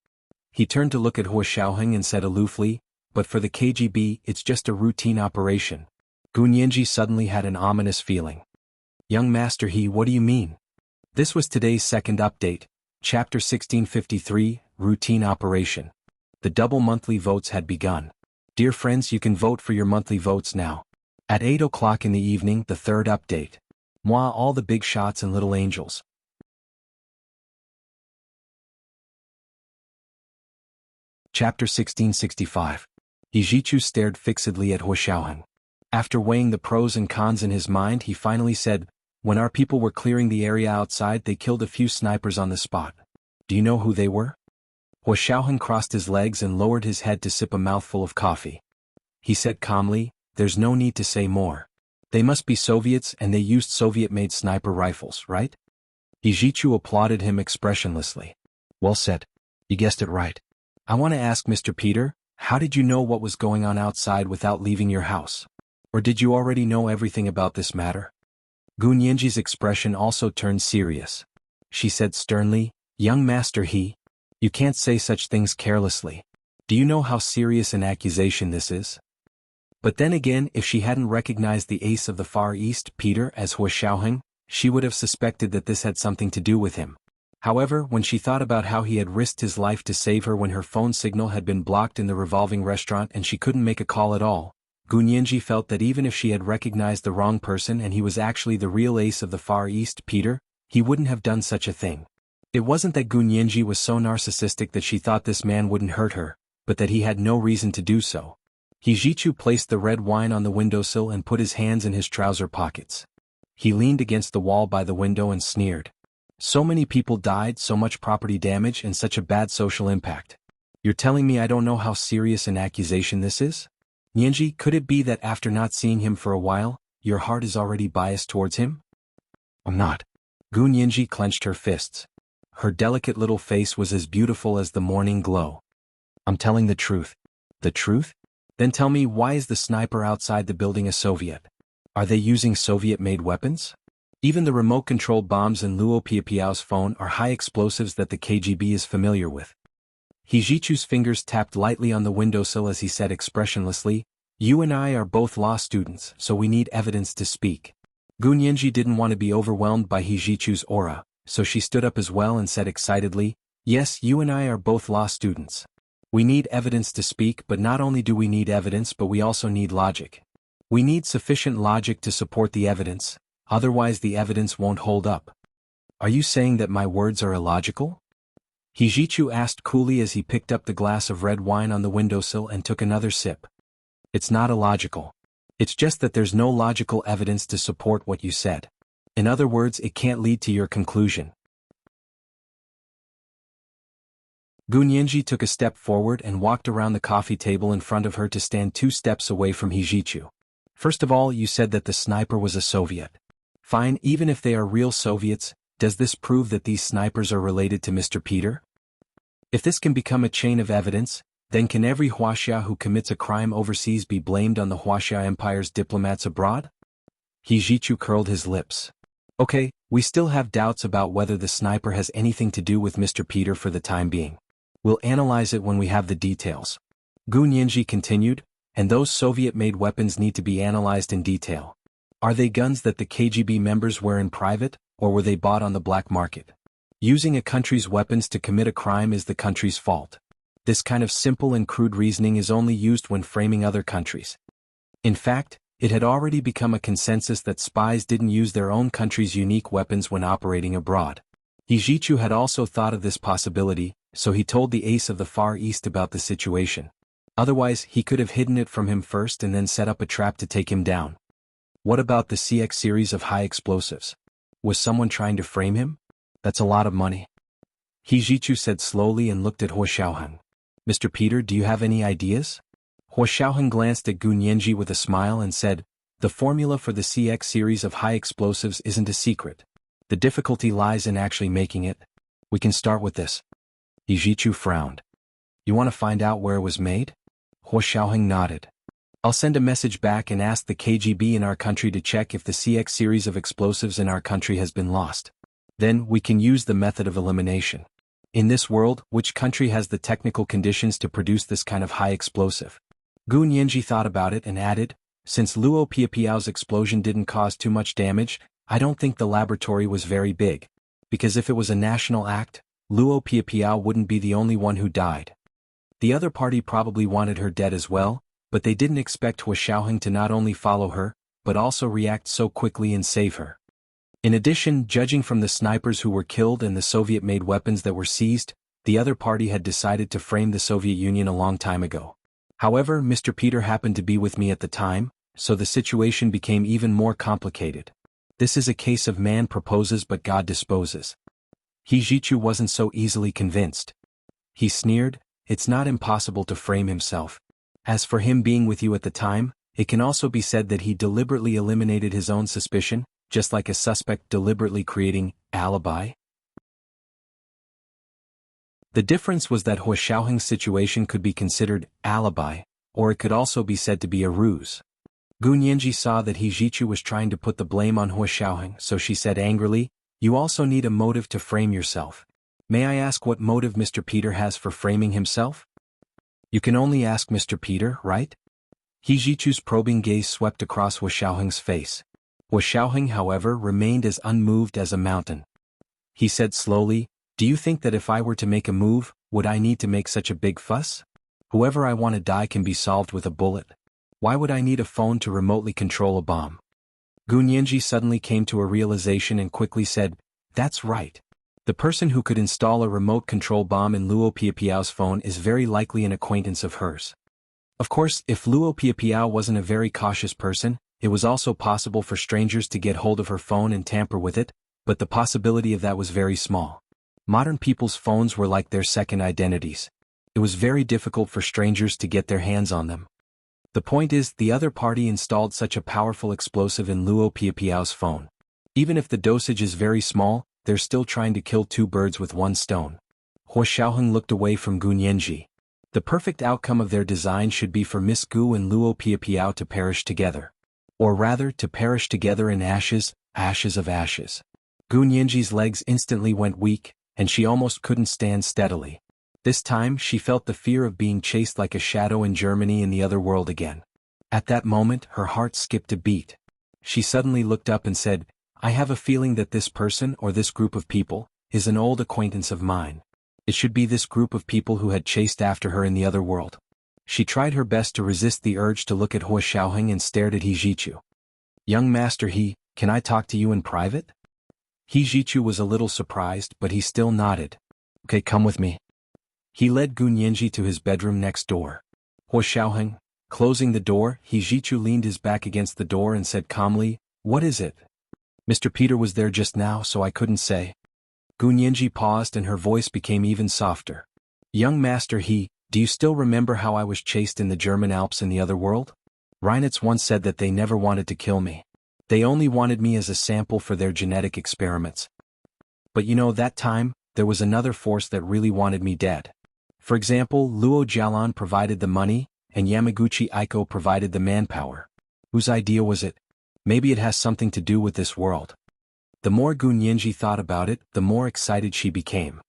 He turned to look at Hua Xiaoheng and said aloofly, "But for the KGB, it's just a routine operation." Gunyenji suddenly had an ominous feeling. "Young Master He, what do you mean?" This was today's second update, Chapter 1653, Routine Operation. The double monthly votes had begun. Dear friends, you can vote for your monthly votes now. At 8 o'clock in the evening, the third update. Moi, all the big shots and little angels. Chapter 1665. Hijichu stared fixedly at Hua Xiaoheng. After weighing the pros and cons in his mind, he finally said, "When our people were clearing the area outside, they killed a few snipers on the spot. Do you know who they were?" Hua Xiaoheng crossed his legs and lowered his head to sip a mouthful of coffee. He said calmly, "There's no need to say more. They must be Soviets and they used Soviet-made sniper rifles, right?" Hijichu applauded him expressionlessly. "Well said. You guessed it right. I want to ask Mr. Peter, how did you know what was going on outside without leaving your house? Or did you already know everything about this matter?" Gunyenji's expression also turned serious. She said sternly, "Young Master He, you can't say such things carelessly. Do you know how serious an accusation this is?" But then again, if she hadn't recognized the ace of the Far East, Peter, as Hua Xiaoheng, she would have suspected that this had something to do with him. However, when she thought about how he had risked his life to save her when her phone signal had been blocked in the revolving restaurant and she couldn't make a call at all, Gu Nianji felt that even if she had recognized the wrong person and he was actually the real ace of the Far East, Peter, he wouldn't have done such a thing. It wasn't that Gu Nianji was so narcissistic that she thought this man wouldn't hurt her, but that he had no reason to do so. He Jichu placed the red wine on the windowsill and put his hands in his trouser pockets. He leaned against the wall by the window and sneered. So many people died, so much property damage and such a bad social impact. You're telling me I don't know how serious an accusation this is? Nianji, could it be that after not seeing him for a while, your heart is already biased towards him? I'm not. Gu Nianji clenched her fists. Her delicate little face was as beautiful as the morning glow. I'm telling the truth. The truth? Then tell me, why is the sniper outside the building a Soviet? Are they using Soviet-made weapons? Even the remote-controlled bombs in Luo Piapiao's phone are high explosives that the KGB is familiar with. He Jichu's fingers tapped lightly on the windowsill as he said expressionlessly, You and I are both law students, so we need evidence to speak. Gu Nianji didn't want to be overwhelmed by He Jichu's aura, so she stood up as well and said excitedly, Yes, you and I are both law students. We need evidence to speak, but not only do we need evidence, but we also need logic. We need sufficient logic to support the evidence. Otherwise the evidence won't hold up. Are you saying that my words are illogical? He Jichu asked coolly as he picked up the glass of red wine on the windowsill and took another sip. It's not illogical. It's just that there's no logical evidence to support what you said. In other words, it can't lead to your conclusion. Gu Nianji took a step forward and walked around the coffee table in front of her to stand 2 steps away from He Jichu. First of all, you said that the sniper was a Soviet. Fine, even if they are real Soviets, does this prove that these snipers are related to Mr. Peter? If this can become a chain of evidence, then can every Huaxia who commits a crime overseas be blamed on the Huaxia Empire's diplomats abroad? He Jichu curled his lips. Okay, we still have doubts about whether the sniper has anything to do with Mr. Peter for the time being. We'll analyze it when we have the details. Gu Nianji continued, and those Soviet-made weapons need to be analyzed in detail. Are they guns that the KGB members wear in private, or were they bought on the black market? Using a country's weapons to commit a crime is the country's fault. This kind of simple and crude reasoning is only used when framing other countries. In fact, it had already become a consensus that spies didn't use their own country's unique weapons when operating abroad. He Jichu had also thought of this possibility, so he told the ace of the Far East about the situation. Otherwise, he could have hidden it from him first and then set up a trap to take him down. What about the CX series of high explosives? Was someone trying to frame him? That's a lot of money. He Jichu said slowly and looked at Hua Xiaoheng. Mr. Peter, do you have any ideas? Hua Xiaoheng glanced at Gu Nianji with a smile and said, The formula for the CX series of high explosives isn't a secret. The difficulty lies in actually making it. We can start with this. He Jichu frowned. You want to find out where it was made? Hua Xiaoheng nodded. I'll send a message back and ask the KGB in our country to check if the CX series of explosives in our country has been lost. Then, we can use the method of elimination. In this world, which country has the technical conditions to produce this kind of high explosive? Gu Nianji thought about it and added, Since Luo Piapiao's explosion didn't cause too much damage, I don't think the laboratory was very big. Because if it was a national act, Luo Piapiao wouldn't be the only one who died. The other party probably wanted her dead as well, but they didn't expect Hua Xiaoheng to not only follow her, but also react so quickly and save her. In addition, judging from the snipers who were killed and the Soviet-made weapons that were seized, the other party had decided to frame the Soviet Union a long time ago. However, Mr. Peter happened to be with me at the time, so the situation became even more complicated. This is a case of man proposes but God disposes. He Jichu wasn't so easily convinced. He sneered, It's not impossible to frame himself. As for him being with you at the time, it can also be said that he deliberately eliminated his own suspicion, just like a suspect deliberately creating alibi. The difference was that Hua Xiaoheng's situation could be considered alibi, or it could also be said to be a ruse. Gu Nianji saw that He Jichu was trying to put the blame on Hua Xiaoheng, so she said angrily, You also need a motive to frame yourself. May I ask what motive Mr. Peter has for framing himself? You can only ask Mr. Peter, right? He Jichu's probing gaze swept across Hua Xiaoheng's face. Hua Xiaoheng, however, remained as unmoved as a mountain. He said slowly, "Do you think that if I were to make a move, would I need to make such a big fuss? Whoever I want to die can be solved with a bullet. Why would I need a phone to remotely control a bomb?" Gu Nianji suddenly came to a realization and quickly said, "That's right. The person who could install a remote control bomb in Luo Piapiao's phone is very likely an acquaintance of hers." Of course, if Luo Piapiao wasn't a very cautious person, it was also possible for strangers to get hold of her phone and tamper with it, but the possibility of that was very small. Modern people's phones were like their second identities. It was very difficult for strangers to get their hands on them. The point is, the other party installed such a powerful explosive in Luo Piapiao's phone. Even if the dosage is very small, they're still trying to kill two birds with one stone. Hua Xiaoheng looked away from Gu Nianji. The perfect outcome of their design should be for Miss Gu and Luo Piapiao to perish together. Or rather, to perish together in ashes, ashes of ashes. Gu Nianji's legs instantly went weak, and she almost couldn't stand steadily. This time she felt the fear of being chased like a shadow in Germany in the other world again. At that moment her heart skipped a beat. She suddenly looked up and said, "I have a feeling that this person or this group of people is an old acquaintance of mine. It should be this group of people who had chased after her in the other world." She tried her best to resist the urge to look at Hua Xiaoheng and stared at He Jichu. "Young Master He, can I talk to you in private?" He Jichu was a little surprised, but he still nodded. "Okay, come with me." He led Gu Nianji to his bedroom next door. Hua Xiaoheng, closing the door, He Jichu leaned his back against the door and said calmly, "What is it?" "Mr. Peter was there just now, so I couldn't say." Gu Nianji paused and her voice became even softer. "Young Master He, do you still remember how I was chased in the German Alps in the other world? Reinitz once said that they never wanted to kill me. They only wanted me as a sample for their genetic experiments. But you know, that time, there was another force that really wanted me dead. For example, Luo Jialan provided the money, and Yamaguchi Aiko provided the manpower. Whose idea was it? Maybe it has something to do with this world." The more Gu Nianji thought about it, the more excited she became.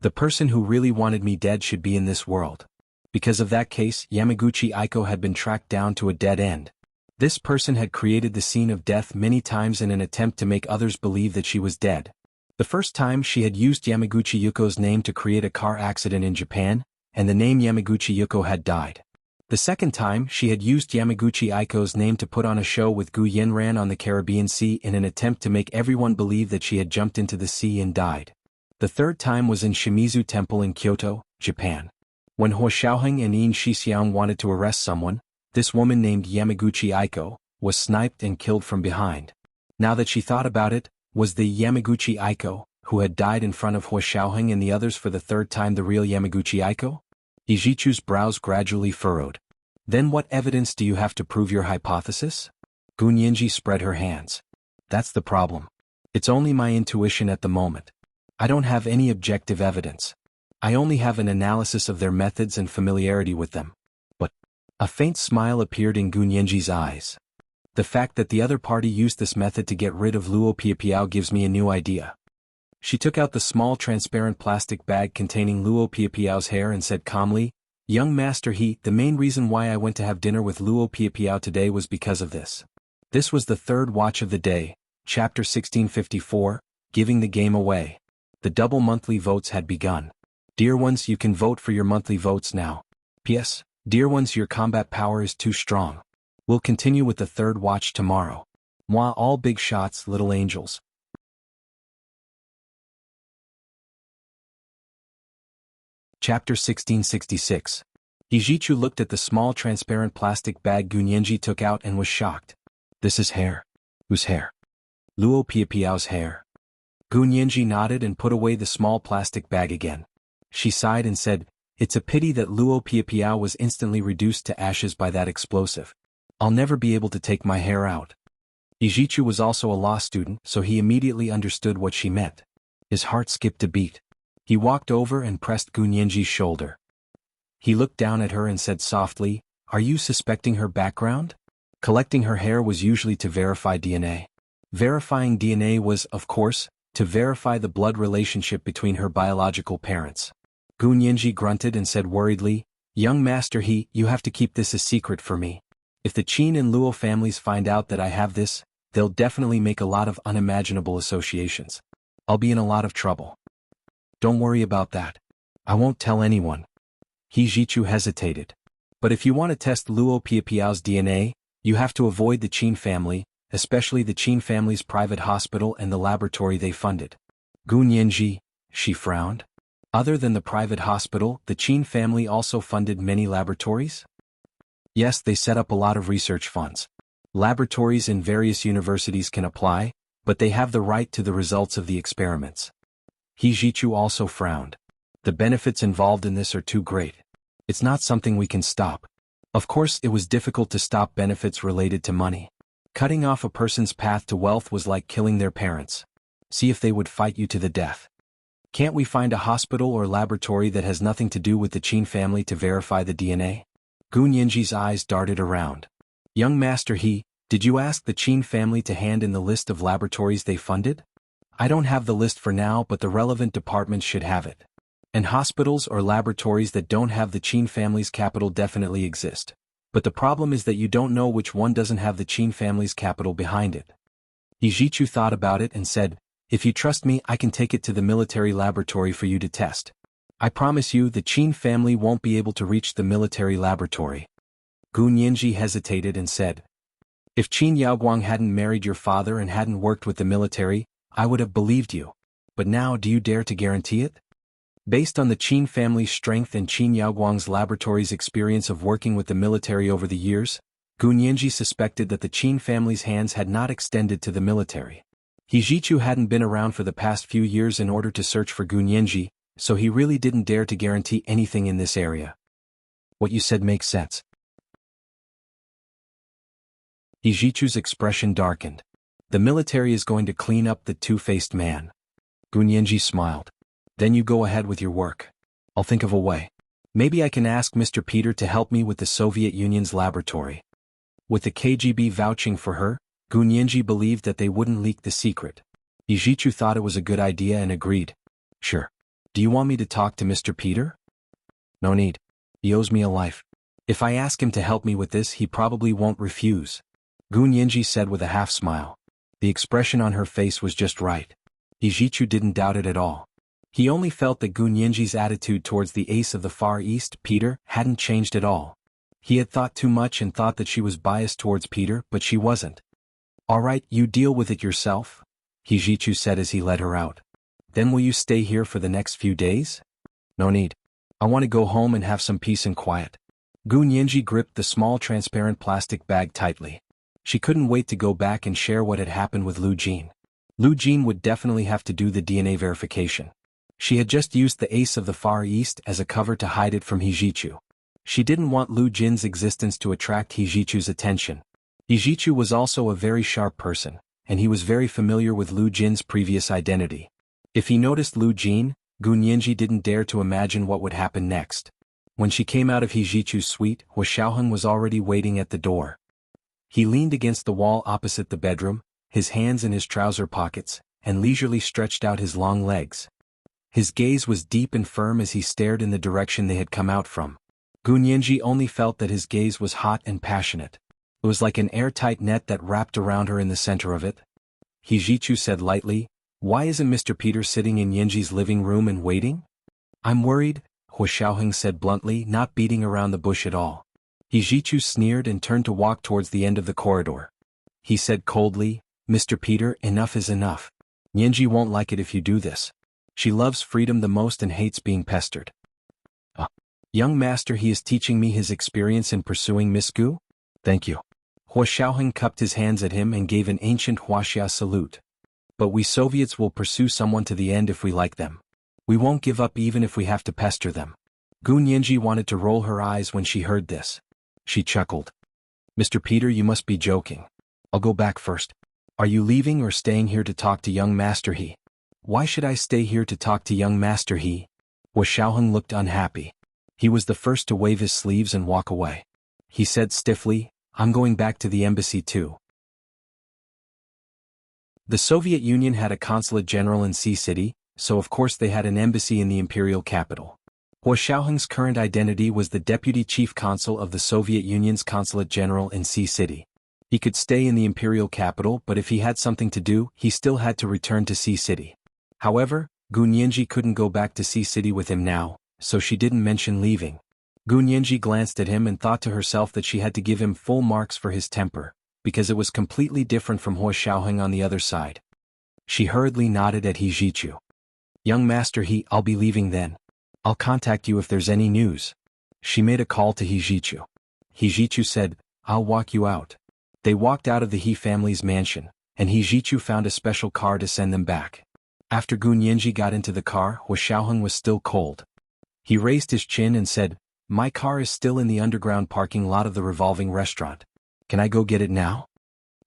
The person who really wanted me dead should be in this world. Because of that case, Yamaguchi Aiko had been tracked down to a dead end. This person had created the scene of death many times in an attempt to make others believe that she was dead. The first time she had used Yamaguchi Yuko's name to create a car accident in Japan, and the name Yamaguchi Yuko had died. The second time she had used Yamaguchi Aiko's name to put on a show with Gu Yenran on the Caribbean Sea in an attempt to make everyone believe that she had jumped into the sea and died. The third time was in Shimizu Temple in Kyoto, Japan. When Hua Xiaoheng and Yin Shixiang wanted to arrest someone, this woman named Yamaguchi Aiko was sniped and killed from behind. Now that she thought about it, was the Yamaguchi Aiko, who had died in front of Hua Xiaoheng and the others for the third time, the real Yamaguchi Aiko? Ijichu's brows gradually furrowed. "Then what evidence do you have to prove your hypothesis?" Gu Nianji spread her hands. "That's the problem. It's only my intuition at the moment. I don't have any objective evidence. I only have an analysis of their methods and familiarity with them." But a faint smile appeared in Gu Nianji's eyes. "The fact that the other party used this method to get rid of Luo Piapiao gives me a new idea." She took out the small transparent plastic bag containing Luo Piapiao's hair and said calmly, "Young Master He, the main reason why I went to have dinner with Luo Piapiao today was because of this." This was the third watch of the day, chapter 1654, Giving the Game Away. The double monthly votes had begun. Dear ones, you can vote for your monthly votes now. P.S. Dear ones, your combat power is too strong. We'll continue with the third watch tomorrow. Moi, all big shots, little angels. Chapter 1666. Ijichu looked at the small transparent plastic bag Gu Nianji took out and was shocked. "This is hair." "Whose hair?" "Luo Piapiao's hair." Gu Nianji nodded and put away the small plastic bag again. She sighed and said, "It's a pity that Luo Piapiao was instantly reduced to ashes by that explosive. I'll never be able to take my hair out." Ijichu was also a law student, so he immediately understood what she meant. His heart skipped a beat. He walked over and pressed Gu Nianji's shoulder. He looked down at her and said softly, "Are you suspecting her background?" Collecting her hair was usually to verify DNA. Verifying DNA was, of course, to verify the blood relationship between her biological parents. Gu Nianji grunted and said worriedly, Young Master He, you have to keep this a secret for me. If the Qin and Luo families find out that I have this, they'll definitely make a lot of unimaginable associations. I'll be in a lot of trouble. Don't worry about that. I won't tell anyone. He Jichu hesitated. But if you want to test Luo Piapiao's DNA, you have to avoid the Qin family, especially the Qin family's private hospital and the laboratory they funded. Gu Nianji, she frowned. Other than the private hospital, the Qin family also funded many laboratories? Yes, they set up a lot of research funds. Laboratories in various universities can apply, but they have the right to the results of the experiments. He Jichu also frowned. The benefits involved in this are too great. It's not something we can stop. Of course, it was difficult to stop benefits related to money. Cutting off a person's path to wealth was like killing their parents. See if they would fight you to the death. Can't we find a hospital or laboratory that has nothing to do with the Qin family to verify the DNA? Gu Nianji's eyes darted around. Young Master He, did you ask the Qin family to hand in the list of laboratories they funded? I don't have the list for now, but the relevant departments should have it. And hospitals or laboratories that don't have the Qin family's capital definitely exist. But the problem is that you don't know which one doesn't have the Qin family's capital behind it. He Jichu thought about it and said, if you trust me, I can take it to the military laboratory for you to test. I promise you the Qin family won't be able to reach the military laboratory. Gu Nianji hesitated and said, if Qin Yaoguang hadn't married your father and hadn't worked with the military, I would have believed you. But now do you dare to guarantee it? Based on the Qin family's strength and Qin Yaoguang's laboratory's experience of working with the military over the years, Gu Nianji suspected that the Qin family's hands had not extended to the military. He Jichu hadn't been around for the past few years in order to search for Gu Nianji, so he really didn't dare to guarantee anything in this area. What you said makes sense. He Jichu's expression darkened. The military is going to clean up the two-faced man. Gu Nianji smiled. Then you go ahead with your work. I'll think of a way. Maybe I can ask Mr. Peter to help me with the Soviet Union's laboratory. With the KGB vouching for her, Gu Nianji believed that they wouldn't leak the secret. He Jichu thought it was a good idea and agreed. Sure. Do you want me to talk to Mr. Peter? No need. He owes me a life. If I ask him to help me with this, he probably won't refuse. Gu Nianji said with a half smile. The expression on her face was just right. He Jichu didn't doubt it at all. He only felt that Gu Nianji's attitude towards the ace of the Far East, Peter, hadn't changed at all. He had thought too much and thought that she was biased towards Peter, but she wasn't. All right, you deal with it yourself, He Jichu said as he led her out. Then will you stay here for the next few days? No need. I want to go home and have some peace and quiet. Gu Nianji gripped the small transparent plastic bag tightly. She couldn't wait to go back and share what had happened with Lu Jin. Lu Jin would definitely have to do the DNA verification. She had just used the ace of the Far East as a cover to hide it from He Jichu. She didn't want Lu Jin's existence to attract He Jichu's attention. He Jichu was also a very sharp person, and he was very familiar with Lu Jin's previous identity. If he noticed Lu Jin, Gu Nianji didn't dare to imagine what would happen next. When she came out of He Jichu's suite, Hua Xiaoheng was already waiting at the door. He leaned against the wall opposite the bedroom, his hands in his trouser pockets, and leisurely stretched out his long legs. His gaze was deep and firm as he stared in the direction they had come out from. Gu Nianji only felt that his gaze was hot and passionate. It was like an airtight net that wrapped around her in the center of it. He Jichu said lightly, why isn't Mr. Peter sitting in Nianji's living room and waiting? I'm worried, Hua Xiaoheng said bluntly, not beating around the bush at all. He Jichu sneered and turned to walk towards the end of the corridor. He said coldly, Mr. Peter, enough is enough. Nianji won't like it if you do this. She loves freedom the most and hates being pestered. Young master, he is teaching me his experience in pursuing Miss Gu? Thank you. Hua Xiaoheng cupped his hands at him and gave an ancient Huaxia salute. But we Soviets will pursue someone to the end if we like them. We won't give up even if we have to pester them. Gu Nianji wanted to roll her eyes when she heard this. She chuckled. Mr. Peter, you must be joking. I'll go back first. Are you leaving or staying here to talk to young Master He? Why should I stay here to talk to young Master He? Hua Xiaoheng looked unhappy. He was the first to wave his sleeves and walk away. He said stiffly, I'm going back to the embassy too. The Soviet Union had a consulate general in Sea City, so of course they had an embassy in the imperial capital. Hua Xiaoheng's current identity was the deputy chief consul of the Soviet Union's consulate general in Sea City. He could stay in the imperial capital, but if he had something to do, he still had to return to Sea City. However, Gu Nianji couldn't go back to Sea City with him now, so she didn't mention leaving. Gu Nianji glanced at him and thought to herself that she had to give him full marks for his temper, because it was completely different from Hua Xiaoheng on the other side. She hurriedly nodded at He Jichu. "Young master He, I'll be leaving then. I'll contact you if there's any news." She made a call to He Jichu. He Jichu said, "I'll walk you out." They walked out of the He family's mansion, and He Jichu found a special car to send them back. After Gu Nianji got into the car, Hua Xiaoheng was still cold. He raised his chin and said, "My car is still in the underground parking lot of the revolving restaurant. Can I go get it now?"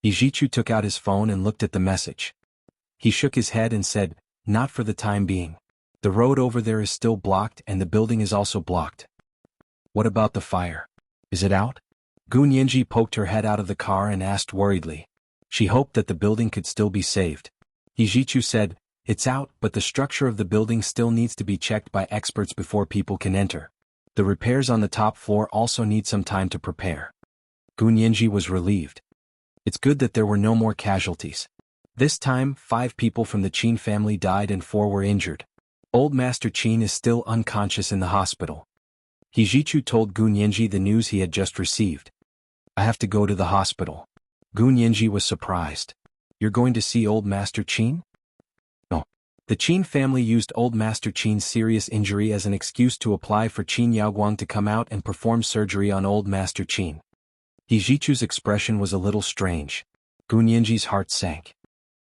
He Jichu took out his phone and looked at the message. He shook his head and said, "Not for the time being. The road over there is still blocked and the building is also blocked." "What about the fire? Is it out?" Gu Nianji poked her head out of the car and asked worriedly. She hoped that the building could still be saved. He Jichu said, "It's out, but the structure of the building still needs to be checked by experts before people can enter. The repairs on the top floor also need some time to prepare." Gu Nianji was relieved. It's good that there were no more casualties. This time, 5 people from the Qin family died and 4 were injured. Old Master Qin is still unconscious in the hospital. He Jichu told Gu Nianji the news he had just received. "I have to go to the hospital." Gu Nianji was surprised. "You're going to see Old Master Qin?" "No." The Qin family used Old Master Qin's serious injury as an excuse to apply for Qin Yaoguang to come out and perform surgery on Old Master Qin. He Jichu's expression was a little strange. Gu Nianji's heart sank.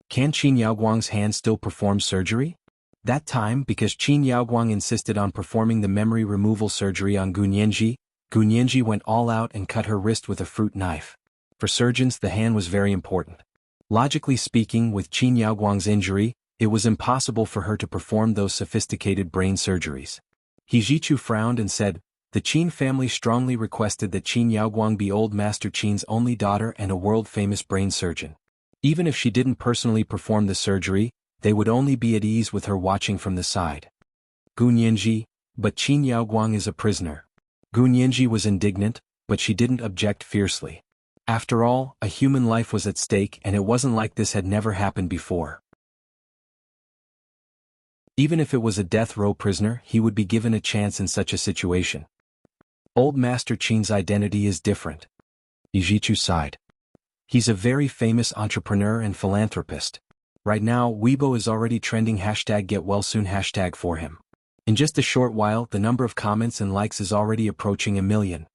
Can Qin Yaoguang's hand still perform surgery? That time, because Qin Yaoguang insisted on performing the memory removal surgery on Gu Nianji went all out and cut her wrist with a fruit knife. For surgeons, the hand was very important. Logically speaking, with Qin Yaoguang's injury, it was impossible for her to perform those sophisticated brain surgeries. He Jichu frowned and said, "The Qin family strongly requested that Qin Yaoguang be Old Master Qin's only daughter and a world-famous brain surgeon. Even if she didn't personally perform the surgery, they would only be at ease with her watching from the side." Gu Nianji, "But Qin Yaoguang is a prisoner." Gu Nianji was indignant, but she didn't object fiercely. After all, a human life was at stake and it wasn't like this had never happened before. Even if it was a death row prisoner, he would be given a chance in such a situation. Old Master Qin's identity is different. He Jichu sighed. He's a very famous entrepreneur and philanthropist. Right now, Weibo is already trending #GetWellSoon# for him. In just a short while, the number of comments and likes is already approaching 1 million.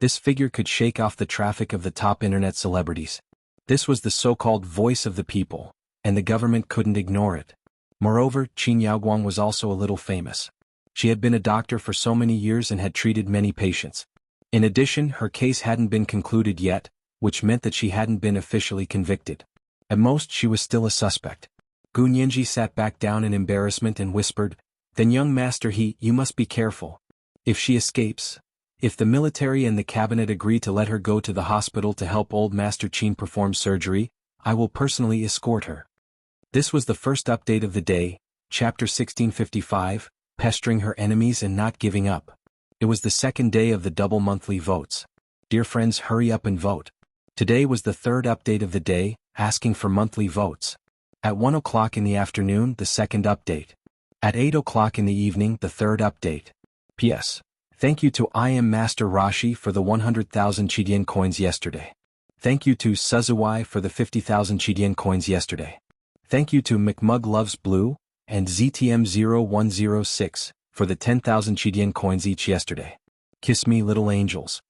This figure could shake off the traffic of the top internet celebrities. This was the so-called voice of the people, and the government couldn't ignore it. Moreover, Qin Yaoguang was also a little famous. She had been a doctor for so many years and had treated many patients. In addition, her case hadn't been concluded yet, which meant that she hadn't been officially convicted. At most, she was still a suspect. Gu Nianji sat back down in embarrassment and whispered, "Then young master you must be careful. If she escapes, if the military and the cabinet agree to let her go to the hospital to help Old Master Qin perform surgery, I will personally escort her." This was the first update of the day, chapter 1655, Pestering Her Enemies and Not Giving Up. It was the second day of the double monthly votes. Dear friends, hurry up and vote. Today was the third update of the day, asking for monthly votes. At 1 o'clock in the afternoon, the second update. At 8 o'clock in the evening, the third update. P.S. Thank you to I Am Master Rashi for the 100,000 Chidian coins yesterday. Thank you to Suzuwai for the 50,000 Chidian coins yesterday. Thank you to McMug Loves Blue and ZTM0106 for the 10,000 Chidian coins each yesterday. Kiss me, little angels.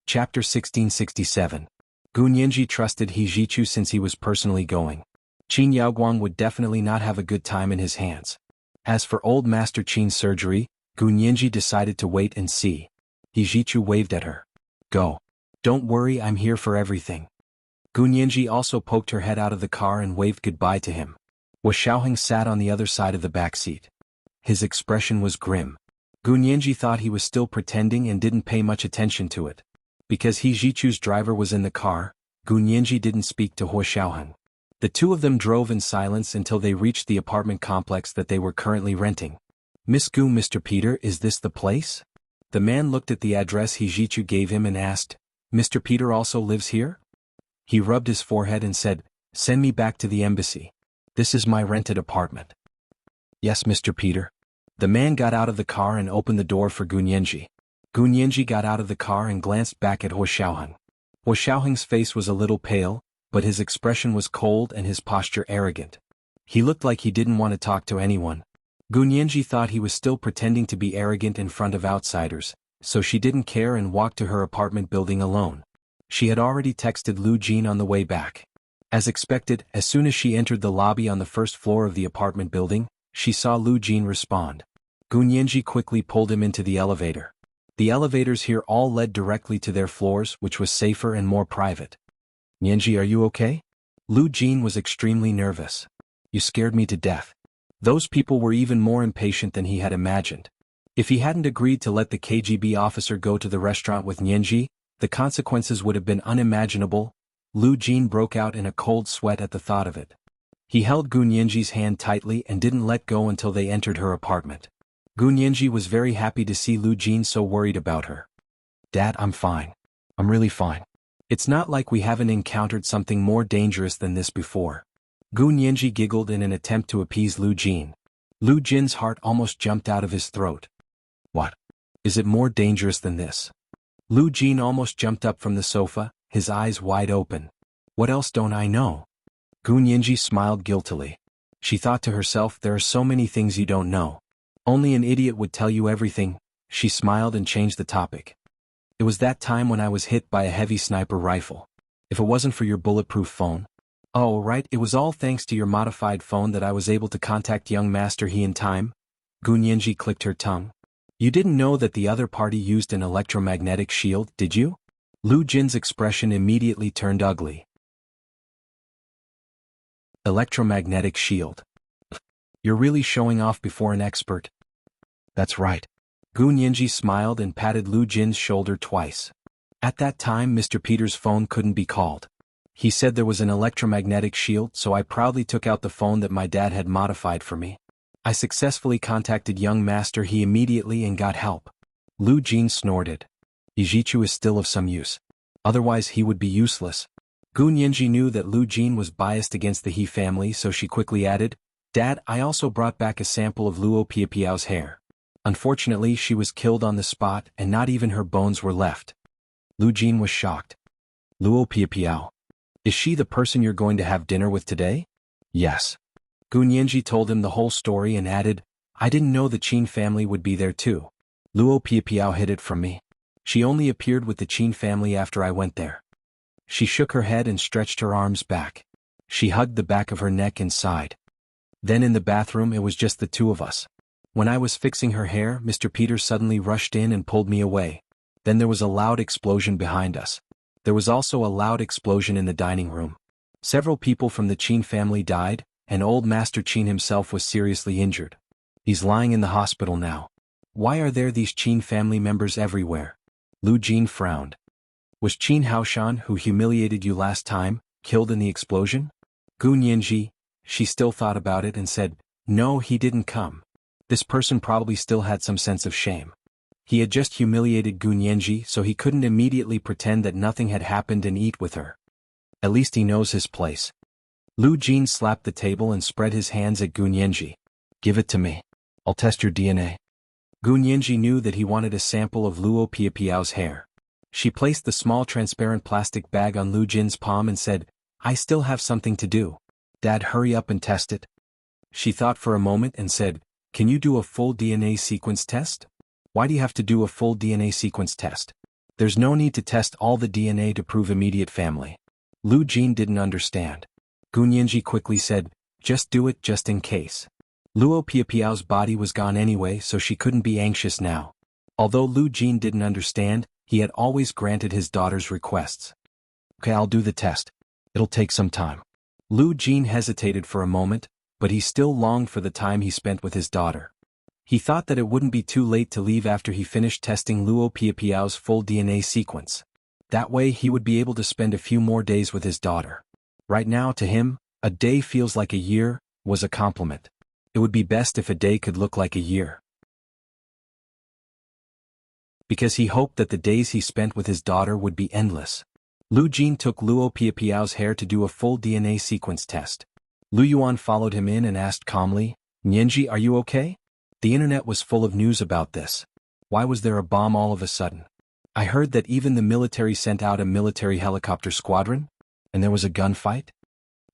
Chapter 1667. Gu Nianji trusted He Jichu since he was personally going. Qin Yaoguang would definitely not have a good time in his hands. As for Old Master Qin's surgery, Gu Nianji decided to wait and see. He Jichu waved at her. "Go. Don't worry, I'm here for everything." Gu Nianji also poked her head out of the car and waved goodbye to him. Hua Xiaoheng sat on the other side of the back seat. His expression was grim. Gu Nianji thought he was still pretending and didn't pay much attention to it. Because He Jichu's driver was in the car, Gu Nianji didn't speak to Hua Xiaoheng. The two of them drove in silence until they reached the apartment complex that they were currently renting. Miss Gu, Mr. Peter, is this the place? The man looked at the address Hijichu gave him and asked, Mr. Peter also lives here? He rubbed his forehead and said, send me back to the embassy. This is my rented apartment. Yes, Mr. Peter. The man got out of the car and opened the door for Gunyenji. Gunyenji got out of the car and glanced back at Hua Xiaoheng. Hua Xiaoheng's face was a little pale, but his expression was cold and his posture arrogant. He looked like he didn't want to talk to anyone. Gunyenji thought he was still pretending to be arrogant in front of outsiders, so she didn't care and walked to her apartment building alone. She had already texted Lu Jin on the way back. As expected, as soon as she entered the lobby on the first floor of the apartment building, she saw Lu Jin respond. Gunyenji quickly pulled him into the elevator. The elevators here all led directly to their floors, which was safer and more private. Nianji, are you okay? Lu Jin was extremely nervous. You scared me to death. Those people were even more impatient than he had imagined. If he hadn't agreed to let the KGB officer go to the restaurant with Nianji, the consequences would have been unimaginable. Lu Jin broke out in a cold sweat at the thought of it. He held Gunyenji's hand tightly and didn't let go until they entered her apartment. Gunyenji was very happy to see Lu Jin so worried about her. Dad, I'm fine. I'm really fine. It's not like we haven't encountered something more dangerous than this before. Gunyenji giggled in an attempt to appease Lu Jin. Lu Jin's heart almost jumped out of his throat. What? Is it more dangerous than this? Lu Jin almost jumped up from the sofa, his eyes wide open. What else don't I know? Gunyenji smiled guiltily. She thought to herself, there are so many things you don't know. Only an idiot would tell you everything. She smiled and changed the topic. It was that time when I was hit by a heavy sniper rifle. If it wasn't for your bulletproof phone. Oh, right, it was all thanks to your modified phone that I was able to contact young Master He in time. Gunyenji clicked her tongue. You didn't know that the other party used an electromagnetic shield, did you? Lu Jin's expression immediately turned ugly. Electromagnetic shield. You're really showing off before an expert. That's right. Gunyenji smiled and patted Lu Jin's shoulder twice. At that time, Mr. Peter's phone couldn't be called. He said there was an electromagnetic shield, so I proudly took out the phone that my dad had modified for me. I successfully contacted young Master He immediately and got help. Lu Jin snorted. Ijichu is still of some use. Otherwise he would be useless. Gunyenji knew that Lu Jin was biased against the He family, so she quickly added, Dad, I also brought back a sample of Luo Piapiao's hair. Unfortunately, she was killed on the spot and not even her bones were left. Lu Jin was shocked. Luo Piapiao. Is she the person you're going to have dinner with today? Yes. Gunyenji told him the whole story and added, I didn't know the Qin family would be there too. Luo Piapiao hid it from me. She only appeared with the Qin family after I went there. She shook her head and stretched her arms back. She hugged the back of her neck and sighed. Then in the bathroom it was just the two of us. When I was fixing her hair, Mr. Peter suddenly rushed in and pulled me away. Then there was a loud explosion behind us. There was also a loud explosion in the dining room. Several people from the Qin family died, and old Master Qin himself was seriously injured. He's lying in the hospital now. Why are there these Qin family members everywhere? Lu Jin frowned. Was Qin Haoshan, who humiliated you last time, killed in the explosion? Gunyenji, she still thought about it and said, no, he didn't come. This person probably still had some sense of shame. He had just humiliated Gunyenji, so he couldn't immediately pretend that nothing had happened and eat with her. At least he knows his place. Lu Jin slapped the table and spread his hands at Gunyenji. Give it to me. I'll test your DNA. Gunyenji knew that he wanted a sample of Luo Piapiao's hair. She placed the small transparent plastic bag on Lu Jin's palm and said, I still have something to do. Dad, hurry up and test it. She thought for a moment and said, can you do a full DNA sequence test? Why do you have to do a full DNA sequence test? There's no need to test all the DNA to prove immediate family. Lu Jin didn't understand. Gunyenji quickly said, just do it just in case. Luo Piapiao's body was gone anyway, so she couldn't be anxious now. Although Lu Jin didn't understand, he had always granted his daughter's requests. Okay, I'll do the test. It'll take some time. Lu Jin hesitated for a moment, but he still longed for the time he spent with his daughter. He thought that it wouldn't be too late to leave after he finished testing Luo Piapiao's full DNA sequence. That way he would be able to spend a few more days with his daughter. Right now, to him, A day feels like a year, was a compliment. It would be best if a day could look like a year. Because he hoped that the days he spent with his daughter would be endless. Lu Jin took Luo Piapiao's hair to do a full DNA sequence test. Lu Yuan followed him in and asked calmly, "Nianji, are you okay?" The internet was full of news about this. Why was there a bomb all of a sudden? I heard that even the military sent out a military helicopter squadron? And there was a gunfight?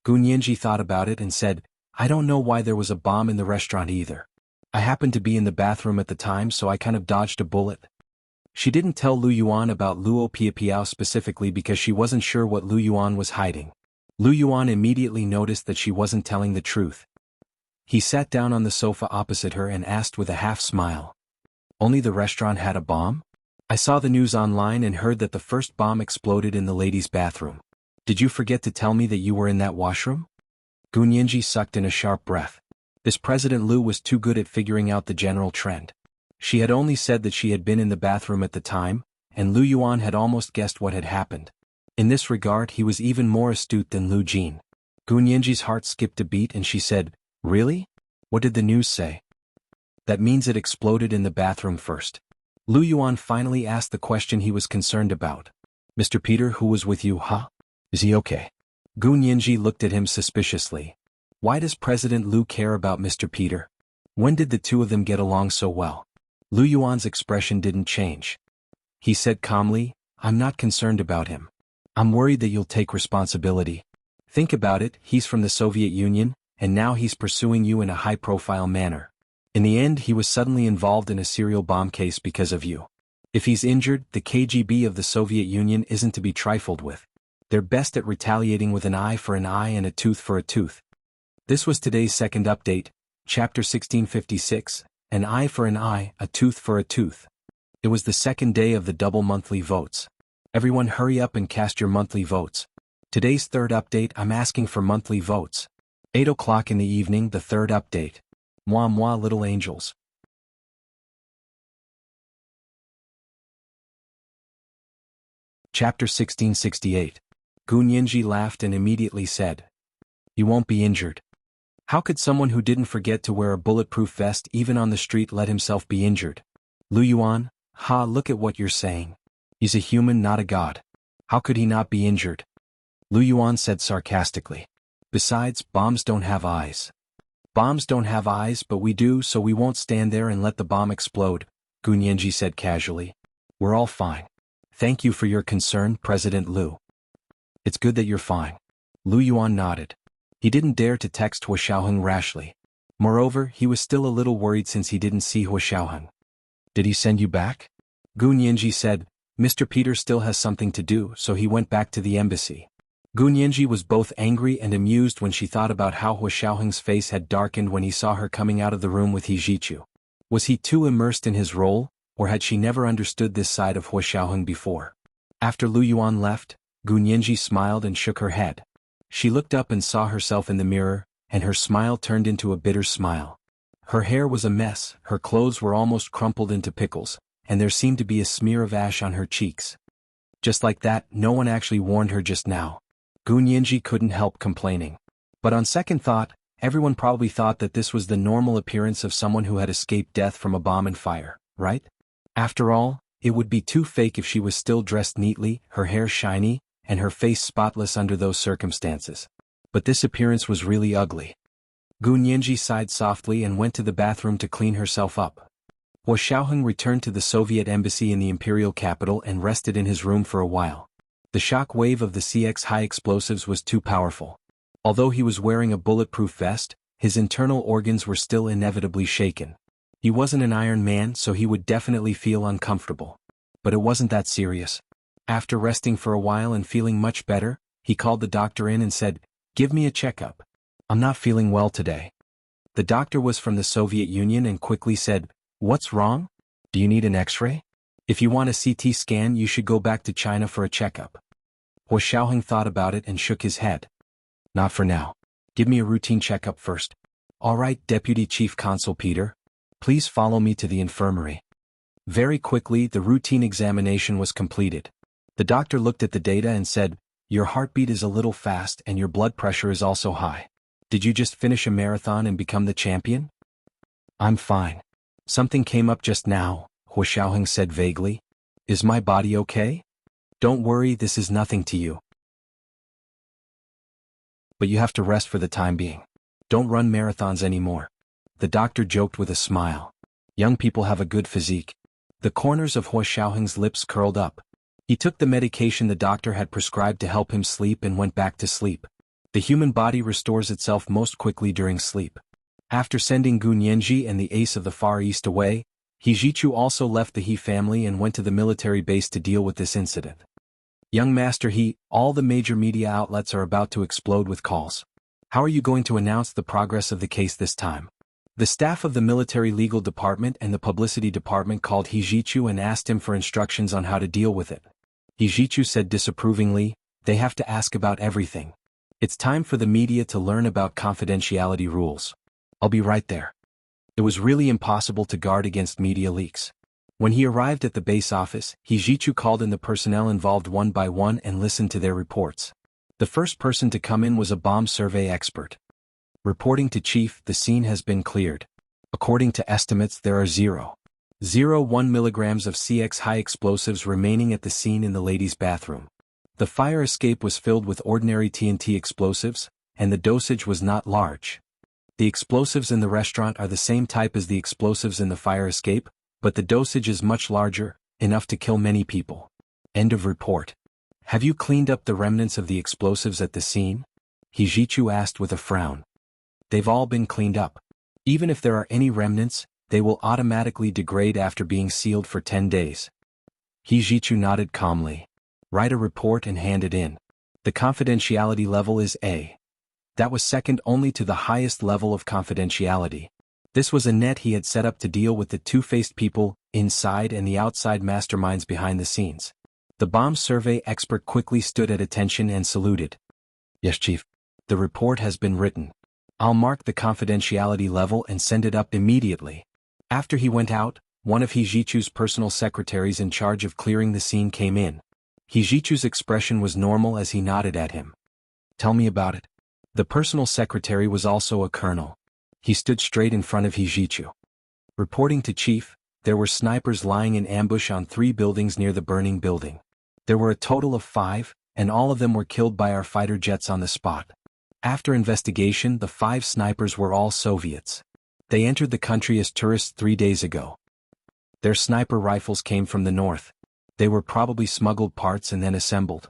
Gu Nianji thought about it and said, "I don't know why there was a bomb in the restaurant either. I happened to be in the bathroom at the time, so I kind of dodged a bullet." She didn't tell Lu Yuan about Luo Piapiao specifically because she wasn't sure what Lu Yuan was hiding. Lu Yuan immediately noticed that she wasn't telling the truth. He sat down on the sofa opposite her and asked with a half-smile, "Only the restaurant had a bomb? I saw the news online and heard that the first bomb exploded in the ladies' bathroom. Did you forget to tell me that you were in that washroom?" Gu Nianji sucked in a sharp breath. This President Lu was too good at figuring out the general trend. She had only said that she had been in the bathroom at the time, and Lu Yuan had almost guessed what had happened. In this regard he was even more astute than Lu Jin. Gu Nianji's heart skipped a beat and she said, "Really? What did the news say?" "That means it exploded in the bathroom first." Lu Yuan finally asked the question he was concerned about. "Mr. Peter, who was with you, huh? Is he okay?" Gu Nianji looked at him suspiciously. Why does President Lu care about Mr. Peter? When did the two of them get along so well? Lu Yuan's expression didn't change. He said calmly, "I'm not concerned about him. I'm worried that you'll take responsibility. Think about it, he's from the Soviet Union, and now he's pursuing you in a high-profile manner. In the end he was suddenly involved in a serial bomb case because of you. If he's injured, the KGB of the Soviet Union isn't to be trifled with. They're best at retaliating with an eye for an eye and a tooth for a tooth." This was today's second update, Chapter 1656, An Eye for an Eye, a Tooth for a Tooth. It was the second day of the double monthly votes. Everyone hurry up and cast your monthly votes. Today's third update, I'm asking for monthly votes. 8 o'clock in the evening, the third update. Moi moi little angels. Chapter 1668. Gu Nianji laughed and immediately said, "You won't be injured." How could someone who didn't forget to wear a bulletproof vest even on the street let himself be injured? Lu Yuan, look at what you're saying. He's a human, not a god. How could he not be injured? Lu Yuan said sarcastically. Besides, bombs don't have eyes. Bombs don't have eyes, but we do, so we won't stand there and let the bomb explode, Gu Nianji said casually. We're all fine. Thank you for your concern, President Lu. It's good that you're fine. Lu Yuan nodded. He didn't dare to text Hua Xiaoheng rashly. Moreover, he was still a little worried since he didn't see Hua Xiaoheng. Did he send you back? Gu Nianji said, Mr. Peter still has something to do, so he went back to the embassy. Gu Nianji was both angry and amused when she thought about how Hua Xiaoheng's face had darkened when he saw her coming out of the room with He Jichu. Was he too immersed in his role, or had she never understood this side of Hua Xiaoheng before? After Lu Yuan left, Gu Nianji smiled and shook her head. She looked up and saw herself in the mirror, and her smile turned into a bitter smile. Her hair was a mess, her clothes were almost crumpled into pickles, and there seemed to be a smear of ash on her cheeks. Just like that, no one actually warned her just now. Gu Nianji couldn't help complaining. But on second thought, everyone probably thought that this was the normal appearance of someone who had escaped death from a bomb and fire, right? After all, it would be too fake if she was still dressed neatly, her hair shiny, and her face spotless under those circumstances. But this appearance was really ugly. Gu Nianji sighed softly and went to the bathroom to clean herself up. Hua Xiaoheng returned to the Soviet embassy in the imperial capital and rested in his room for a while. The shock wave of the CX high explosives was too powerful. Although he was wearing a bulletproof vest, his internal organs were still inevitably shaken. He wasn't an Iron Man, so he would definitely feel uncomfortable. But it wasn't that serious. After resting for a while and feeling much better, he called the doctor in and said, "Give me a checkup. I'm not feeling well today." The doctor was from the Soviet Union and quickly said, "What's wrong? Do you need an X-ray? If you want a CT scan, you should go back to China for a checkup." Hua Xiaoheng thought about it and shook his head. "Not for now. Give me a routine checkup first." "All right, Deputy Chief Consul Peter. Please follow me to the infirmary." Very quickly, the routine examination was completed. The doctor looked at the data and said, Your heartbeat is a little fast and your blood pressure is also high. Did you just finish a marathon and become the champion? I'm fine. Something came up just now, Hua Xiaoheng said vaguely. Is my body okay? Don't worry, this is nothing to you. But you have to rest for the time being. Don't run marathons anymore. The doctor joked with a smile. Young people have a good physique. The corners of Hua Xiaoheng's lips curled up. He took the medication the doctor had prescribed to help him sleep and went back to sleep. The human body restores itself most quickly during sleep. After sending Gu Nianji and the ace of the Far East away, He Jichu also left the He family and went to the military base to deal with this incident. Young Master He, all the major media outlets are about to explode with calls. How are you going to announce the progress of the case this time? The staff of the military legal department and the publicity department called He Jichu and asked him for instructions on how to deal with it. He Jichu said disapprovingly, they have to ask about everything. It's time for the media to learn about confidentiality rules. I'll be right there. It was really impossible to guard against media leaks. When he arrived at the base office, He Jichu called in the personnel involved one by one and listened to their reports. The first person to come in was a bomb survey expert. Reporting to Chief, the scene has been cleared. According to estimates, there are 0.01 milligrams of CX high explosives remaining at the scene in the ladies' bathroom. The fire escape was filled with ordinary TNT explosives, and the dosage was not large. The explosives in the restaurant are the same type as the explosives in the fire escape, but the dosage is much larger, enough to kill many people. End of report. Have you cleaned up the remnants of the explosives at the scene? He Jichu asked with a frown. They've all been cleaned up. Even if there are any remnants, they will automatically degrade after being sealed for 10 days. He Jichu nodded calmly. Write a report and hand it in. The confidentiality level is A. That was second only to the highest level of confidentiality. This was a net he had set up to deal with the two-faced people inside and the outside masterminds behind the scenes. The bomb survey expert quickly stood at attention and saluted. Yes, Chief. The report has been written. I'll mark the confidentiality level and send it up immediately. After he went out, one of He Jichu's personal secretaries in charge of clearing the scene came in. He Jichu's expression was normal as he nodded at him. Tell me about it. The personal secretary was also a colonel. He stood straight in front of He Jichu. Reporting to Chief, there were snipers lying in ambush on 3 buildings near the burning building. There were a total of 5, and all of them were killed by our fighter jets on the spot. After investigation, the 5 snipers were all Soviets. They entered the country as tourists 3 days ago. Their sniper rifles came from the north. They were probably smuggled parts and then assembled.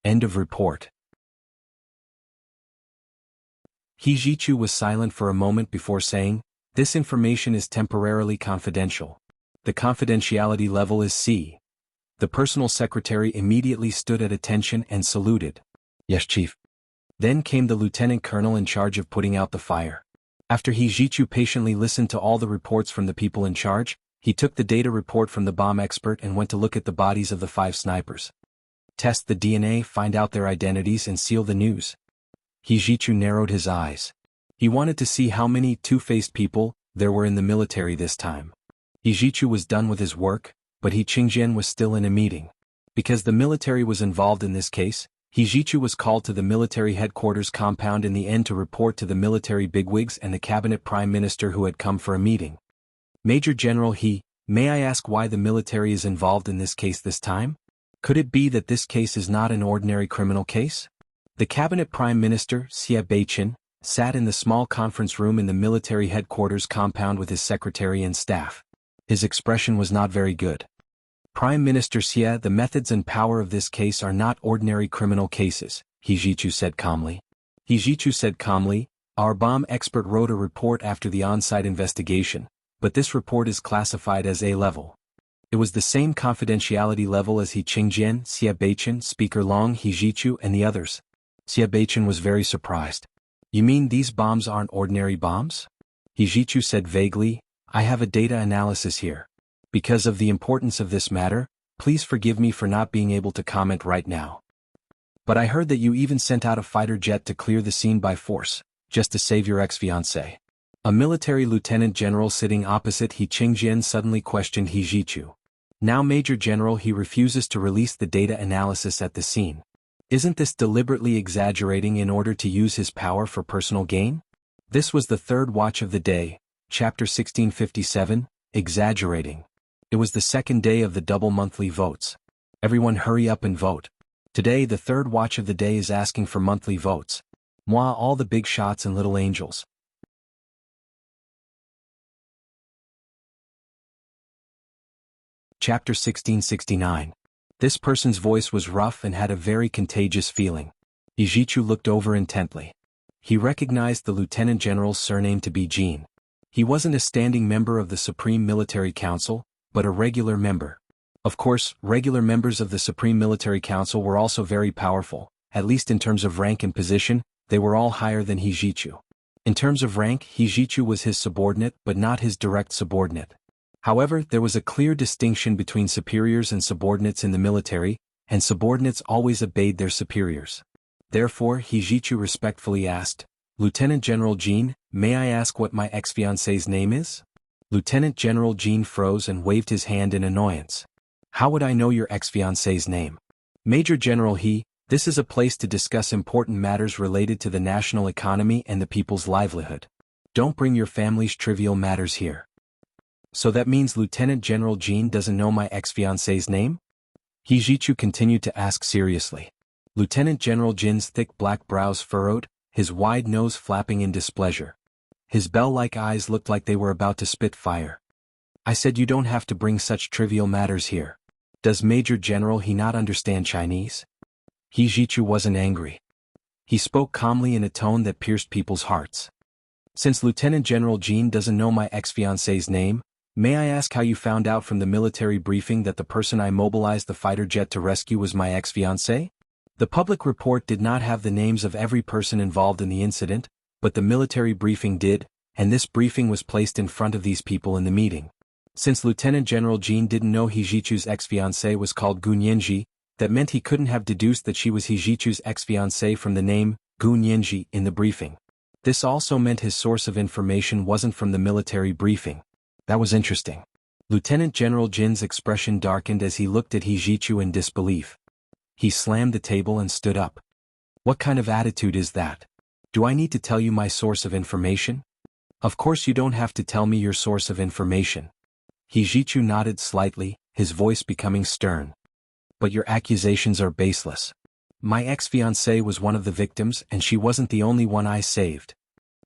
End of report. He Jichu was silent for a moment before saying, this information is temporarily confidential. The confidentiality level is C. The personal secretary immediately stood at attention and saluted. Yes, Chief. Then came the lieutenant colonel in charge of putting out the fire. After He Jichu patiently listened to all the reports from the people in charge, he took the data report from the bomb expert and went to look at the bodies of the 5 snipers. Test the DNA, find out their identities and seal the news. He Jichu narrowed his eyes. He wanted to see how many two-faced people there were in the military this time. He Jichu was done with his work, but He Qingjian was still in a meeting. Because the military was involved in this case, He Jichu was called to the military headquarters compound in the end to report to the military bigwigs and the cabinet prime minister who had come for a meeting. Major General He, may I ask why the military is involved in this case this time? Could it be that this case is not an ordinary criminal case? The cabinet prime minister, Xie Beiqin, sat in the small conference room in the military headquarters compound with his secretary and staff. His expression was not very good. Prime Minister Xie, the methods and power of this case are not ordinary criminal cases, He Jichu said calmly. He Jichu said calmly, our bomb expert wrote a report after the on-site investigation, but this report is classified as A level. It was the same confidentiality level as He Qingjian, Xie Beiqin, Speaker Long, He Jichu and the others. Xie Beiqin was very surprised. You mean these bombs aren't ordinary bombs? He Jichu said vaguely, I have a data analysis here. Because of the importance of this matter, please forgive me for not being able to comment right now. But I heard that you even sent out a fighter jet to clear the scene by force, just to save your ex-fiancée. A military lieutenant general sitting opposite He Qingjian suddenly questioned He Jichu. Now Major General He refuses to release the data analysis at the scene. Isn't this deliberately exaggerating in order to use his power for personal gain? This was the third watch of the day, chapter 1657, exaggerating. It was the second day of the double monthly votes. Everyone hurry up and vote. Today the third watch of the day is asking for monthly votes. Moi all the big shots and little angels. Chapter 1669. This person's voice was rough and had a very contagious feeling. Ijichu looked over intently. He recognized the lieutenant general's surname to be Jean. He wasn't a standing member of the Supreme Military Council, but a regular member. Of course, regular members of the Supreme Military Council were also very powerful, at least in terms of rank and position. They were all higher than Hijichu. In terms of rank, Hijichu was his subordinate but not his direct subordinate. However, there was a clear distinction between superiors and subordinates in the military, and subordinates always obeyed their superiors. Therefore, Hijichu respectfully asked, "Lieutenant General Jean, may I ask what my ex-fiancé's name is?" Lieutenant General Jean froze and waved his hand in annoyance. "How would I know your ex-fiancé's name?" "Major General this is a place to discuss important matters related to the national economy and the people's livelihood. Don't bring your family's trivial matters here." "So that means Lieutenant General Jean doesn't know my ex-fiancé's name?" Hijichu continued to ask seriously. Lieutenant General Jin's thick black brows furrowed, his wide nose flapping in displeasure. His bell-like eyes looked like they were about to spit fire. "I said you don't have to bring such trivial matters here. Does Major General he not understand Chinese?" Hijichu wasn't angry. He spoke calmly in a tone that pierced people's hearts. "Since Lieutenant General Jean doesn't know my ex-fiancé's name, may I ask how you found out from the military briefing that the person I mobilized the fighter jet to rescue was my ex-fiancé?" The public report did not have the names of every person involved in the incident, but the military briefing did, and this briefing was placed in front of these people in the meeting. Since Lieutenant General Jean didn't know Hijichu's ex-fiancée was called Gu Nianji, that meant he couldn't have deduced that she was Hijichu's ex-fiancée from the name Gu Nianji in the briefing. This also meant his source of information wasn't from the military briefing. That was interesting. Lieutenant General Jin's expression darkened as he looked at Hijichu in disbelief. He slammed the table and stood up. "What kind of attitude is that? Do I need to tell you my source of information?" "Of course you don't have to tell me your source of information." Hijichu nodded slightly, his voice becoming stern. "But your accusations are baseless. My ex-fiancée was one of the victims and she wasn't the only one I saved.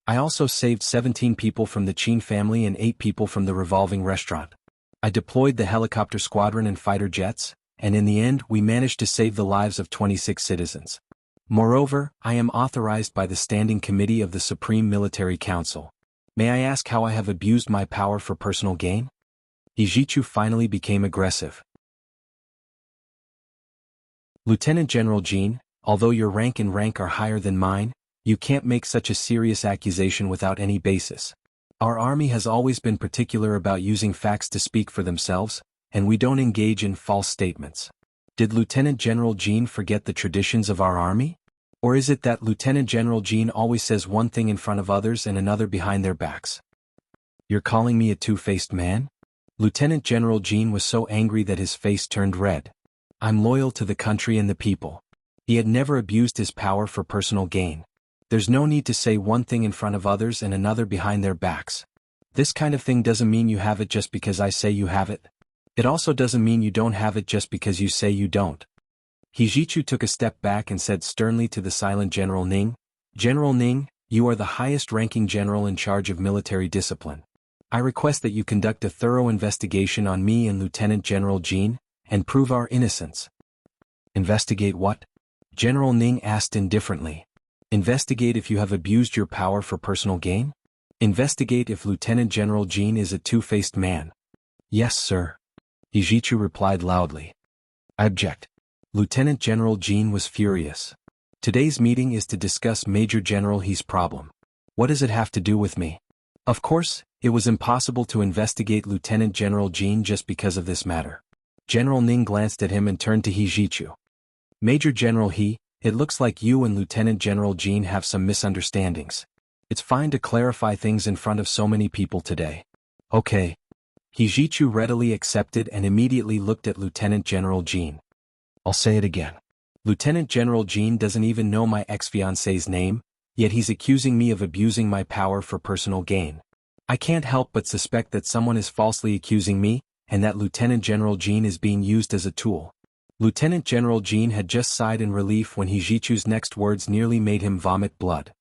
I also saved 17 people from the Qin family and 8 people from the revolving restaurant. I deployed the helicopter squadron and fighter jets, and in the end we managed to save the lives of 26 citizens. Moreover, I am authorized by the Standing Committee of the Supreme Military Council. May I ask how I have abused my power for personal gain?" Hijichu finally became aggressive. "Lieutenant General Jean, although your rank and rank are higher than mine, you can't make such a serious accusation without any basis. Our army has always been particular about using facts to speak for themselves, and we don't engage in false statements. Did Lieutenant General Jean forget the traditions of our army? Or is it that Lieutenant General Jean always says one thing in front of others and another behind their backs?" "You're calling me a two-faced man?" Lieutenant General Jean was so angry that his face turned red. "I'm loyal to the country and the people." He had never abused his power for personal gain. There's no need to say one thing in front of others and another behind their backs. This kind of thing doesn't mean you have it just because I say you have it. It also doesn't mean you don't have it just because you say you don't. Hijichu took a step back and said sternly to the silent General Ning, "General Ning, you are the highest-ranking general in charge of military discipline. I request that you conduct a thorough investigation on me and Lieutenant General Jean, and prove our innocence." "Investigate what?" General Ning asked indifferently. "Investigate if you have abused your power for personal gain? Investigate if Lieutenant General Jean is a two-faced man." "Yes, sir." Hijichu replied loudly. "I object." Lieutenant General Jean was furious. "Today's meeting is to discuss Major General He's problem. What does it have to do with me?" Of course, it was impossible to investigate Lieutenant General Jean just because of this matter. General Ning glanced at him and turned to Hijichu. "Major General it looks like you and Lieutenant General Jean have some misunderstandings. It's fine to clarify things in front of so many people today." "Okay." Hijichu readily accepted and immediately looked at Lieutenant General Jean. "I'll say it again. Lieutenant General Jean doesn't even know my ex-fiancé's name, yet he's accusing me of abusing my power for personal gain. I can't help but suspect that someone is falsely accusing me, and that Lieutenant General Jean is being used as a tool. Lieutenant General Jean had just sighed in relief when He Jichu's next words nearly made him vomit blood.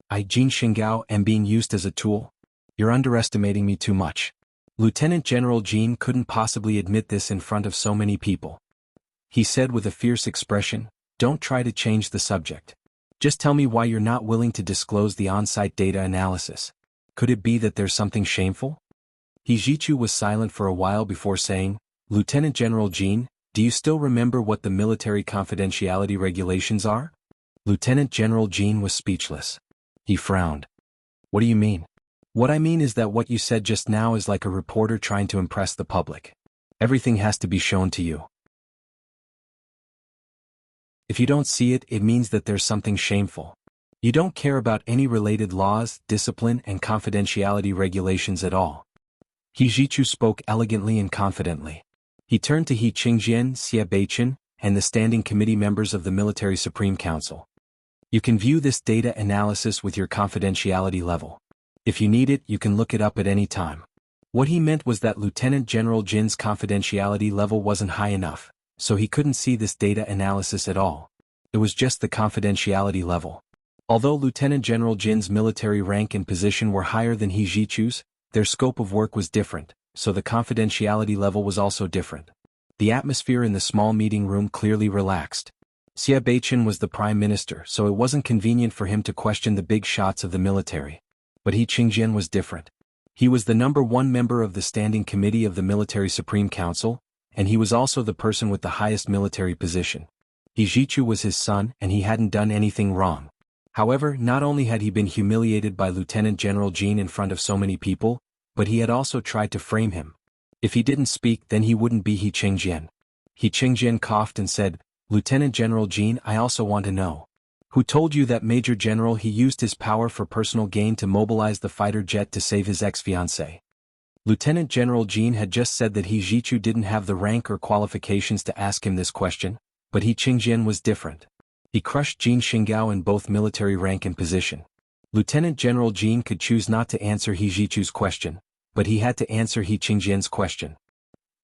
I, Jin Xingao, am being used as a tool? You're underestimating me too much. Lieutenant General Jean couldn't possibly admit this in front of so many people. He said with a fierce expression, "Don't try to change the subject. Just tell me why you're not willing to disclose the on-site data analysis. Could it be that there's something shameful?" He Jichu was silent for a while before saying, "Lieutenant General Jean, do you still remember what the military confidentiality regulations are?" Lieutenant General Jean was speechless. He frowned. "What do you mean?" "What I mean is that what you said just now is like a reporter trying to impress the public. Everything has to be shown to you. If you don't see it, it means that there's something shameful. You don't care about any related laws, discipline, and confidentiality regulations at all." He Jichu spoke elegantly and confidently. He turned to He Qingjian, Xie Beichen, and the standing committee members of the Military Supreme Council. "You can view this data analysis with your confidentiality level. If you need it, you can look it up at any time." What he meant was that Lieutenant General Jin's confidentiality level wasn't high enough, so he couldn't see this data analysis at all. It was just the confidentiality level. Although Lieutenant General Jin's military rank and position were higher than He Jichu's, their scope of work was different, so the confidentiality level was also different. The atmosphere in the small meeting room clearly relaxed. Xie Beichen was the prime minister, so it wasn't convenient for him to question the big shots of the military. But He Qingjian was different. He was the #1 member of the Standing Committee of the Military Supreme Council, and he was also the person with the highest military position. He Jichu was his son, and he hadn't done anything wrong. However, not only had he been humiliated by Lieutenant General Jean in front of so many people, but he had also tried to frame him. If he didn't speak, then he wouldn't be He Qingjian. He Qingjian coughed and said, "Lieutenant General Jean, I also want to know. Who told you that Major General He used his power for personal gain to mobilize the fighter jet to save his ex-fiancée?" Lieutenant General Jean had just said that He Jichu didn't have the rank or qualifications to ask him this question, but He Qingjian was different. He crushed Jin Xingao in both military rank and position. Lieutenant General Jean could choose not to answer He Jichu's question, but he had to answer He Qingjian's question.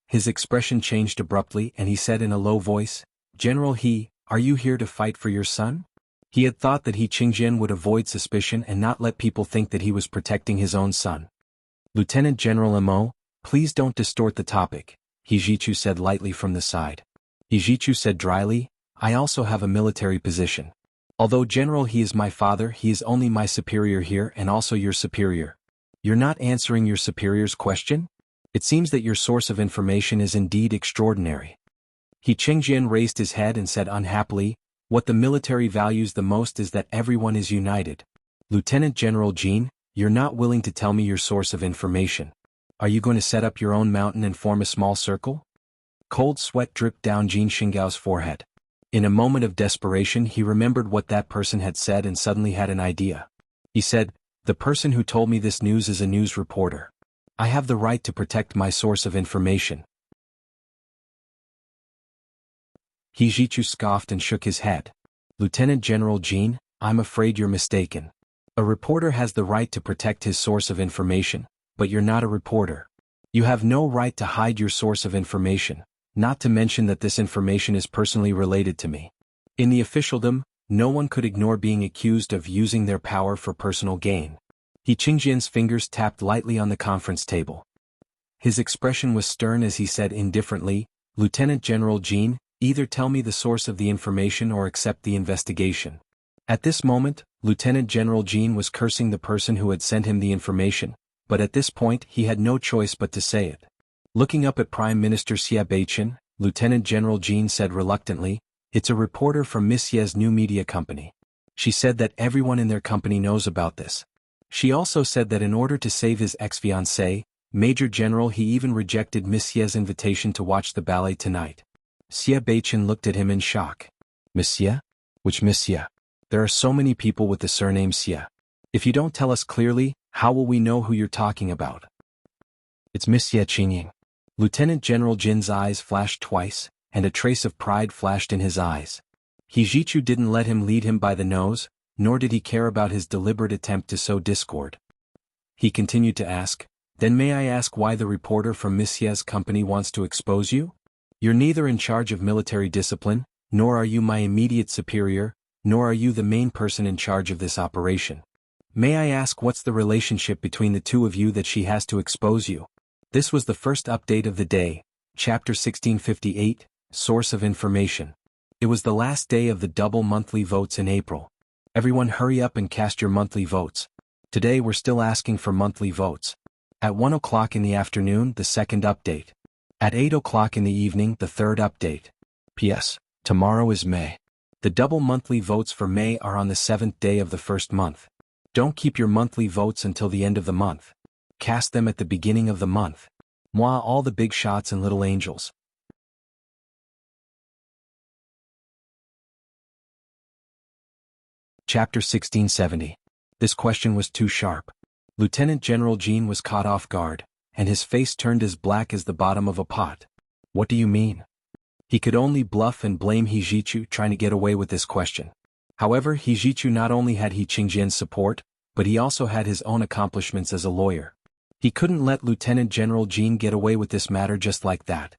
His expression changed abruptly and he said in a low voice, "General He, are you here to fight for your son?" He had thought that He Qingjian would avoid suspicion and not let people think that he was protecting his own son. "Lieutenant General Mo, please don't distort the topic," He Jichu said lightly from the side. He Jichu said dryly, "I also have a military position. Although General He is my father, he is only my superior here and also your superior. You're not answering your superior's question? It seems that your source of information is indeed extraordinary." He Qingjian raised his head and said unhappily, "What the military values the most is that everyone is united. Lieutenant General Jean, you're not willing to tell me your source of information. Are you going to set up your own mountain and form a small circle?" Cold sweat dripped down Jin Xingao's forehead. In a moment of desperation he remembered what that person had said and suddenly had an idea. He said, "The person who told me this news is a news reporter. I have the right to protect my source of information." He Jichu scoffed and shook his head. "Lieutenant General Jean, I'm afraid you're mistaken. A reporter has the right to protect his source of information, but you're not a reporter. You have no right to hide your source of information, not to mention that this information is personally related to me. In the officialdom, no one could ignore being accused of using their power for personal gain." He Qingjian's fingers tapped lightly on the conference table. His expression was stern as he said indifferently, "Lieutenant General Jean, either tell me the source of the information or accept the investigation." At this moment, Lieutenant General Jean was cursing the person who had sent him the information, but at this point he had no choice but to say it. Looking up at Prime Minister Xie Beichen, Lieutenant General Jean said reluctantly, "It's a reporter from Miss Ye's new media company. She said that everyone in their company knows about this. She also said that in order to save his ex-fiancée, Major General He even rejected Miss Ye's invitation to watch the ballet tonight." Xie Beichen looked at him in shock. "Monsieur? Which Monsieur? There are so many people with the surname Xie. If you don't tell us clearly, how will we know who you're talking about?" "It's Monsieur Qingying." Lieutenant General Jin's eyes flashed twice, and a trace of pride flashed in his eyes. He Jichu didn't let him lead him by the nose, nor did he care about his deliberate attempt to sow discord. He continued to ask, "Then may I ask why the reporter from Miss Ye's company wants to expose you? You're neither in charge of military discipline, nor are you my immediate superior, nor are you the main person in charge of this operation. May I ask what's the relationship between the two of you that she has to expose you?" This was the first update of the day, Chapter 1658, Source of Information. It was the last day of the double monthly votes in April. Everyone hurry up and cast your monthly votes. Today we're still asking for monthly votes. At 1 o'clock in the afternoon, the second update. At 8 o'clock in the evening, the third update. P.S. Tomorrow is May. The double monthly votes for May are on the 7th day of the first month. Don't keep your monthly votes until the end of the month. Cast them at the beginning of the month. Moi, all the big shots and little angels. Chapter 1670. This question was too sharp. Lieutenant General Jean was caught off guard, and his face turned as black as the bottom of a pot. What do you mean? He could only bluff and blame He Jichu trying to get away with this question. However, He Jichu not only had He Qingjian's support, but he also had his own accomplishments as a lawyer. He couldn't let Lieutenant General Jean get away with this matter just like that.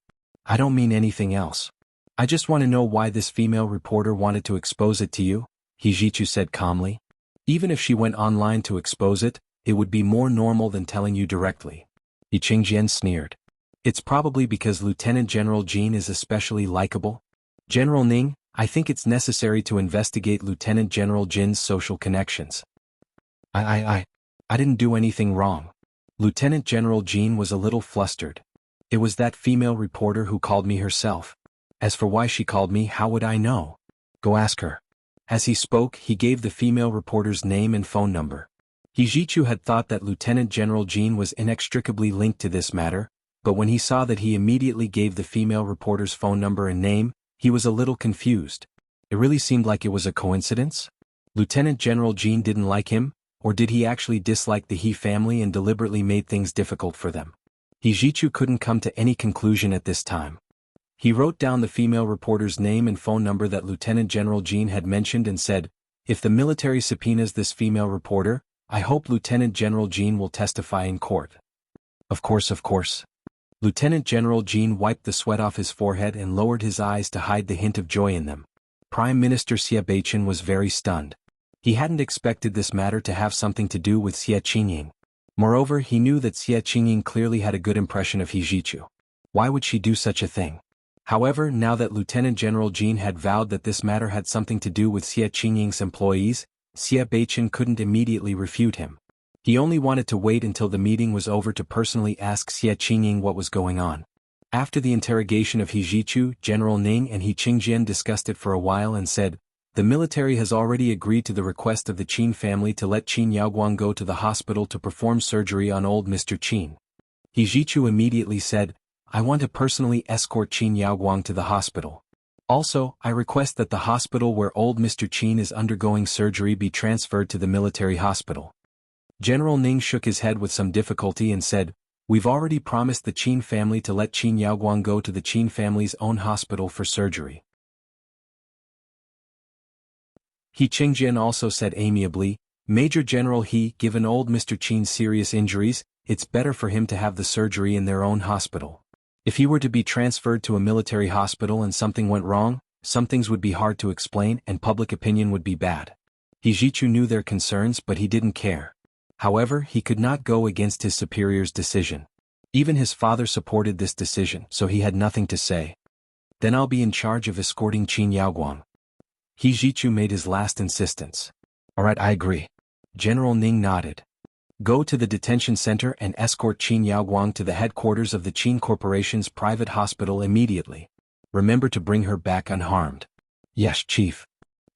I don't mean anything else. I just want to know why this female reporter wanted to expose it to you, He Jichu said calmly. Even if she went online to expose it, it would be more normal than telling you directly. He Qingjian sneered. It's probably because Lieutenant General Jean is especially likable. General Ning, I think it's necessary to investigate Lieutenant General Jin's social connections. I didn't do anything wrong. Lieutenant General Jean was a little flustered. It was that female reporter who called me herself. As for why she called me, how would I know? Go ask her. As he spoke, he gave the female reporter's name and phone number. He Jichu had thought that Lieutenant General Jean was inextricably linked to this matter, but when he saw that he immediately gave the female reporter's phone number and name, he was a little confused. It really seemed like it was a coincidence? Lieutenant General Jean didn't like him, or did he actually dislike the He family and deliberately made things difficult for them? He Jichu couldn't come to any conclusion at this time. He wrote down the female reporter's name and phone number that Lieutenant General Jean had mentioned and said, "If the military subpoenas this female reporter, I hope Lieutenant General Jean will testify in court." Of course. Lieutenant General Jean wiped the sweat off his forehead and lowered his eyes to hide the hint of joy in them. Prime Minister Xie Beichen was very stunned. He hadn't expected this matter to have something to do with Xie Qingying. Moreover, he knew that Xie Qingying clearly had a good impression of He Jichu. Why would she do such a thing? However, now that Lieutenant General Jean had vowed that this matter had something to do with Xie Qingying's employees, Xie Beichen couldn't immediately refute him. He only wanted to wait until the meeting was over to personally ask Xie Qingying what was going on. After the interrogation of He Jichu, General Ning and He Qingjian discussed it for a while and said, "The military has already agreed to the request of the Qin family to let Qin Yaoguang go to the hospital to perform surgery on old Mr. Qin." He Jichu immediately said, "I want to personally escort Qin Yaoguang to the hospital. Also, I request that the hospital where old Mr. Qin is undergoing surgery be transferred to the military hospital." General Ning shook his head with some difficulty and said, "We've already promised the Qin family to let Qin Yaoguang go to the Qin family's own hospital for surgery." He Qingjian also said amiably, "Major General He, given old Mr. Qin's serious injuries, it's better for him to have the surgery in their own hospital. If he were to be transferred to a military hospital and something went wrong, some things would be hard to explain and public opinion would be bad." He Jichu knew their concerns, but he didn't care. However, he could not go against his superior's decision. Even his father supported this decision, so he had nothing to say. "Then I'll be in charge of escorting Qin Yaoguang." He Jichu made his last insistence. "Alright, I agree." General Ning nodded. "Go to the detention center and escort Qin Yaoguang to the headquarters of the Qin Corporation's private hospital immediately. Remember to bring her back unharmed." "Yes, Chief."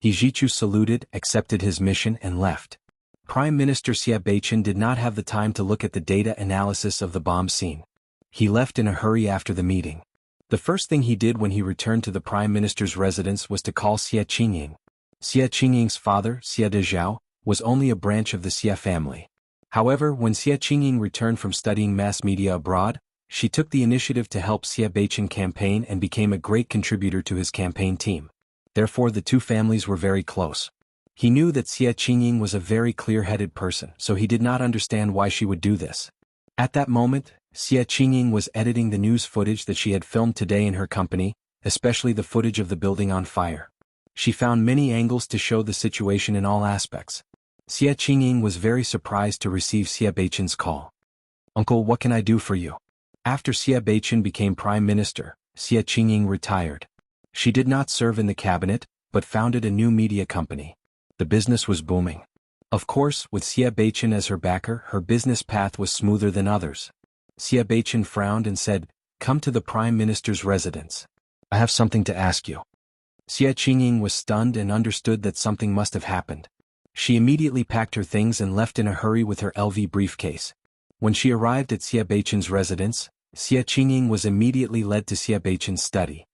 He Jichu saluted, accepted his mission and left. Prime Minister Xie Beichen did not have the time to look at the data analysis of the bomb scene. He left in a hurry after the meeting. The first thing he did when he returned to the Prime Minister's residence was to call Xie Qingying. Xie Qingying's father, Xie Dezhao, was only a branch of the Xie family. However, when Xie Qingying returned from studying mass media abroad, she took the initiative to help Xie Beichen campaign and became a great contributor to his campaign team. Therefore the two families were very close. He knew that Xie Qingying was a very clear-headed person, so he did not understand why she would do this. At that moment, Xie Qingying was editing the news footage that she had filmed today in her company, especially the footage of the building on fire. She found many angles to show the situation in all aspects. Xie Qingying was very surprised to receive Xie Beichen's call. "Uncle, what can I do for you?" After Xie Beichen became prime minister, Xie Qingying retired. She did not serve in the cabinet, but founded a new media company. The business was booming. Of course, with Xie Beichen as her backer, her business path was smoother than others. Xie Beichen frowned and said, "Come to the prime minister's residence. I have something to ask you." Xie Qingying was stunned and understood that something must have happened. She immediately packed her things and left in a hurry with her LV briefcase. When she arrived at Xie Beichen's residence, Xie Qingying was immediately led to Xie Beichen's study.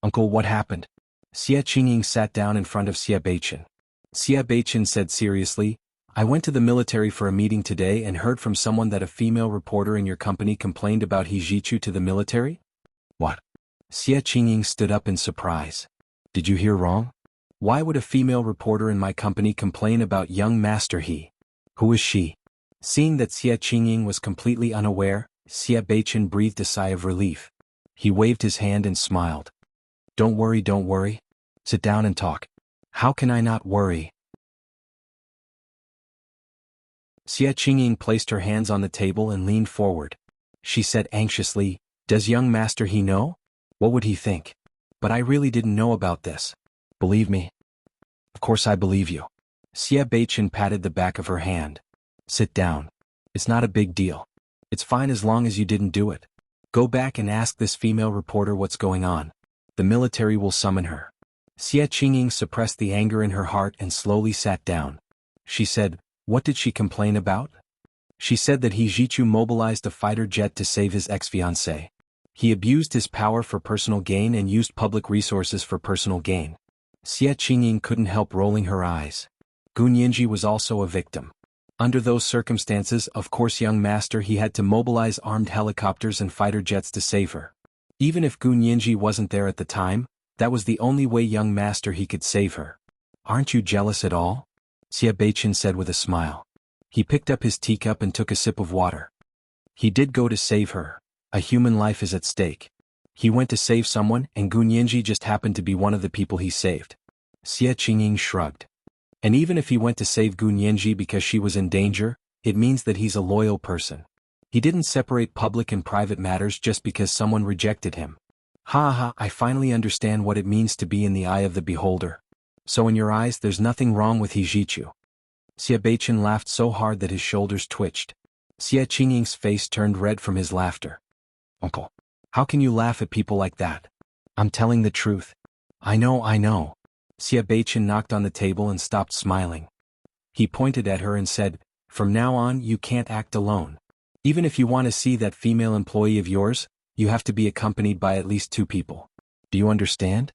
"Uncle, what happened?" Xie Qingying sat down in front of Xie Beichen. Xie Beichen said seriously, "I went to the military for a meeting today and heard from someone that a female reporter in your company complained about He Jichu to the military." "What?" Xie Qingying stood up in surprise. "Did you hear wrong? Why would a female reporter in my company complain about young Master He? Who is she?" Seeing that Xie Qingying was completely unaware, Xie Beichen breathed a sigh of relief. He waved his hand and smiled. Don't worry. Sit down and talk." "How can I not worry?" Xie Qingying placed her hands on the table and leaned forward. She said anxiously, "Does young Master He know? What would he think? But I really didn't know about this. Believe me?" "Of course I believe you." Xie Beichen patted the back of her hand. "Sit down. It's not a big deal. It's fine as long as you didn't do it. Go back and ask this female reporter what's going on. The military will summon her." Xie Qingying suppressed the anger in her heart and slowly sat down. She said, "What did she complain about?" She said that He Jichu mobilized a fighter jet to save his ex-fiancée. He abused his power for personal gain and used public resources for personal gain. Xie Qingying couldn't help rolling her eyes. Gun Yinji was also a victim. Under those circumstances, of course young Master He had to mobilize armed helicopters and fighter jets to save her. Even if Gun Yinji wasn't there at the time, that was the only way young Master He could save her. "Aren't you jealous at all?" Xie Beichen said with a smile. He picked up his teacup and took a sip of water. He did go to save her. A human life is at stake. He went to save someone and Gun Yinji just happened to be one of the people he saved. Xie Qingying shrugged. And even if he went to save Gun Yinji because she was in danger, it means that he's a loyal person. He didn't separate public and private matters just because someone rejected him. Ha, I finally understand what it means to be in the eye of the beholder. So in your eyes there's nothing wrong with He Jichu. Xie Beichen laughed so hard that his shoulders twitched. Xie Qingying's face turned red from his laughter. "Uncle, how can you laugh at people like that? I'm telling the truth." I know. Xie Beichen knocked on the table and stopped smiling. He pointed at her and said, "From now on you can't act alone. Even if you want to see that female employee of yours, you have to be accompanied by at least 2 people. Do you understand?"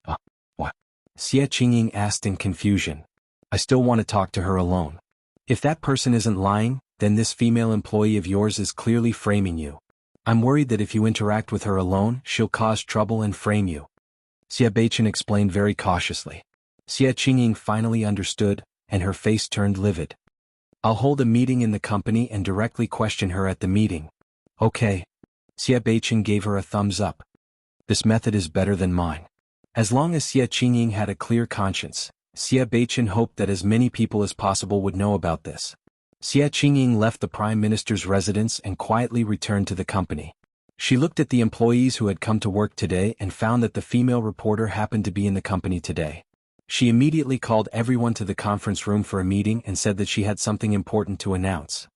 What?" Xie Qingying asked in confusion. "I still want to talk to her alone. If that person isn't lying, then this female employee of yours is clearly framing you. I'm worried that if you interact with her alone, she'll cause trouble and frame you." Xie Beichen explained very cautiously. Xie Qingying finally understood, and her face turned livid. "I'll hold a meeting in the company and directly question her at the meeting." "Okay." Xie Beichen gave her a thumbs up. "This method is better than mine." As long as Xie Qingying had a clear conscience, Xie Beichen hoped that as many people as possible would know about this. Xie Qingying left the prime minister's residence and quietly returned to the company. She looked at the employees who had come to work today and found that the female reporter happened to be in the company today. She immediately called everyone to the conference room for a meeting and said that she had something important to announce.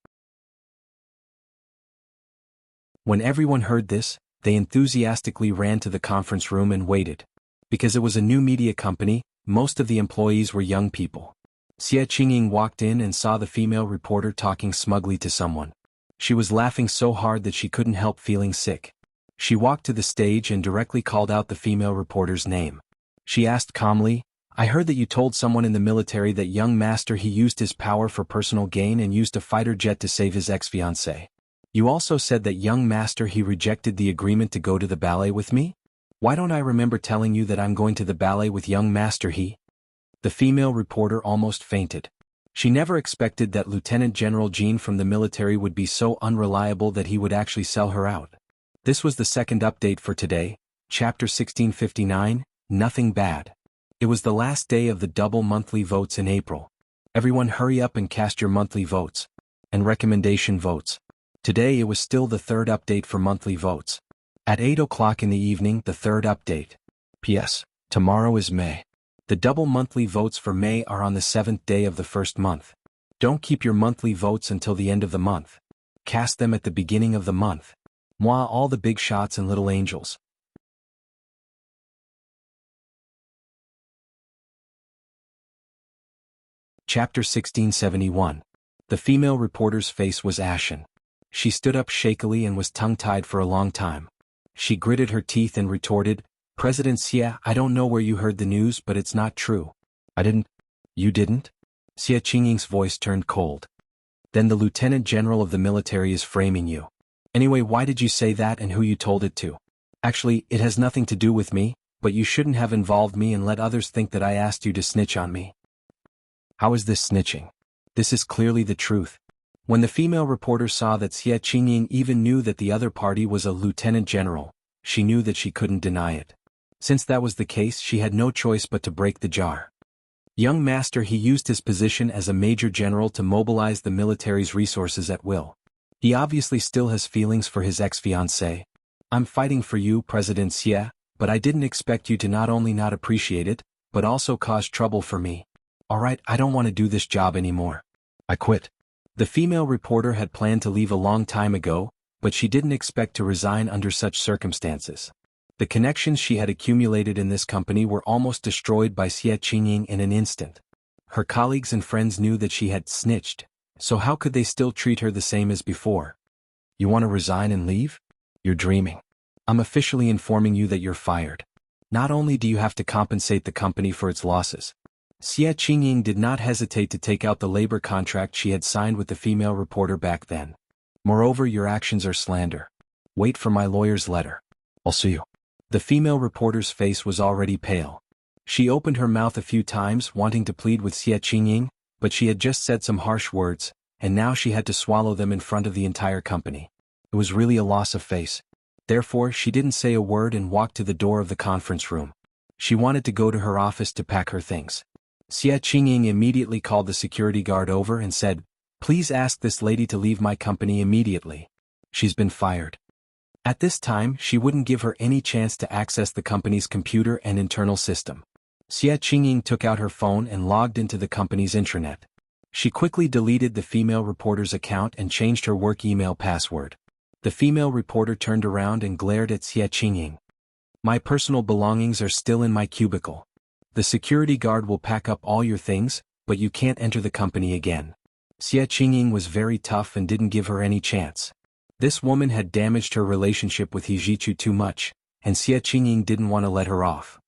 When everyone heard this, they enthusiastically ran to the conference room and waited. Because it was a new media company, most of the employees were young people. Xie Qingying walked in and saw the female reporter talking smugly to someone. She was laughing so hard that she couldn't help feeling sick. She walked to the stage and directly called out the female reporter's name. She asked calmly, "I heard that you told someone in the military that young Master He used his power for personal gain and used a fighter jet to save his ex-fiancée. You also said that young Master He rejected the agreement to go to the ballet with me?" Why don't I remember telling you that I'm going to the ballet with young Master He? The female reporter almost fainted. She never expected that Lieutenant General Jean from the military would be so unreliable that he would actually sell her out. This was the second update for today, Chapter 1659, Nothing Bad. It was the last day of the double monthly votes in April. Everyone hurry up and cast your monthly votes. And recommendation votes. Today it was still the third update for monthly votes. At 8 o'clock in the evening, the third update. P.S. Tomorrow is May. The double monthly votes for May are on the 7th day of the first month. Don't keep your monthly votes until the end of the month. Cast them at the beginning of the month. Moi, all the big shots and little angels. Chapter 1671. The female reporter's face was ashen. She stood up shakily and was tongue-tied for a long time. She gritted her teeth and retorted, President Xia, I don't know where you heard the news, but it's not true. I didn't. You didn't? Xia Qingying's voice turned cold. Then the Lieutenant General of the military is framing you. Anyway, why did you say that and who you told it to? Actually, it has nothing to do with me, but you shouldn't have involved me and let others think that I asked you to snitch on me. How is this snitching? This is clearly the truth. When the female reporter saw that Xia Qingying even knew that the other party was a lieutenant general, she knew that she couldn't deny it. Since that was the case, she had no choice but to break the jar. Young Master He used his position as a major general to mobilize the military's resources at will. He obviously still has feelings for his ex-fiancée. I'm fighting for you, President Xia, but I didn't expect you to not only not appreciate it, but also cause trouble for me. Alright, I don't want to do this job anymore. I quit. The female reporter had planned to leave a long time ago, but she didn't expect to resign under such circumstances. The connections she had accumulated in this company were almost destroyed by Xia Qingying in an instant. Her colleagues and friends knew that she had snitched, so how could they still treat her the same as before? You want to resign and leave? You're dreaming. I'm officially informing you that you're fired. Not only do you have to compensate the company for its losses. Xia Qingying did not hesitate to take out the labor contract she had signed with the female reporter back then. Moreover, your actions are slander. Wait for my lawyer's letter. I'll see you. The female reporter's face was already pale. She opened her mouth a few times wanting to plead with Xia Qingying, but she had just said some harsh words, and now she had to swallow them in front of the entire company. It was really a loss of face. Therefore, she didn't say a word and walked to the door of the conference room. She wanted to go to her office to pack her things. Xia Qingying immediately called the security guard over and said, Please ask this lady to leave my company immediately. She's been fired. At this time, she wouldn't give her any chance to access the company's computer and internal system. Xia Qingying took out her phone and logged into the company's intranet. She quickly deleted the female reporter's account and changed her work email password. The female reporter turned around and glared at Xia Qingying. My personal belongings are still in my cubicle. The security guard will pack up all your things, but you can't enter the company again. Xia Qingying was very tough and didn't give her any chance. This woman had damaged her relationship with He Zhichu too much, and Xia Qingying didn't want to let her off.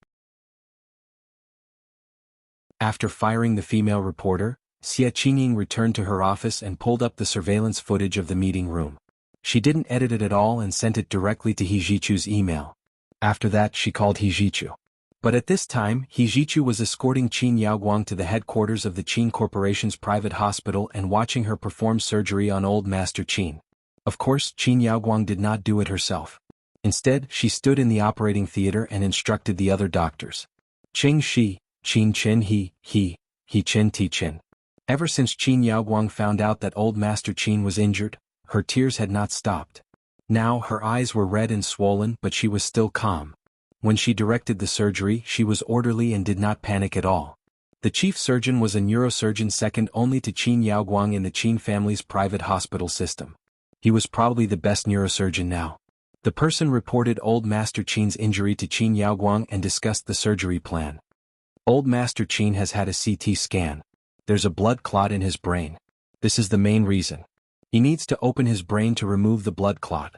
After firing the female reporter, Xia Qingying returned to her office and pulled up the surveillance footage of the meeting room. She didn't edit it at all and sent it directly to He Zhichu's email. After that, she called He Zhichu. But at this time, He Zhichu was escorting Qin Yaoguang to the headquarters of the Qin Corporation's private hospital and watching her perform surgery on old Master Qin. Of course, Qin Yaoguang did not do it herself. Instead, she stood in the operating theater and instructed the other doctors. Qing Shi, Qin Chen He Chen Ti Chen. Ever since Qin Yaoguang found out that old Master Qin was injured, her tears had not stopped. Now her eyes were red and swollen, but she was still calm. When she directed the surgery, she was orderly and did not panic at all. The chief surgeon was a neurosurgeon second only to Qin Yaoguang in the Qin family's private hospital system. He was probably the best neurosurgeon now. The person reported old Master Qin's injury to Qin Yaoguang and discussed the surgery plan. Old Master Qin has had a CT scan. There's a blood clot in his brain. This is the main reason. He needs to open his brain to remove the blood clot.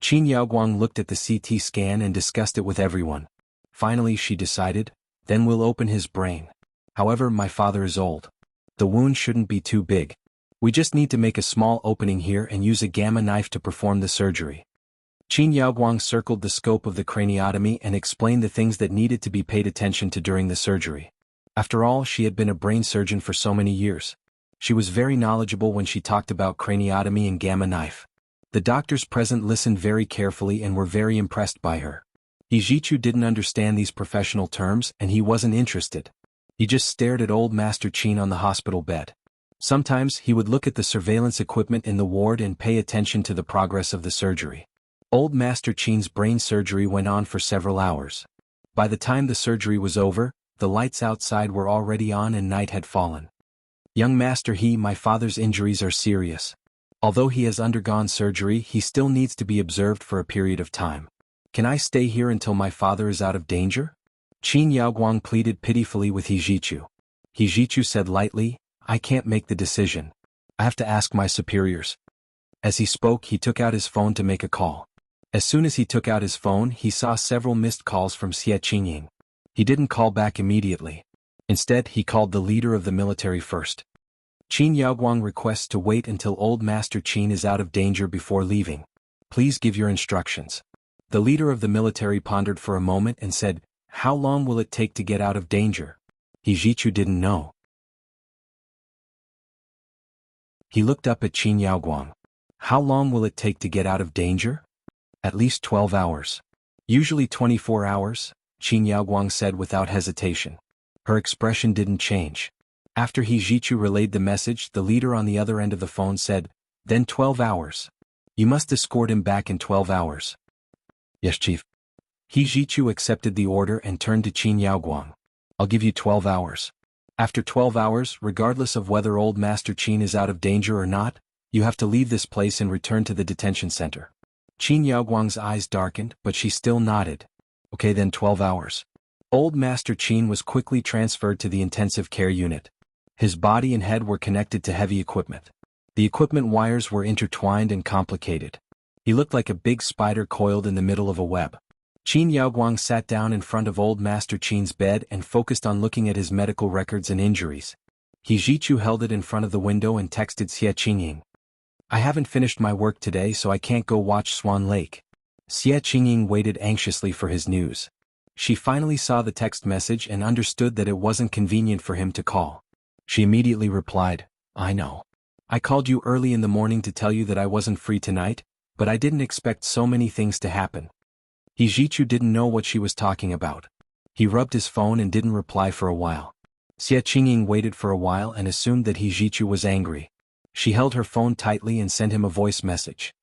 Qin Yaoguang looked at the CT scan and discussed it with everyone. Finally, she decided, then we'll open his brain. However, my father is old. The wound shouldn't be too big. We just need to make a small opening here and use a gamma knife to perform the surgery. Qin Yaoguang circled the scope of the craniotomy and explained the things that needed to be paid attention to during the surgery. After all, she had been a brain surgeon for so many years. She was very knowledgeable when she talked about craniotomy and gamma knife. The doctors present listened very carefully and were very impressed by her. Hijichu didn't understand these professional terms and he wasn't interested. He just stared at old Master Qin on the hospital bed. Sometimes he would look at the surveillance equipment in the ward and pay attention to the progress of the surgery. Old Master Qin's brain surgery went on for several hours. By the time the surgery was over, the lights outside were already on and night had fallen. Young Master my father's injuries are serious. Although he has undergone surgery, he still needs to be observed for a period of time. Can I stay here until my father is out of danger? Qin Yaoguang pleaded pitifully with Hijichu. Hijichu said lightly, I can't make the decision. I have to ask my superiors. As he spoke, he took out his phone to make a call. As soon as he took out his phone, he saw several missed calls from Xie Qingying. He didn't call back immediately. Instead, he called the leader of the military first. Qin Yaoguang requests to wait until old Master Qin is out of danger before leaving. Please give your instructions. The leader of the military pondered for a moment and said, How long will it take to get out of danger? Hijichu didn't know. He looked up at Qin Yaoguang. How long will it take to get out of danger? At least 12 hours. Usually 24 hours, Qin Yaoguang said without hesitation. Her expression didn't change. After Hijichu relayed the message, the leader on the other end of the phone said, Then 12 hours. You must escort him back in 12 hours. Yes, Chief. Hijichu accepted the order and turned to Qin Yaoguang. I'll give you 12 hours. After 12 hours, regardless of whether old Master Qin is out of danger or not, you have to leave this place and return to the detention center. Qin Yaoguang's eyes darkened, but she still nodded. Okay, then 12 hours. Old Master Qin was quickly transferred to the intensive care unit. His body and head were connected to heavy equipment. The equipment wires were intertwined and complicated. He looked like a big spider coiled in the middle of a web. Qin Yaoguang sat down in front of old Master Qin's bed and focused on looking at his medical records and injuries. Hijichu held it in front of the window and texted Xie Qingying. I haven't finished my work today, so I can't go watch Swan Lake. Xie Qingying waited anxiously for his news. She finally saw the text message and understood that it wasn't convenient for him to call. She immediately replied, I know. I called you early in the morning to tell you that I wasn't free tonight, but I didn't expect so many things to happen. Hijichu didn't know what she was talking about. He rubbed his phone and didn't reply for a while. Xie Qingying waited for a while and assumed that Hijichu was angry. She held her phone tightly and sent him a voice message.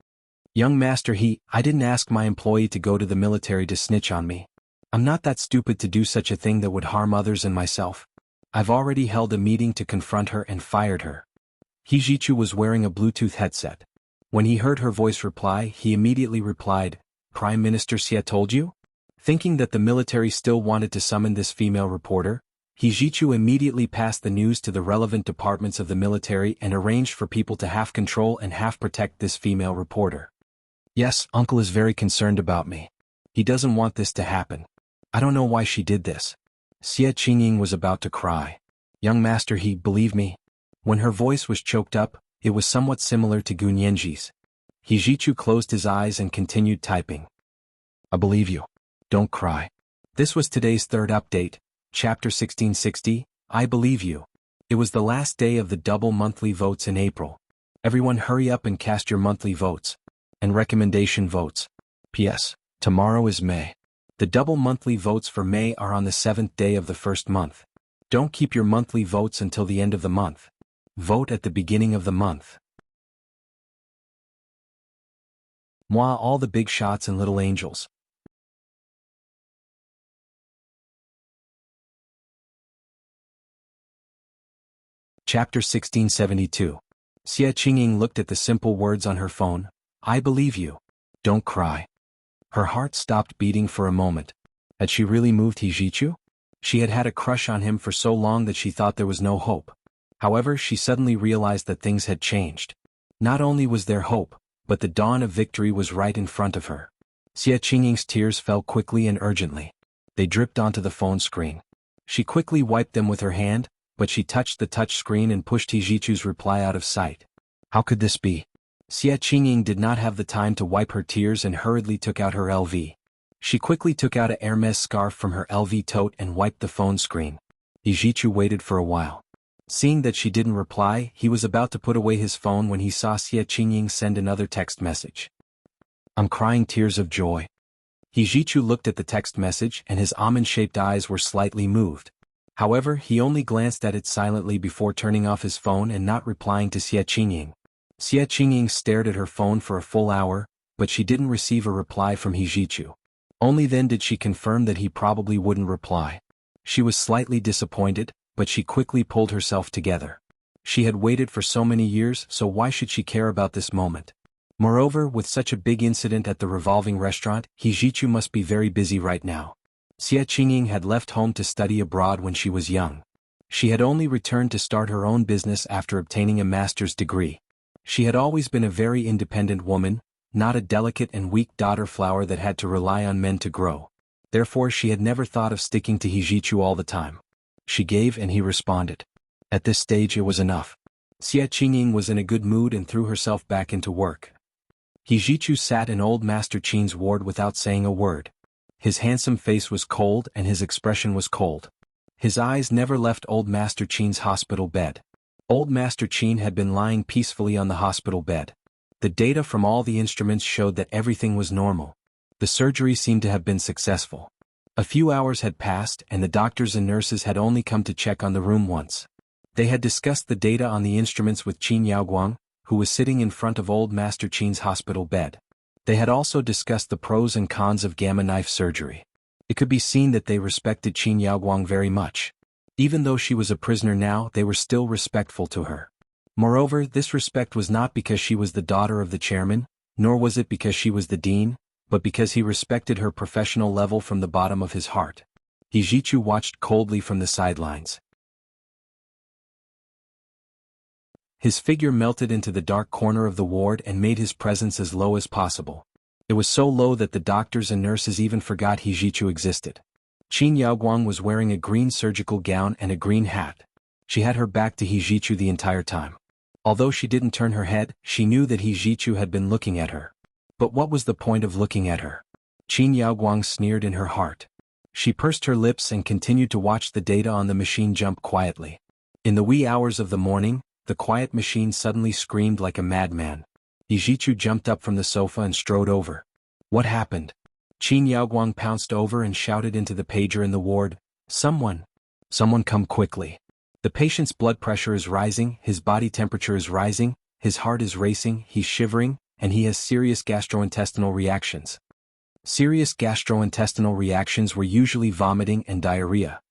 Young Master I didn't ask my employee to go to the military to snitch on me. I'm not that stupid to do such a thing that would harm others and myself. I've already held a meeting to confront her and fired her. Hijichu was wearing a Bluetooth headset. When he heard her voice reply, he immediately replied, Prime Minister Xie told you? Thinking that the military still wanted to summon this female reporter, Hijichu immediately passed the news to the relevant departments of the military and arranged for people to half control and half protect this female reporter. Yes, Uncle is very concerned about me. He doesn't want this to happen. I don't know why she did this. Xie Qingying was about to cry. Young Master believe me. When her voice was choked up, it was somewhat similar to Gun Yanji's. Hijichu closed his eyes and continued typing. I believe you. Don't cry. This was today's third update, Chapter 1660, I Believe You. It was the last day of the double monthly votes in April. Everyone hurry up and cast your monthly votes. And recommendation votes. P.S. Tomorrow is May. The double monthly votes for May are on the 7th day of the first month. Don't keep your monthly votes until the end of the month. Vote at the beginning of the month. Moi, all the big shots and little angels. Chapter 1672. Xie Qingying looked at the simple words on her phone. I believe you. Don't cry. Her heart stopped beating for a moment. Had she really moved Hijichu? She had had a crush on him for so long that she thought there was no hope. However, she suddenly realized that things had changed. Not only was there hope, but the dawn of victory was right in front of her. Xie Qingying's tears fell quickly and urgently. They dripped onto the phone screen. She quickly wiped them with her hand, but she touched the touch screen and pushed Hijichu's reply out of sight. How could this be? Xie Qingying did not have the time to wipe her tears and hurriedly took out her LV. She quickly took out a Hermes scarf from her LV tote and wiped the phone screen. He Jichu waited for a while. Seeing that she didn't reply, he was about to put away his phone when he saw Xie Qingying send another text message. I'm crying tears of joy. He Jichu looked at the text message and his almond-shaped eyes were slightly moved. However, he only glanced at it silently before turning off his phone and not replying to Xie Qingying. Xie Qingying stared at her phone for a full hour, but she didn't receive a reply from He Jichu. Only then did she confirm that he probably wouldn't reply. She was slightly disappointed, but she quickly pulled herself together. She had waited for so many years, so why should she care about this moment? Moreover, with such a big incident at the revolving restaurant, He Jichu must be very busy right now. Xie Qingying had left home to study abroad when she was young. She had only returned to start her own business after obtaining a master's degree. She had always been a very independent woman, not a delicate and weak daughter flower that had to rely on men to grow. Therefore she had never thought of sticking to He Jichu all the time. She gave and he responded. At this stage it was enough. Xie Qingying was in a good mood and threw herself back into work. He Jichu sat in old Master Qin's ward without saying a word. His handsome face was cold and his expression was cold. His eyes never left old Master Qin's hospital bed. Old Master Qin had been lying peacefully on the hospital bed. The data from all the instruments showed that everything was normal. The surgery seemed to have been successful. A few hours had passed and the doctors and nurses had only come to check on the room once. They had discussed the data on the instruments with Qin Yaoguang, who was sitting in front of old Master Qin's hospital bed. They had also discussed the pros and cons of gamma knife surgery. It could be seen that they respected Qin Yaoguang very much. Even though she was a prisoner now, they were still respectful to her. Moreover, this respect was not because she was the daughter of the chairman, nor was it because she was the dean, but because he respected her professional level from the bottom of his heart. He Jichu watched coldly from the sidelines. His figure melted into the dark corner of the ward and made his presence as low as possible. It was so low that the doctors and nurses even forgot He Jichu existed. Qin Yaoguang was wearing a green surgical gown and a green hat. She had her back to He Jichu the entire time. Although she didn't turn her head, she knew that He Jichu had been looking at her. But what was the point of looking at her? Qin Yaoguang sneered in her heart. She pursed her lips and continued to watch the data on the machine jump quietly. In the wee hours of the morning, the quiet machine suddenly screamed like a madman. He Jichu jumped up from the sofa and strode over. What happened? Qin Yaoguang pounced over and shouted into the pager in the ward, Someone come quickly. The patient's blood pressure is rising, his body temperature is rising, his heart is racing, he's shivering, and he has serious gastrointestinal reactions. Serious gastrointestinal reactions were usually vomiting and diarrhea.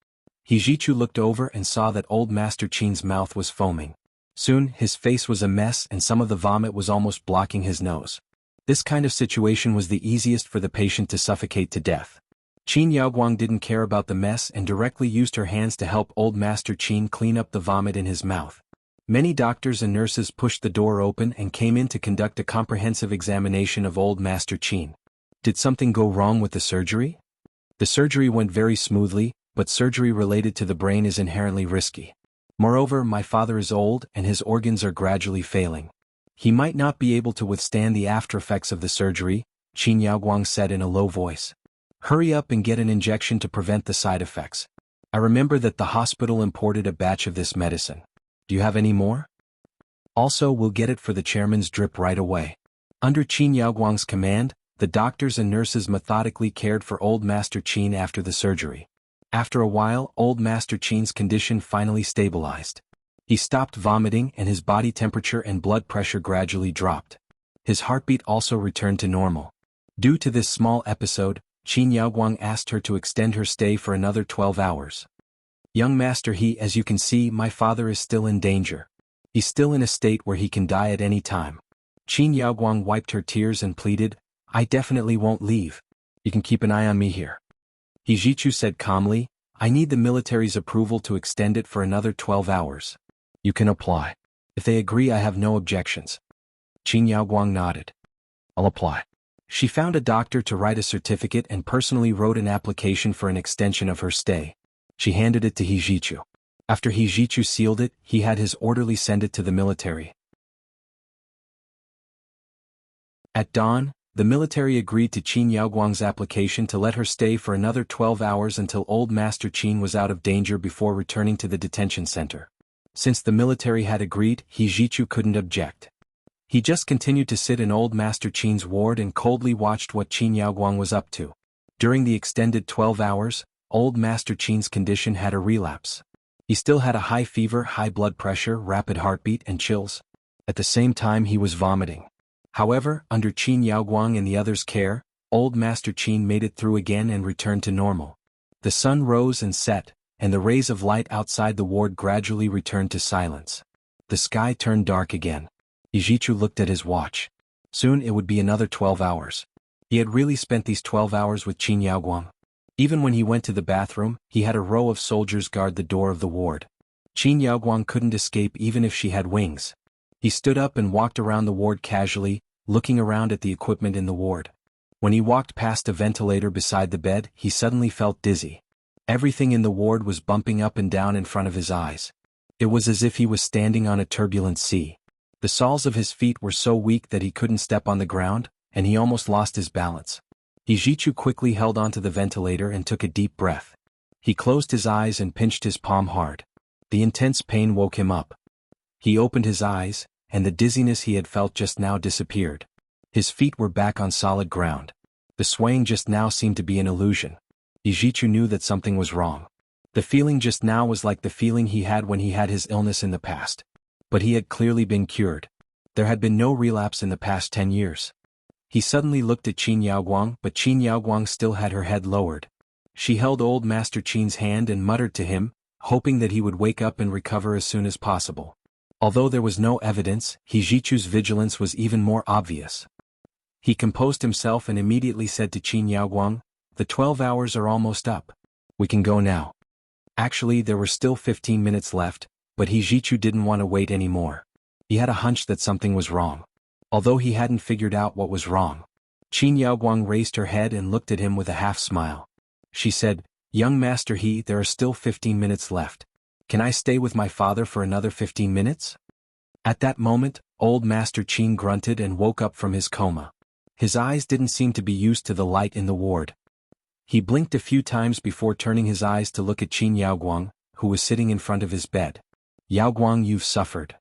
He Jichu looked over and saw that old Master Qin's mouth was foaming. Soon, his face was a mess and some of the vomit was almost blocking his nose. This kind of situation was the easiest for the patient to suffocate to death. Qin Yaoguang didn't care about the mess and directly used her hands to help old Master Qin clean up the vomit in his mouth. Many doctors and nurses pushed the door open and came in to conduct a comprehensive examination of old Master Qin. Did something go wrong with the surgery? The surgery went very smoothly, but surgery related to the brain is inherently risky. Moreover, my father is old and his organs are gradually failing. He might not be able to withstand the after-effects of the surgery, Qin Yaoguang said in a low voice. Hurry up and get an injection to prevent the side effects. I remember that the hospital imported a batch of this medicine. Do you have any more? Also, we'll get it for the chairman's drip right away. Under Qin Yaoguang's command, the doctors and nurses methodically cared for old Master Qin after the surgery. After a while, old Master Qin's condition finally stabilized. He stopped vomiting and his body temperature and blood pressure gradually dropped. His heartbeat also returned to normal. Due to this small episode, Qin Yaoguang asked her to extend her stay for another 12 hours. Young Master He, as you can see, my father is still in danger. He's still in a state where he can die at any time. Qin Yaoguang wiped her tears and pleaded, I definitely won't leave. You can keep an eye on me here. He Jichu said calmly, I need the military's approval to extend it for another 12 hours. You can apply. If they agree, I have no objections. Qin Yaoguang nodded. I'll apply. She found a doctor to write a certificate and personally wrote an application for an extension of her stay. She handed it to He Jichu. After He Jichu sealed it, he had his orderly send it to the military. At dawn, the military agreed to Qin Yaoguang's application to let her stay for another 12 hours until Old Master Qin was out of danger before returning to the detention center. Since the military had agreed, He Zhichu couldn't object. He just continued to sit in Old Master Qin's ward and coldly watched what Qin Yaoguang was up to. During the extended 12 hours, Old Master Qin's condition had a relapse. He still had a high fever, high blood pressure, rapid heartbeat, and chills. At the same time he was vomiting. However, under Qin Yaoguang and the others' care, Old Master Qin made it through again and returned to normal. The sun rose and set, and the rays of light outside the ward gradually returned to silence. The sky turned dark again. Ijichu looked at his watch. Soon it would be another 12 hours. He had really spent these 12 hours with Qin Yaoguang. Even when he went to the bathroom, he had a row of soldiers guard the door of the ward. Qin Yaoguang couldn't escape even if she had wings. He stood up and walked around the ward casually, looking around at the equipment in the ward. When he walked past a ventilator beside the bed, he suddenly felt dizzy. Everything in the ward was bumping up and down in front of his eyes. It was as if he was standing on a turbulent sea. The soles of his feet were so weak that he couldn't step on the ground, and he almost lost his balance. Ijichu quickly held onto the ventilator and took a deep breath. He closed his eyes and pinched his palm hard. The intense pain woke him up. He opened his eyes, and the dizziness he had felt just now disappeared. His feet were back on solid ground. The swaying just now seemed to be an illusion. Ijichu knew that something was wrong. The feeling just now was like the feeling he had when he had his illness in the past. But he had clearly been cured. There had been no relapse in the past 10 years. He suddenly looked at Qin Yaoguang, but Qin Yaoguang still had her head lowered. She held Old Master Qin's hand and muttered to him, hoping that he would wake up and recover as soon as possible. Although there was no evidence, Hijichu's vigilance was even more obvious. He composed himself and immediately said to Qin Yaoguang, "The 12 hours are almost up. We can go now." Actually, there were still 15 minutes left, but Hijichu didn't want to wait anymore. He had a hunch that something was wrong. Although he hadn't figured out what was wrong. Qin Yaoguang raised her head and looked at him with a half-smile. She said, "Young Master He, there are still 15 minutes left. Can I stay with my father for another 15 minutes? At that moment, Old Master Qin grunted and woke up from his coma. His eyes didn't seem to be used to the light in the ward. He blinked a few times before turning his eyes to look at Qin Yaoguang, who was sitting in front of his bed. "Yaoguang, you've suffered."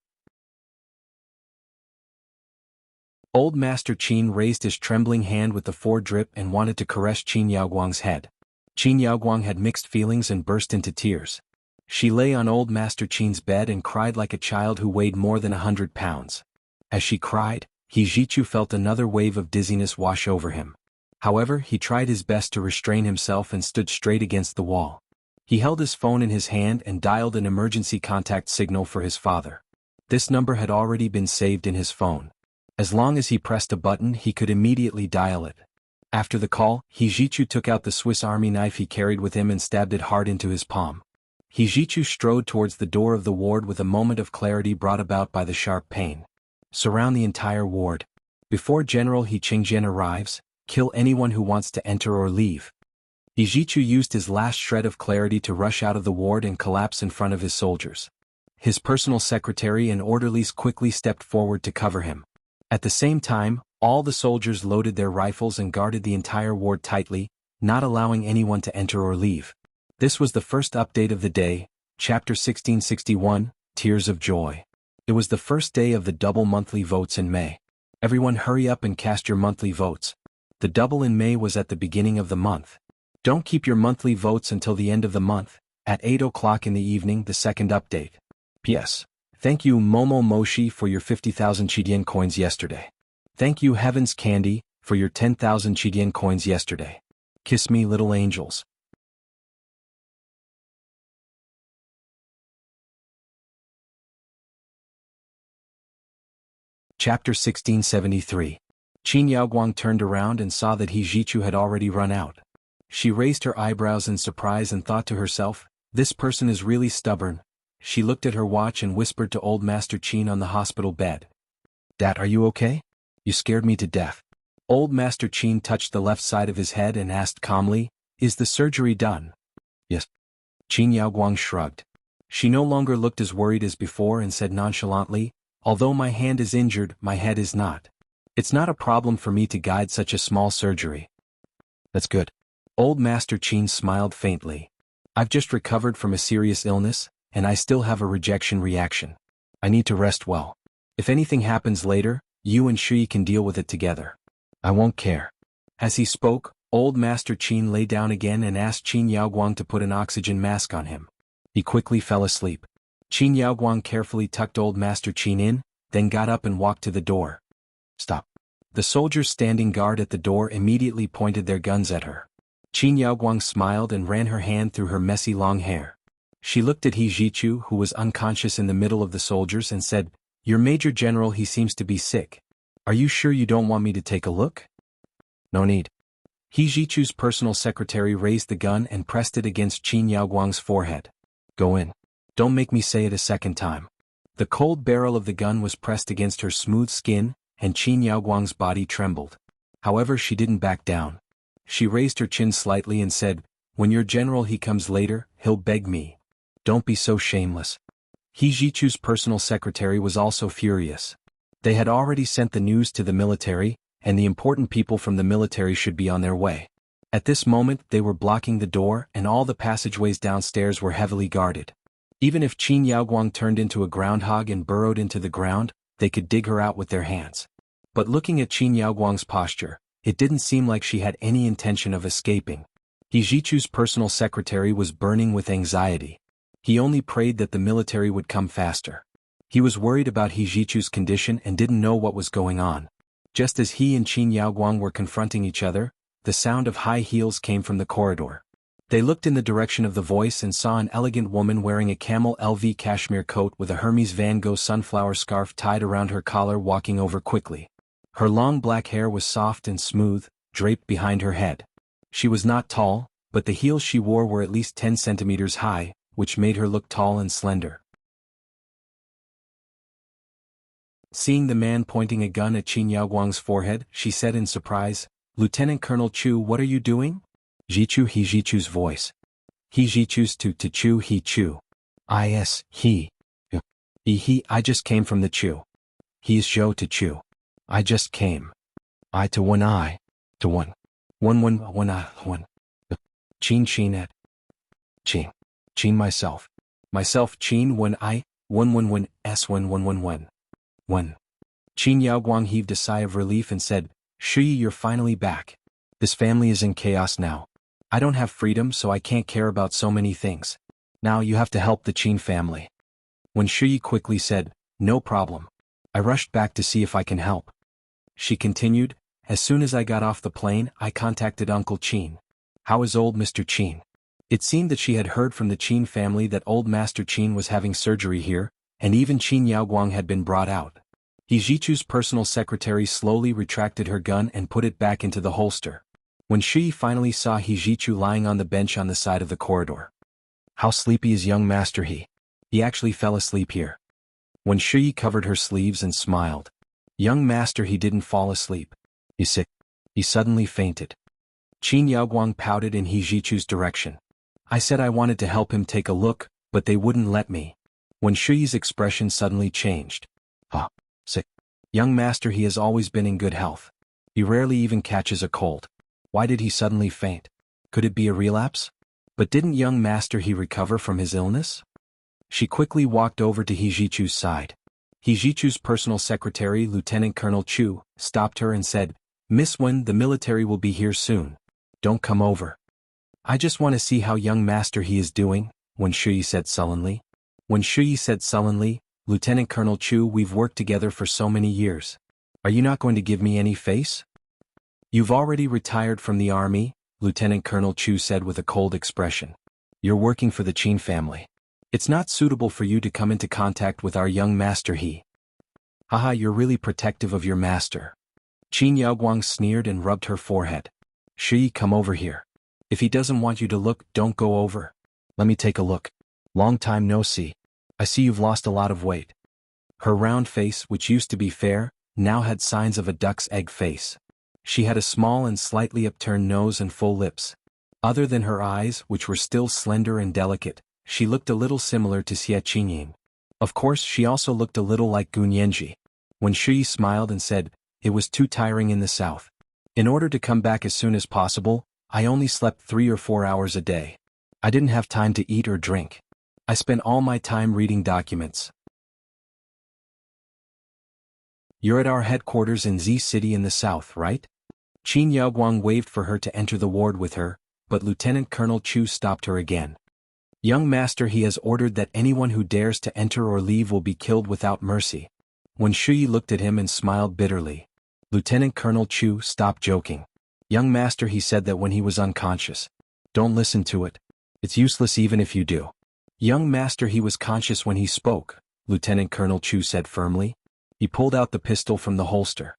Old Master Qin raised his trembling hand with the foredrip and wanted to caress Qin Yaoguang's head. Qin Yaoguang had mixed feelings and burst into tears. She lay on Old Master Qin's bed and cried like a child who weighed more than 100 pounds. As she cried, Hijichu felt another wave of dizziness wash over him. However, he tried his best to restrain himself and stood straight against the wall. He held his phone in his hand and dialed an emergency contact signal for his father. This number had already been saved in his phone. As long as he pressed a button, he could immediately dial it. After the call, Hijichu took out the Swiss Army knife he carried with him and stabbed it hard into his palm. Hijichu strode towards the door of the ward with a moment of clarity brought about by the sharp pain. Surround the entire ward. Before General He Qingjian arrives, kill anyone who wants to enter or leave. Hijichu used his last shred of clarity to rush out of the ward and collapse in front of his soldiers. His personal secretary and orderlies quickly stepped forward to cover him. At the same time, all the soldiers loaded their rifles and guarded the entire ward tightly, not allowing anyone to enter or leave. This was the first update of the day, Chapter 1661, Tears of Joy. It was the first day of the double monthly votes in May. Everyone hurry up and cast your monthly votes. The double in May was at the beginning of the month. Don't keep your monthly votes until the end of the month, at 8 o'clock in the evening, the second update. P.S. Thank you Momo Moshi for your 50,000 Chidian coins yesterday. Thank you Heaven's Candy for your 10,000 Chidian coins yesterday. Kiss me little angels. Chapter 1673. Qin Yaoguang turned around and saw that Hijichu had already run out. She raised her eyebrows in surprise and thought to herself, "This person is really stubborn." She looked at her watch and whispered to Old Master Qin on the hospital bed. "Dad, are you okay? You scared me to death." Old Master Qin touched the left side of his head and asked calmly, "Is the surgery done?" "Yes." Qin Yaoguang shrugged. She no longer looked as worried as before and said nonchalantly, "Although my hand is injured, my head is not." It's not a problem for me to guide such a small surgery. That's good. Old Master Qin smiled faintly. I've just recovered from a serious illness, and I still have a rejection reaction. I need to rest well. If anything happens later, you and Shui can deal with it together. I won't care. As he spoke, Old Master Qin lay down again and asked Qin Yaoguang to put an oxygen mask on him. He quickly fell asleep. Qin Yaoguang carefully tucked Old Master Qin in, then got up and walked to the door. Stop. The soldiers standing guard at the door immediately pointed their guns at her. Qin Yaoguang smiled and ran her hand through her messy long hair. She looked at He Jichu, who was unconscious in the middle of the soldiers, and said, "Your Major General, he seems to be sick. Are you sure you don't want me to take a look?" No need. He Jichu's personal secretary raised the gun and pressed it against Qin Yaoguang's forehead. Go in. Don't make me say it a second time. The cold barrel of the gun was pressed against her smooth skin, and Qin Yaoguang's body trembled. However, she didn't back down. She raised her chin slightly and said, "When your general he comes later, he'll beg me. Don't be so shameless." He Jichu's personal secretary was also furious. They had already sent the news to the military, and the important people from the military should be on their way. At this moment they were blocking the door, and all the passageways downstairs were heavily guarded. Even if Qin Yaoguang turned into a groundhog and burrowed into the ground, they could dig her out with their hands. But looking at Qin Yaoguang's posture, it didn't seem like she had any intention of escaping. He Jichu's personal secretary was burning with anxiety. He only prayed that the military would come faster. He was worried about He Jichu's condition and didn't know what was going on. Just as he and Qin Yaoguang were confronting each other, the sound of high heels came from the corridor. They looked in the direction of the voice and saw an elegant woman wearing a camel LV cashmere coat with a Hermes Van Gogh sunflower scarf tied around her collar walking over quickly. Her long black hair was soft and smooth, draped behind her head. She was not tall, but the heels she wore were at least 10 centimeters high, which made her look tall and slender. Seeing the man pointing a gun at Qin Yaoguang's forehead, she said in surprise, "Lieutenant Colonel Chu, what are you doing?" Jichu He Jichu's voice. He Jichu's to Chu He Chu. He. I just came from the Chu. He's Zhou to Chu. I just came. I to one I. To one. One I. One. Qin at. Qin myself. Myself Qin when I. One S one. One. Qin Yaoguang heaved a sigh of relief and said, "Shui, you're finally back. This family is in chaos now. I don't have freedom, so I can't care about so many things. Now you have to help the Qin family." When Shui quickly said, "No problem," I rushed back to see if I can help. She continued, "As soon as I got off the plane, I contacted Uncle Qin. How is old Mr. Qin?" It seemed that she had heard from the Qin family that old Master Qin was having surgery here, and even Qin Yaoguang had been brought out. He Jichu's personal secretary slowly retracted her gun and put it back into the holster. When Shui finally saw He Jichu lying on the bench on the side of the corridor. How sleepy is young Master He? He actually fell asleep here. When Shui covered her sleeves and smiled. Young Master He didn't fall asleep. He's sick. He suddenly fainted. Qin Yaoguang pouted in He Jichu's direction. I said I wanted to help him take a look, but they wouldn't let me. When Shui's expression suddenly changed. Sick. Young Master He has always been in good health. He rarely even catches a cold. Why did he suddenly faint? Could it be a relapse? But didn't young Master He recover from his illness? She quickly walked over to He Jichu's side. He Jichu's personal secretary, Lieutenant Colonel Chu, stopped her and said, "Miss Wen, the military will be here soon. Don't come over." "I just want to see how young Master He is doing," When Shui said sullenly. "Lieutenant Colonel Chu, we've worked together for so many years. Are you not going to give me any face?" "You've already retired from the army," Lieutenant Colonel Chu said with a cold expression. "You're working for the Qin family. It's not suitable for you to come into contact with our young Master He." "Haha, you're really protective of your master." Qin Yaoguang sneered and rubbed her forehead. "Shui, come over here. If he doesn't want you to look, don't go over. Let me take a look. Long time no see. I see you've lost a lot of weight." Her round face, which used to be fair, now had signs of a duck's egg face. She had a small and slightly upturned nose and full lips. Other than her eyes, which were still slender and delicate, she looked a little similar to Xie Qingyin. Of course, she also looked a little like Gun Yenji. When Shui smiled and said, it was too tiring in the south. In order to come back as soon as possible, I only slept 3 or 4 hours a day. I didn't have time to eat or drink. I spent all my time reading documents. You're at our headquarters in Z City in the south, right? Qin Yaoguang waved for her to enter the ward with her, but Lieutenant Colonel Chu stopped her again. Young master, he has ordered that anyone who dares to enter or leave will be killed without mercy. When Shuyi looked at him and smiled bitterly. Lieutenant Colonel Chu stopped joking. Young master, he said that when he was unconscious. Don't listen to it. It's useless even if you do. Young master, he was conscious when he spoke, Lieutenant Colonel Chu said firmly. He pulled out the pistol from the holster.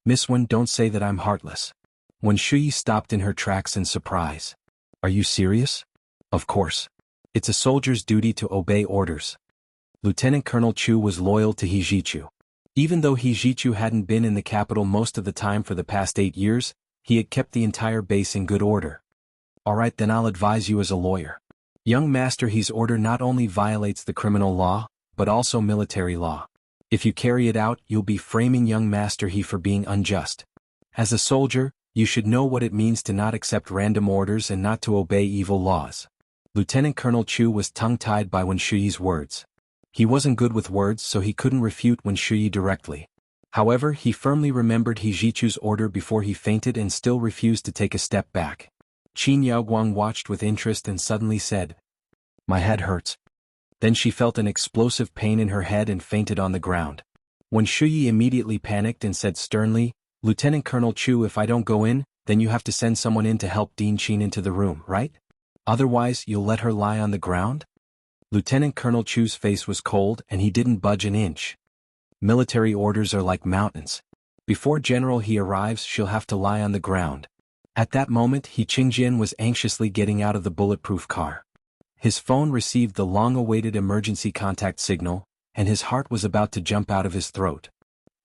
Miss Wen, don't say that I'm heartless. When Shuyi stopped in her tracks in surprise. Are you serious? Of course. It's a soldier's duty to obey orders. Lieutenant Colonel Chu was loyal to He Jichu. Even though He Jichu hadn't been in the capital most of the time for the past 8 years, he had kept the entire base in good order. Alright, then I'll advise you as a lawyer. Young master, his order not only violates the criminal law, but also military law. If you carry it out, you'll be framing young master he for being unjust. As a soldier, you should know what it means to not accept random orders and not to obey evil laws. Lieutenant Colonel Chu was tongue-tied by Wen Shuyi's words. He wasn't good with words, so he couldn't refute Wen Shuyi directly. However, he firmly remembered He Jichu's order before he fainted and still refused to take a step back. Qin Yaoguang watched with interest and suddenly said, "My head hurts." Then she felt an explosive pain in her head and fainted on the ground. Wen Shuyi immediately panicked and said sternly, "Lieutenant Colonel Chu, if I don't go in, then you have to send someone in to help Dean Qin into the room, right? Otherwise, you'll let her lie on the ground?" Lieutenant Colonel Chu's face was cold and he didn't budge an inch. Military orders are like mountains. Before General He arrives, she'll have to lie on the ground. At that moment, He Qingjian was anxiously getting out of the bulletproof car. His phone received the long-awaited emergency contact signal, and his heart was about to jump out of his throat.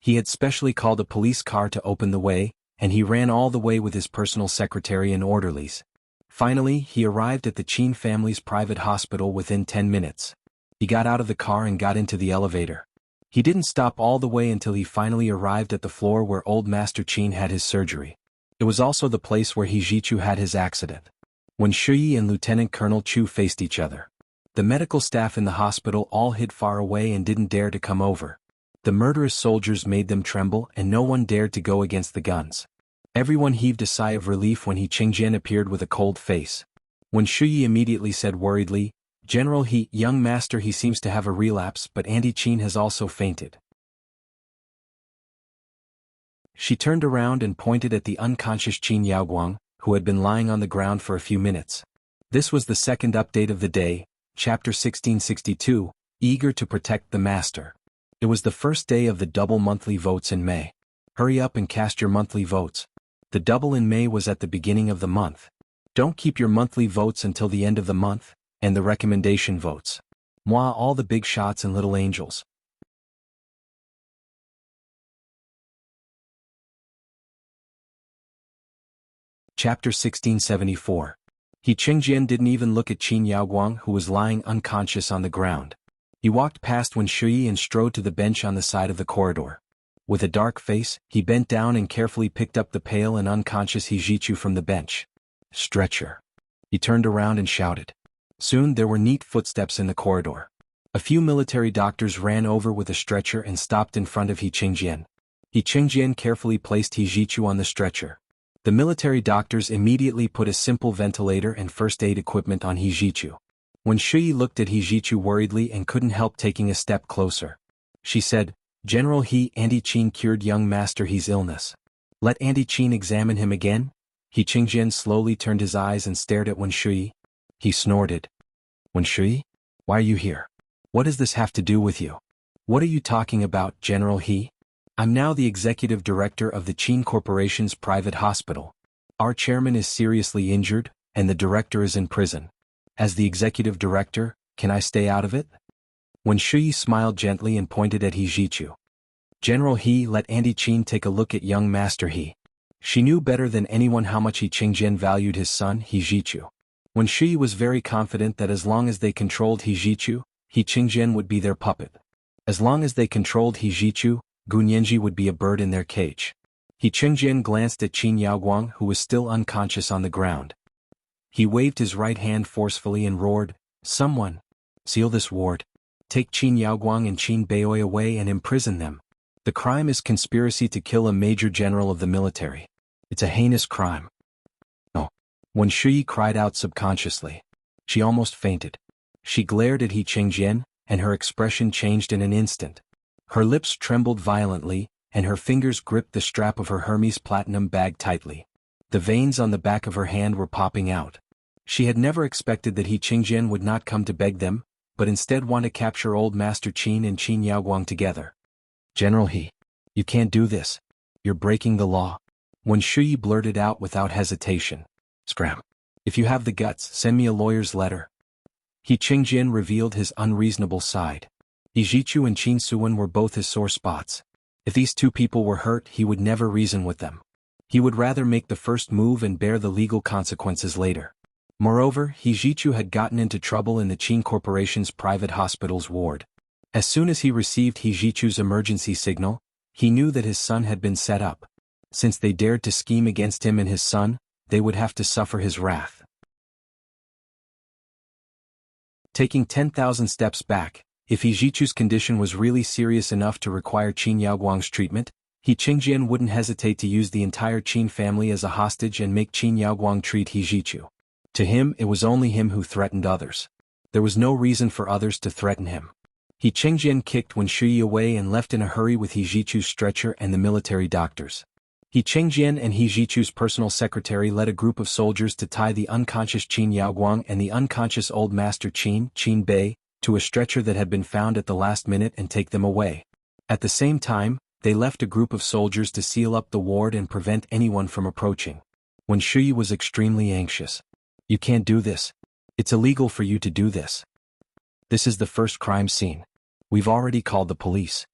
He had specially called a police car to open the way, and he ran all the way with his personal secretary and orderlies. Finally, he arrived at the Qin family's private hospital within 10 minutes. He got out of the car and got into the elevator. He didn't stop all the way until he finally arrived at the floor where old Master Qin had his surgery. It was also the place where He Jichu had his accident. When Shuyi and Lieutenant Colonel Chu faced each other, the medical staff in the hospital all hid far away and didn't dare to come over. The murderous soldiers made them tremble and no one dared to go against the guns. Everyone heaved a sigh of relief when He Qingjian appeared with a cold face. When Shuyi immediately said worriedly, "General He, young master, he seems to have a relapse, but Auntie Qin has also fainted." She turned around and pointed at the unconscious Qin Yaoguang, who had been lying on the ground for a few minutes. This was the second update of the day, chapter 1662, Eager to Protect the Master. It was the first day of the double monthly votes in May. Hurry up and cast your monthly votes. The double in May was at the beginning of the month. Don't keep your monthly votes until the end of the month, and the recommendation votes. Moi, all the big shots and little angels. Chapter 1674. He Qingjian didn't even look at Qin Yaoguang, who was lying unconscious on the ground. He walked past Wen Shuyi and strode to the bench on the side of the corridor. With a dark face, he bent down and carefully picked up the pale and unconscious He Jichu from the bench. "Stretcher." He turned around and shouted. Soon there were neat footsteps in the corridor. A few military doctors ran over with a stretcher and stopped in front of He Qingjian. He Qingjian carefully placed He Jichu on the stretcher. The military doctors immediately put a simple ventilator and first aid equipment on He Jichu. When Shuyi looked at He Jichu worriedly and couldn't help taking a step closer. She said, "General He, Auntie Qin cured young master He's illness. Let Auntie Qin examine him again?" He Qingjian slowly turned his eyes and stared at Wen Shuyi. He snorted. "Wen Shuyi? Why are you here? What does this have to do with you? What are you talking about, General He? I'm now the executive director of the Qin Corporation's private hospital. Our chairman is seriously injured, and the director is in prison. As the executive director, can I stay out of it?" Wen Shuyi smiled gently and pointed at He Jichu. "General He, let Auntie Qin take a look at young master He." She knew better than anyone how much He Qingjian valued his son, He Jichu. Wen Shuyi was very confident that as long as they controlled He Jichu, He Qingjian would be their puppet. As long as they controlled He Jichu, Gu Nianji would be a bird in their cage. He Qingjian glanced at Qin Yaoguang, who was still unconscious on the ground. He waved his right hand forcefully and roared, "Someone! Seal this ward. Take Qin Yaoguang and Qin Beiyue away and imprison them. The crime is conspiracy to kill a major general of the military. It's a heinous crime." "No." When Shuyi cried out subconsciously. She almost fainted. She glared at He Qingjian, and her expression changed in an instant. Her lips trembled violently, and her fingers gripped the strap of her Hermes platinum bag tightly. The veins on the back of her hand were popping out. She had never expected that He Qingjian would not come to beg them, but instead want to capture old Master Qin and Qin Yaoguang together. "General He, you can't do this. You're breaking the law." When Shuyi blurted out without hesitation, "Scram. If you have the guts, send me a lawyer's letter." He Qingjian revealed his unreasonable side. Yijichu and Qin Suwen were both his sore spots. If these two people were hurt, he would never reason with them. He would rather make the first move and bear the legal consequences later. Moreover, Yijichu had gotten into trouble in the Qin Corporation's private hospital's ward. As soon as he received Yijichu's emergency signal, he knew that his son had been set up. Since they dared to scheme against him and his son, they would have to suffer his wrath. Taking 10,000 steps back, if Yijichu's condition was really serious enough to require Qin Yaoguang's treatment, He Qingjian wouldn't hesitate to use the entire Qin family as a hostage and make Qin Yaoguang treat Yijichu. To him, it was only him who threatened others. There was no reason for others to threaten him. He Qingjian kicked Wen Shuyi away and left in a hurry with Yijichu's stretcher and the military doctors. He Qingjian and Yijichu's personal secretary led a group of soldiers to tie the unconscious Qin Yaoguang and the unconscious old master Qin Bei, to a stretcher that had been found at the last minute and take them away. At the same time, they left a group of soldiers to seal up the ward and prevent anyone from approaching. Wen Shuyi was extremely anxious. "You can't do this. It's illegal for you to do this. This is the first crime scene. We've already called the police."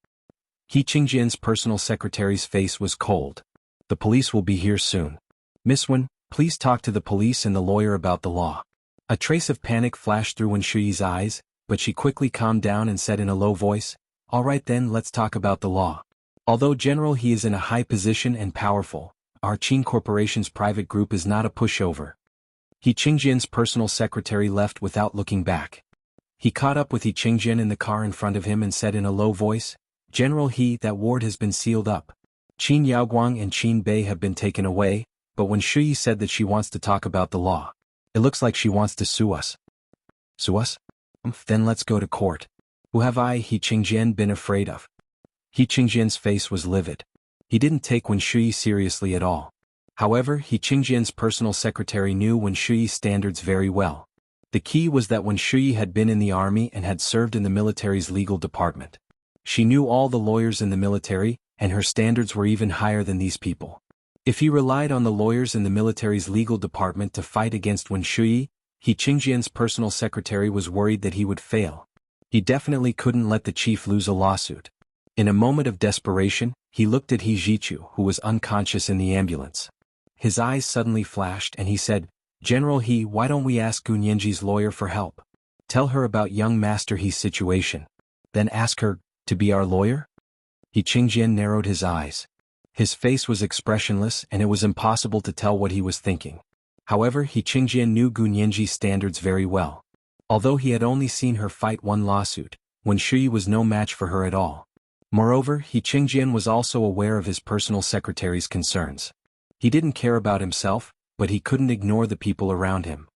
He Qingjian's personal secretary's face was cold. "The police will be here soon. Miss Wen, please talk to the police and the lawyer about the law." A trace of panic flashed through Wen Shuyi's eyes, but she quickly calmed down and said in a low voice, "All right then, let's talk about the law. Although General He is in a high position and powerful, our Qin Corporation's private group is not a pushover." He Qingjian's personal secretary left without looking back. He caught up with He Qingjian in the car in front of him and said in a low voice, "General He, that ward has been sealed up. Qin Yaoguang and Qin Bei have been taken away, but when Shuyi said that she wants to talk about the law, it looks like she wants to sue us." "Sue us? Then let's go to court. Who have I, He Qingjian, been afraid of?" He Qingjian's face was livid. He didn't take Wen Shuyi seriously at all. However, He Qingjian's personal secretary knew Wen Shuyi's standards very well. The key was that Wen Shuyi had been in the army and had served in the military's legal department. She knew all the lawyers in the military, and her standards were even higher than these people. If he relied on the lawyers in the military's legal department to fight against Wen Shuyi, He Qingjian's personal secretary was worried that he would fail. He definitely couldn't let the chief lose a lawsuit. In a moment of desperation, he looked at Yijichu, who was unconscious in the ambulance. His eyes suddenly flashed and he said, "General He, why don't we ask Gu Nianji's lawyer for help? Tell her about young Master He's situation. Then ask her to be our lawyer?" He Qingjian narrowed his eyes. His face was expressionless and it was impossible to tell what he was thinking. However, He Qingjian knew Gu Nianji's standards very well. Although he had only seen her fight one lawsuit, Wen Shuyi was no match for her at all. Moreover, He Qingjian was also aware of his personal secretary's concerns. He didn't care about himself, but he couldn't ignore the people around him.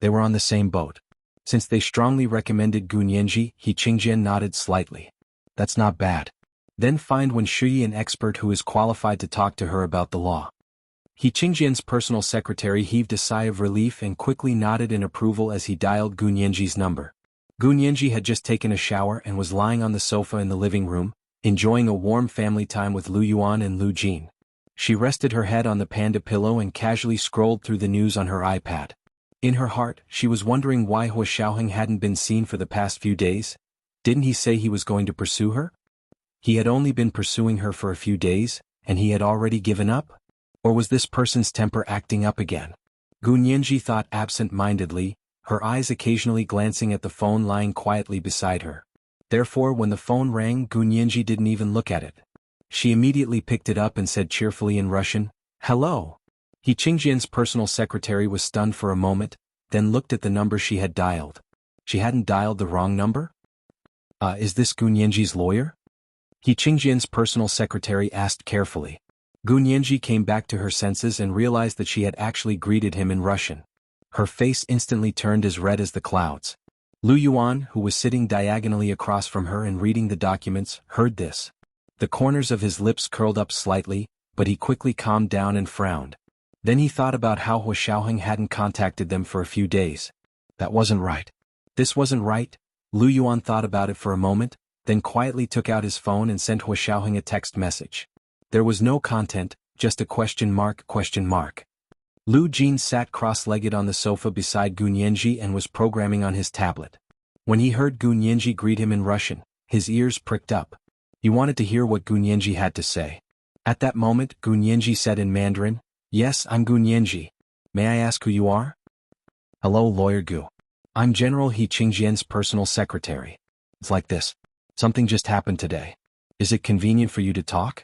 They were on the same boat. Since they strongly recommended Gu Nianji, He Qingjian nodded slightly. "That's not bad. Then find Wen Shuyi an expert who is qualified to talk to her about the law." He Qingjian's personal secretary heaved a sigh of relief and quickly nodded in approval as he dialed Gu Nianji's number. Gu Nianji had just taken a shower and was lying on the sofa in the living room, enjoying a warm family time with Lu Yuan and Lu Jin. She rested her head on the panda pillow and casually scrolled through the news on her iPad. In her heart, she was wondering why Hua Xiaoheng hadn't been seen for the past few days. Didn't he say he was going to pursue her? He had only been pursuing her for a few days, and he had already given up? Or was this person's temper acting up again? Gu Nianji thought absent-mindedly, her eyes occasionally glancing at the phone lying quietly beside her. Therefore when the phone rang, Gu Nianji didn't even look at it. She immediately picked it up and said cheerfully in Russian, "Hello." He Qingjian's personal secretary was stunned for a moment, then looked at the number she had dialed. She hadn't dialed the wrong number? Is this Gu Nianji's lawyer? He Qingjian's personal secretary asked carefully. Gu Nianji came back to her senses and realized that she had actually greeted him in Russian. Her face instantly turned as red as the clouds. Lu Yuan, who was sitting diagonally across from her and reading the documents, heard this. The corners of his lips curled up slightly, but he quickly calmed down and frowned. Then he thought about how Hua Xiaoheng hadn't contacted them for a few days. That wasn't right. This wasn't right. Lu Yuan thought about it for a moment, then quietly took out his phone and sent Hua Xiaoheng a text message. There was no content, just a question mark. Lu Jin sat cross-legged on the sofa beside Gu Nianji and was programming on his tablet. When he heard Gu Nianji greet him in Russian, his ears pricked up. He wanted to hear what Gu Nianji had to say. At that moment, Gu Nianji said in Mandarin, "Yes, I'm Gu Nianji. May I ask who you are?" "Hello, Lawyer Gu. I'm General He Qingjian's personal secretary. It's like this. Something just happened today. Is it convenient for you to talk?"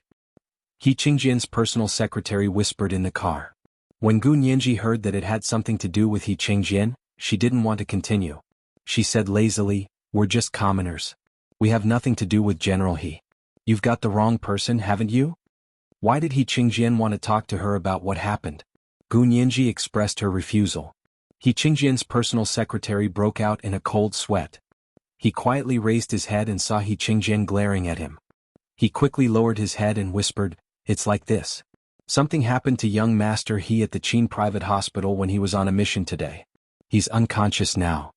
He Qingjian's personal secretary whispered in the car. When Gu Nianji heard that it had something to do with He Qingjian, she didn't want to continue. She said lazily, "We're just commoners. We have nothing to do with General He. You've got the wrong person, haven't you?" Why did He Qingjian want to talk to her about what happened? Gu Nianji expressed her refusal. He Qingjian's personal secretary broke out in a cold sweat. He quietly raised his head and saw He Qingjian glaring at him. He quickly lowered his head and whispered, "It's like this. Something happened to young Master He at the Qin private hospital when he was on a mission today. He's unconscious now."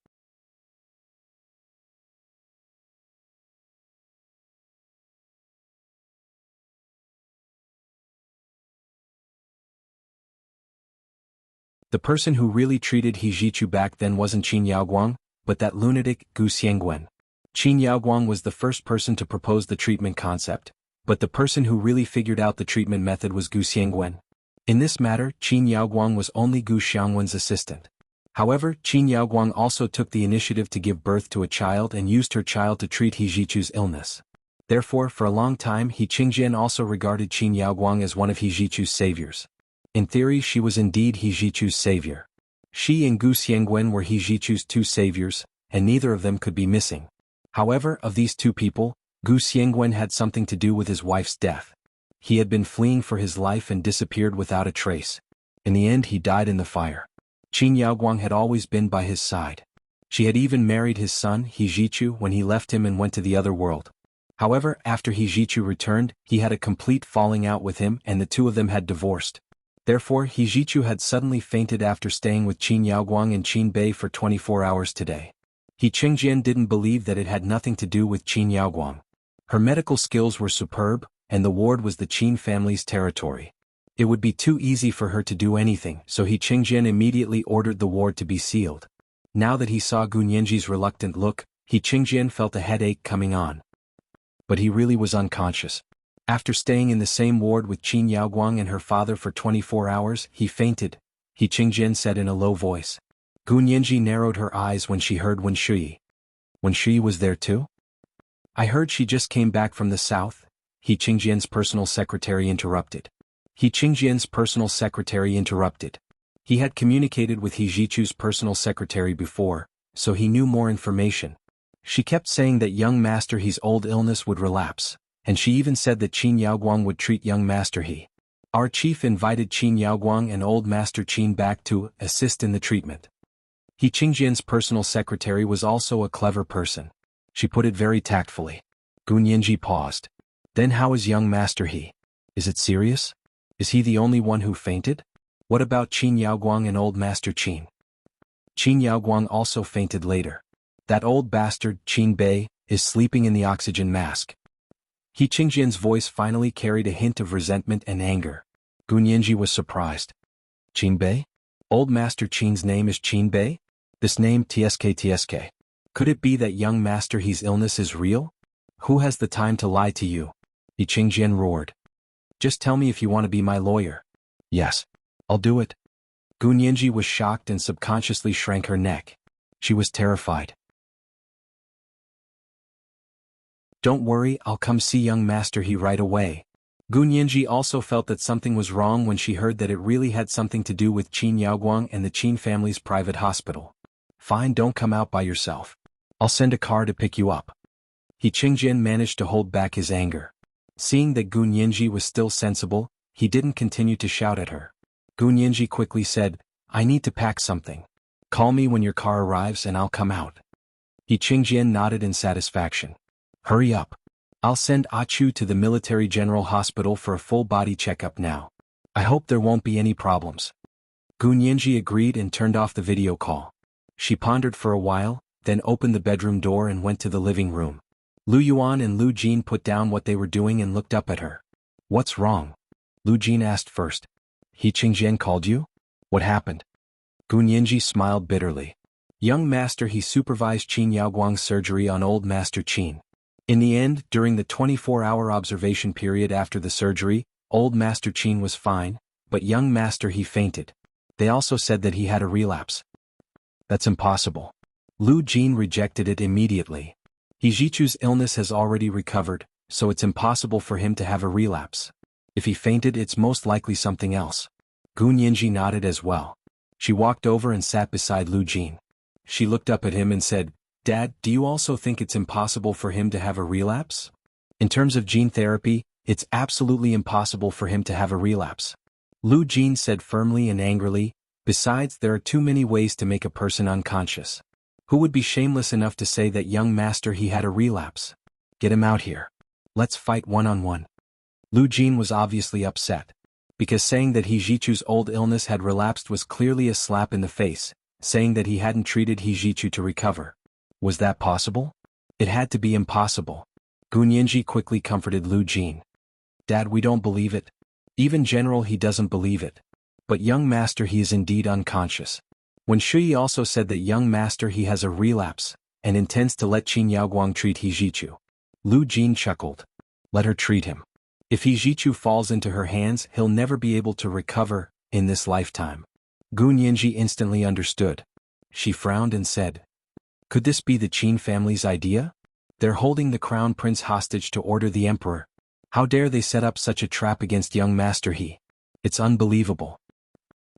The person who really treated He Zhichu back then wasn't Qin Yaoguang, but that lunatic, Gu Xiangguan. Qin Yaoguang was the first person to propose the treatment concept, but the person who really figured out the treatment method was Gu Xiangguan. In this matter, Qin Yaoguang was only Gu Xiangguan's assistant. However, Qin Yaoguang also took the initiative to give birth to a child and used her child to treat He Zhichu's illness. Therefore, for a long time He Qingjian also regarded Qin Yaoguang as one of He Zhichu's saviors. In theory, she was indeed He Zhichu's savior. She and Gu Xiangguan were He Zhichu's two saviors, and neither of them could be missing. However, of these two people, Gu Xiangguan had something to do with his wife's death. He had been fleeing for his life and disappeared without a trace. In the end, he died in the fire. Qin Yaoguang had always been by his side. She had even married his son, He Zhichu, when he left him and went to the other world. However, after He Zhichu returned, he had a complete falling out with him and the two of them had divorced. Therefore, He Zhichu had suddenly fainted after staying with Qin Yaoguang in Qin Bay for 24 hours today. He Qingjian didn't believe that it had nothing to do with Qin Yaoguang. Her medical skills were superb, and the ward was the Qin family's territory. It would be too easy for her to do anything, so He Qingjian immediately ordered the ward to be sealed. Now that he saw Gu Nianji's reluctant look, He Qingjian felt a headache coming on. But he really was unconscious. After staying in the same ward with Qin Yaoguang and her father for 24 hours, he fainted, He Qingjian said in a low voice. Gu Nianji narrowed her eyes when she heard Wen Shui. Wen Shui was there too? I heard she just came back from the south, He Qingjian's personal secretary interrupted. He Qingjian's personal secretary interrupted. He had communicated with He Zhichu's personal secretary before, so he knew more information. She kept saying that young Master He's old illness would relapse, and she even said that Qin Yaoguang would treat young Master He. Our chief invited Qin Yaoguang and old Master Qin back to assist in the treatment. He Qingjian's personal secretary was also a clever person. She put it very tactfully. Gu Nianji paused. Then how is young Master He? Is it serious? Is he the only one who fainted? What about Qin Yaoguang and old Master Qin? Qin Yaoguang also fainted later. That old bastard, Qin Bei, is sleeping in the oxygen mask. He Qingjian's voice finally carried a hint of resentment and anger. Gu Nianji was surprised. Qin Bei? Old Master Qin's name is Qin Bei? This name TSK. Could it be that young Master He's illness is real? Who has the time to lie to you? He Qingjian roared. Just tell me if you want to be my lawyer. Yes. I'll do it. Gu Nianji was shocked and subconsciously shrank her neck. She was terrified. Don't worry, I'll come see young Master He right away. Gu Nianji also felt that something was wrong when she heard that it really had something to do with Qin Yaoguang and the Qin family's private hospital. Fine, don't come out by yourself. I'll send a car to pick you up. He Qingjian managed to hold back his anger. Seeing that Gu Nianji was still sensible, he didn't continue to shout at her. Gu Nianji quickly said, I need to pack something. Call me when your car arrives and I'll come out. He Qingjian nodded in satisfaction. Hurry up. I'll send Achu to the Military General Hospital for a full-body checkup now. I hope there won't be any problems. Gu Nianji agreed and turned off the video call. She pondered for a while, then opened the bedroom door and went to the living room. Lu Yuan and Lu Jin put down what they were doing and looked up at her. What's wrong? Lu Jin asked first. He Qingjian called you? What happened? Gu Nianji smiled bitterly. Young Master He supervised Qin Yaoguang's surgery on old Master Qin. In the end, during the 24-hour observation period after the surgery, old Master Qin was fine, but young Master He fainted. They also said that he had a relapse. That's impossible. Lu Jin rejected it immediately. He Jichu's illness has already recovered, so it's impossible for him to have a relapse. If he fainted, it's most likely something else. Gu Nianji nodded as well. She walked over and sat beside Lu Jin. She looked up at him and said, Dad, do you also think it's impossible for him to have a relapse? In terms of gene therapy, it's absolutely impossible for him to have a relapse. Lu Jin said firmly and angrily, besides there are too many ways to make a person unconscious. Who would be shameless enough to say that young Master He had a relapse? Get him out here. Let's fight one-on-one. Lu Jin was obviously upset. Because saying that He Jichu's old illness had relapsed was clearly a slap in the face, saying that he hadn't treated He Jichu to recover. Was that possible? It had to be impossible. Gu Nianji quickly comforted Lu Jin. Dad, we don't believe it. Even General He doesn't believe it. But young Master He is indeed unconscious. When Shui also said that young Master He has a relapse, and intends to let Qin Yaoguang treat He Jichu. Lu Jin chuckled. Let her treat him. If He Jichu falls into her hands, he'll never be able to recover, in this lifetime. Gu Nianji instantly understood. She frowned and said, Could this be the Qin family's idea? They're holding the crown prince hostage to order the emperor. How dare they set up such a trap against young Master He? It's unbelievable.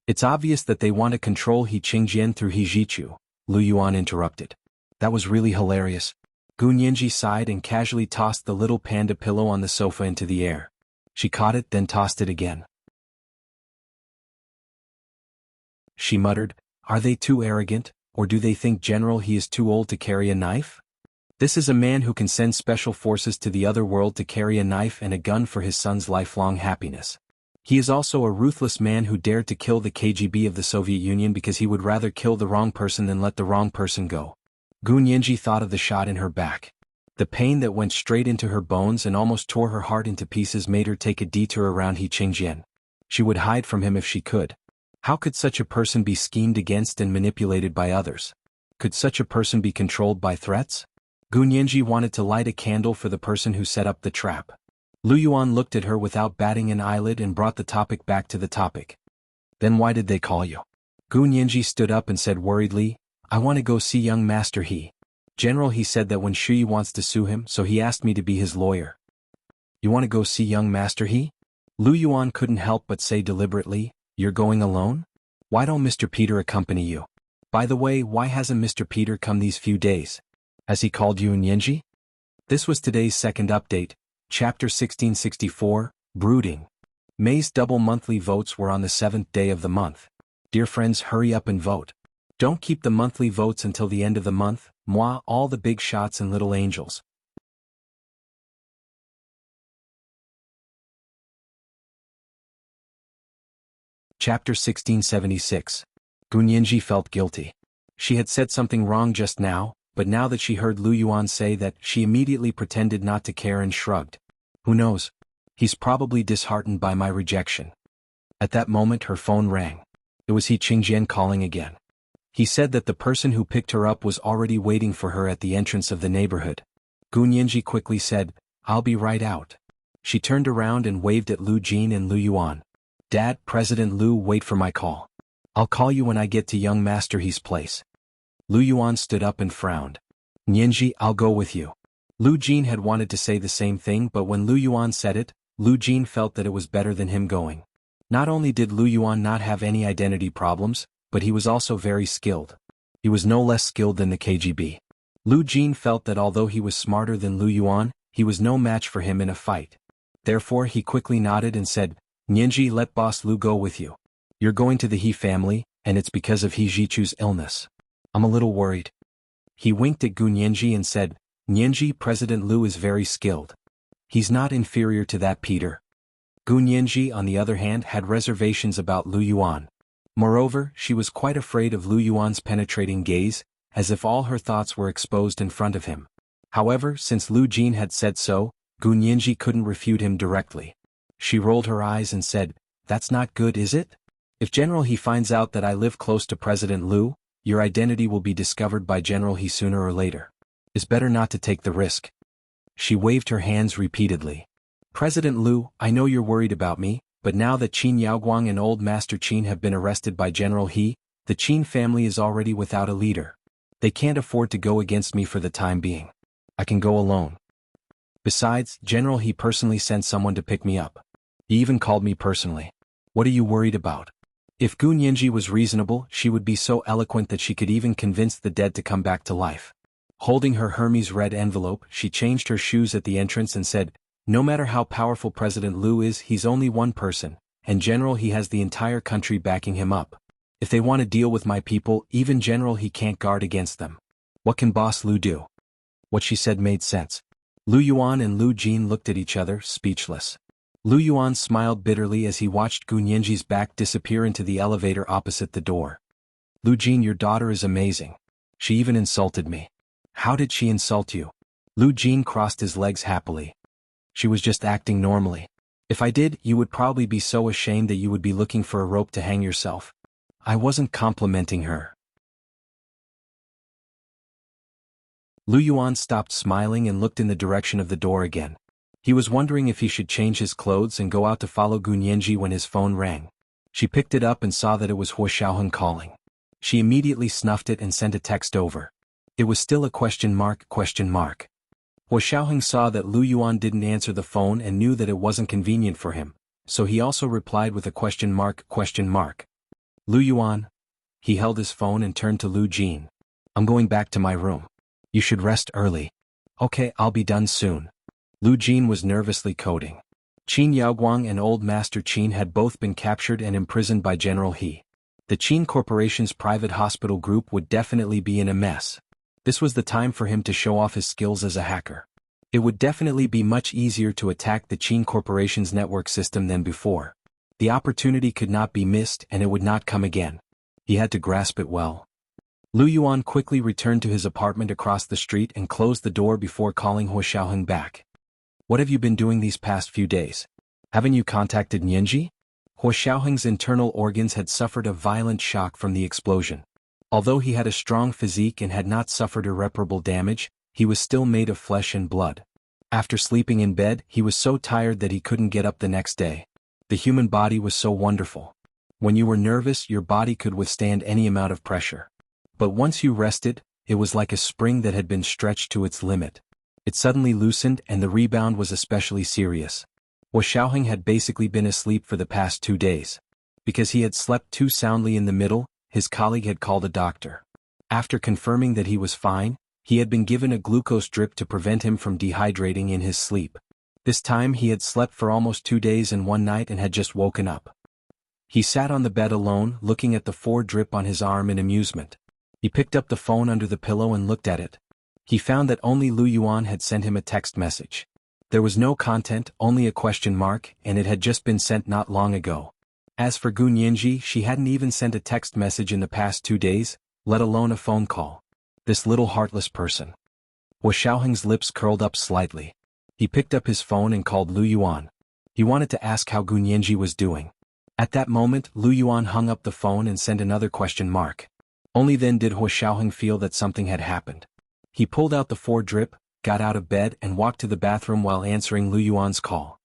It's obvious that they want to control He Qingjian through He Jichu, Lu Yuan interrupted. That was really hilarious. Gu Nianji sighed and casually tossed the little panda pillow on the sofa into the air. She caught it, then tossed it again. She muttered, Are they too arrogant, or do they think General He is too old to carry a knife? This is a man who can send special forces to the other world to carry a knife and a gun for his son's lifelong happiness. He is also a ruthless man who dared to kill the KGB of the Soviet Union because he would rather kill the wrong person than let the wrong person go. Gu Nianji thought of the shot in her back. The pain that went straight into her bones and almost tore her heart into pieces made her take a detour around He Qingjian. She would hide from him if she could. How could such a person be schemed against and manipulated by others? Could such a person be controlled by threats? Gu Nianji wanted to light a candle for the person who set up the trap. Lu Yuan looked at her without batting an eyelid and brought the topic back to the topic. Then why did they call you? Gu Nianji stood up and said worriedly, I want to go see young Master He. General He said that when Shui wants to sue him, so he asked me to be his lawyer. You want to go see young Master He? Lu Yuan couldn't help but say deliberately, You're going alone? Why don't Mr. Peter accompany you? By the way, why hasn't Mr. Peter come these few days? Has he called you Nianji? This was today's second update, Chapter 1664, Brooding. May's double monthly votes were on the 7th day of the month. Dear friends, hurry up and vote. Don't keep the monthly votes until the end of the month, moi, all the big shots and little angels. Chapter 1676. Gu Nianji felt guilty. She had said something wrong just now, but now that she heard Lu Yuan say that, she immediately pretended not to care and shrugged. Who knows? He's probably disheartened by my rejection. At that moment her phone rang. It was He Qingjian calling again. He said that the person who picked her up was already waiting for her at the entrance of the neighborhood. Gu Nianji quickly said, I'll be right out. She turned around and waved at Lu Jin and Lu Yuan. Dad, President Lu, wait for my call. I'll call you when I get to young Master He's place. Lu Yuan stood up and frowned. Nianji, I'll go with you. Lu Jin had wanted to say the same thing, but when Lu Yuan said it, Lu Jin felt that it was better than him going. Not only did Lu Yuan not have any identity problems, but he was also very skilled. He was no less skilled than the KGB. Lu Jin felt that although he was smarter than Lu Yuan, he was no match for him in a fight. Therefore he quickly nodded and said, "Nianji, let boss Lu go with you. You're going to the He family, and it's because of He Jichu's illness. I'm a little worried." He winked at Gu Nianji and said, "Nianji, President Lu is very skilled. He's not inferior to that Peter." Gu Nianji, on the other hand, had reservations about Lu Yuan. Moreover, she was quite afraid of Lu Yuan's penetrating gaze, as if all her thoughts were exposed in front of him. However, since Lu Jin had said so, Gu Nianji couldn't refute him directly. She rolled her eyes and said, "That's not good, is it? If General He finds out that I live close to President Lu, your identity will be discovered by General He sooner or later. It's better not to take the risk." She waved her hands repeatedly. "President Lu, I know you're worried about me, but now that Qin Yaoguang and Old Master Qin have been arrested by General He, the Qin family is already without a leader. They can't afford to go against me for the time being. I can go alone. Besides, General He personally sent someone to pick me up. He even called me personally. What are you worried about?" If Gu Nianji was reasonable, she would be so eloquent that she could even convince the dead to come back to life. Holding her Hermes red envelope, she changed her shoes at the entrance and said, "No matter how powerful President Lu is, he's only one person, and General He has the entire country backing him up. If they want to deal with my people, even General He can't guard against them. What can Boss Lu do?" What she said made sense. Lu Yuan and Lu Jin looked at each other, speechless. Lu Yuan smiled bitterly as he watched Gu Nianji's back disappear into the elevator opposite the door. "Lu Jin, your daughter is amazing. She even insulted me." "How did she insult you?" Lu Jin crossed his legs happily. "She was just acting normally. If I did, you would probably be so ashamed that you would be looking for a rope to hang yourself. I wasn't complimenting her." Lu Yuan stopped smiling and looked in the direction of the door again. He was wondering if he should change his clothes and go out to follow Gu Nianji when his phone rang. She picked it up and saw that it was Huo Xiaoheng calling. She immediately snuffed it and sent a text over. It was still a question mark. Huo Xiaoheng saw that Lu Yuan didn't answer the phone and knew that it wasn't convenient for him, so he also replied with a question mark. "Lu Yuan." He held his phone and turned to Lu Jin. "I'm going back to my room. You should rest early." "Okay, I'll be done soon." Lu Jin was nervously coding. Qin Yaoguang and Old Master Qin had both been captured and imprisoned by General He. The Qin Corporation's private hospital group would definitely be in a mess. This was the time for him to show off his skills as a hacker. It would definitely be much easier to attack the Qin Corporation's network system than before. The opportunity could not be missed and it would not come again. He had to grasp it well. Lu Yuan quickly returned to his apartment across the street and closed the door before calling Huo Xiaoheng back. "What have you been doing these past few days? Haven't you contacted Nianji?" Huo Xiaoheng's internal organs had suffered a violent shock from the explosion. Although he had a strong physique and had not suffered irreparable damage, he was still made of flesh and blood. After sleeping in bed, he was so tired that he couldn't get up the next day. The human body was so wonderful. When you were nervous, your body could withstand any amount of pressure. But once you rested, it was like a spring that had been stretched to its limit. It suddenly loosened and the rebound was especially serious. Huo Xiaoheng had basically been asleep for the past 2 days. Because he had slept too soundly in the middle, his colleague had called a doctor. After confirming that he was fine, he had been given a glucose drip to prevent him from dehydrating in his sleep. This time he had slept for almost 2 days and 1 night and had just woken up. He sat on the bed alone, looking at the 4 drip on his arm in amusement. He picked up the phone under the pillow and looked at it. He found that only Lu Yuan had sent him a text message. There was no content, only a question mark, and it had just been sent not long ago. As for Gu Nianji, she hadn't even sent a text message in the past 2 days, let alone a phone call. This little heartless person. Huo Xiaoheng's lips curled up slightly. He picked up his phone and called Lu Yuan. He wanted to ask how Gu Nianji was doing. At that moment, Lu Yuan hung up the phone and sent another question mark. Only then did Huo Xiaoheng feel that something had happened. He pulled out the 4 drip, got out of bed and walked to the bathroom while answering Lu Yuan's call.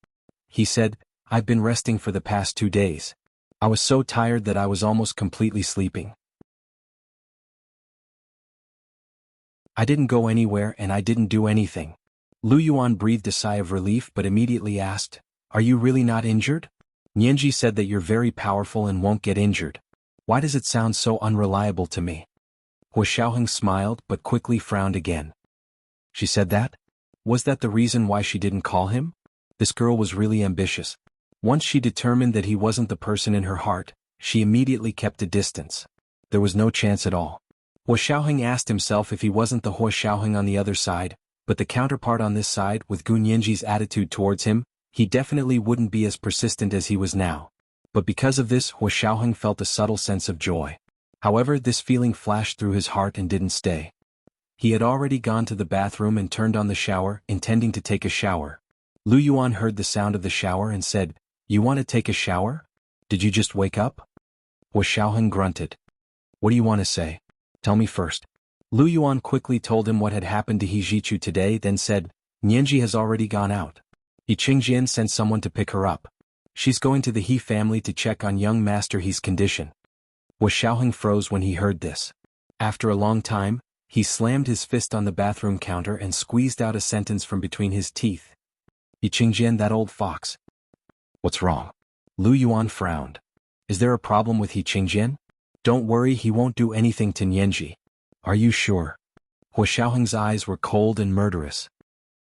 He said, "I've been resting for the past 2 days. I was so tired that I was almost completely sleeping. I didn't go anywhere and I didn't do anything. Lu Yuan breathed a sigh of relief but immediately asked, "Are you really not injured? Nianji said that you're very powerful and won't get injured. Why does it sound so unreliable to me?" Hua Xiaoheng smiled but quickly frowned again. She said that? Was that the reason why she didn't call him? This girl was really ambitious. Once she determined that he wasn't the person in her heart, she immediately kept a distance. There was no chance at all. Hua Xiaoheng asked himself if he wasn't the Hua Xiaoheng on the other side, but the counterpart on this side with Gu Nianji's attitude towards him, he definitely wouldn't be as persistent as he was now. But because of this, Hua Xiaoheng felt a subtle sense of joy. However, this feeling flashed through his heart and didn't stay. He had already gone to the bathroom and turned on the shower, intending to take a shower. Lu Yuan heard the sound of the shower and said, "You want to take a shower? Did you just wake up?" Hua Xiaoheng grunted. "What do you want to say? Tell me first." Lu Yuan quickly told him what had happened to He Jichu today, then said, "Nianji has already gone out. He Qingjian sent someone to pick her up. She's going to the He family to check on young Master He's condition." Hua Xiaoheng froze when he heard this. After a long time, he slammed his fist on the bathroom counter and squeezed out a sentence from between his teeth. "He Qingjian, that old fox." "What's wrong?" Lu Yuan frowned. "Is there a problem with He Qingjian?" "Don't worry, he won't do anything to Nianji." "Are you sure?" Hua Xiaoheng's eyes were cold and murderous.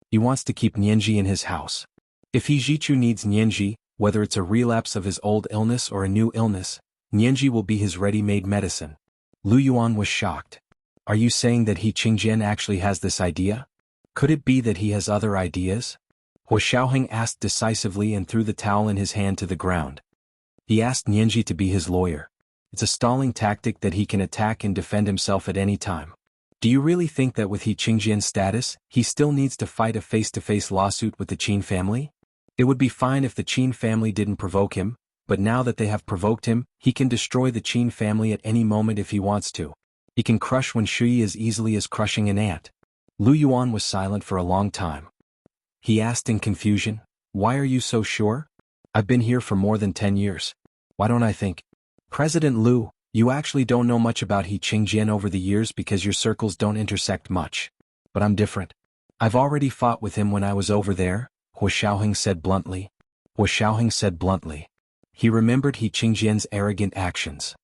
"He wants to keep Nianji in his house. If He Jichu needs Nianji, whether it's a relapse of his old illness or a new illness, Nianji will be his ready-made medicine." Lu Yuan was shocked. "Are you saying that He Qingjian actually has this idea? Could it be that he has other ideas?" Hua Xiaoheng asked decisively and threw the towel in his hand to the ground. He asked Nianji to be his lawyer. It's a stalling tactic that he can attack and defend himself at any time. Do you really think that with He Qingjian's status, he still needs to fight a face-to-face lawsuit with the Qin family? It would be fine if the Qin family didn't provoke him, but now that they have provoked him, he can destroy the Qin family at any moment if he wants to. He can crush Wen Shui as easily as crushing an ant. Lu Yuan was silent for a long time. He asked in confusion, "Why are you so sure? I've been here for more than 10 years. Why don't I think?" "President Lu, you actually don't know much about He Qingjian over the years because your circles don't intersect much. But I'm different. I've already fought with him when I was over there," Hua Xiaoheng said bluntly. Hua Xiaoheng said bluntly. He remembered He Qingjian's arrogant actions.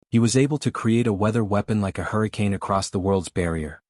He was able to create a weather weapon like a hurricane across the world's barrier.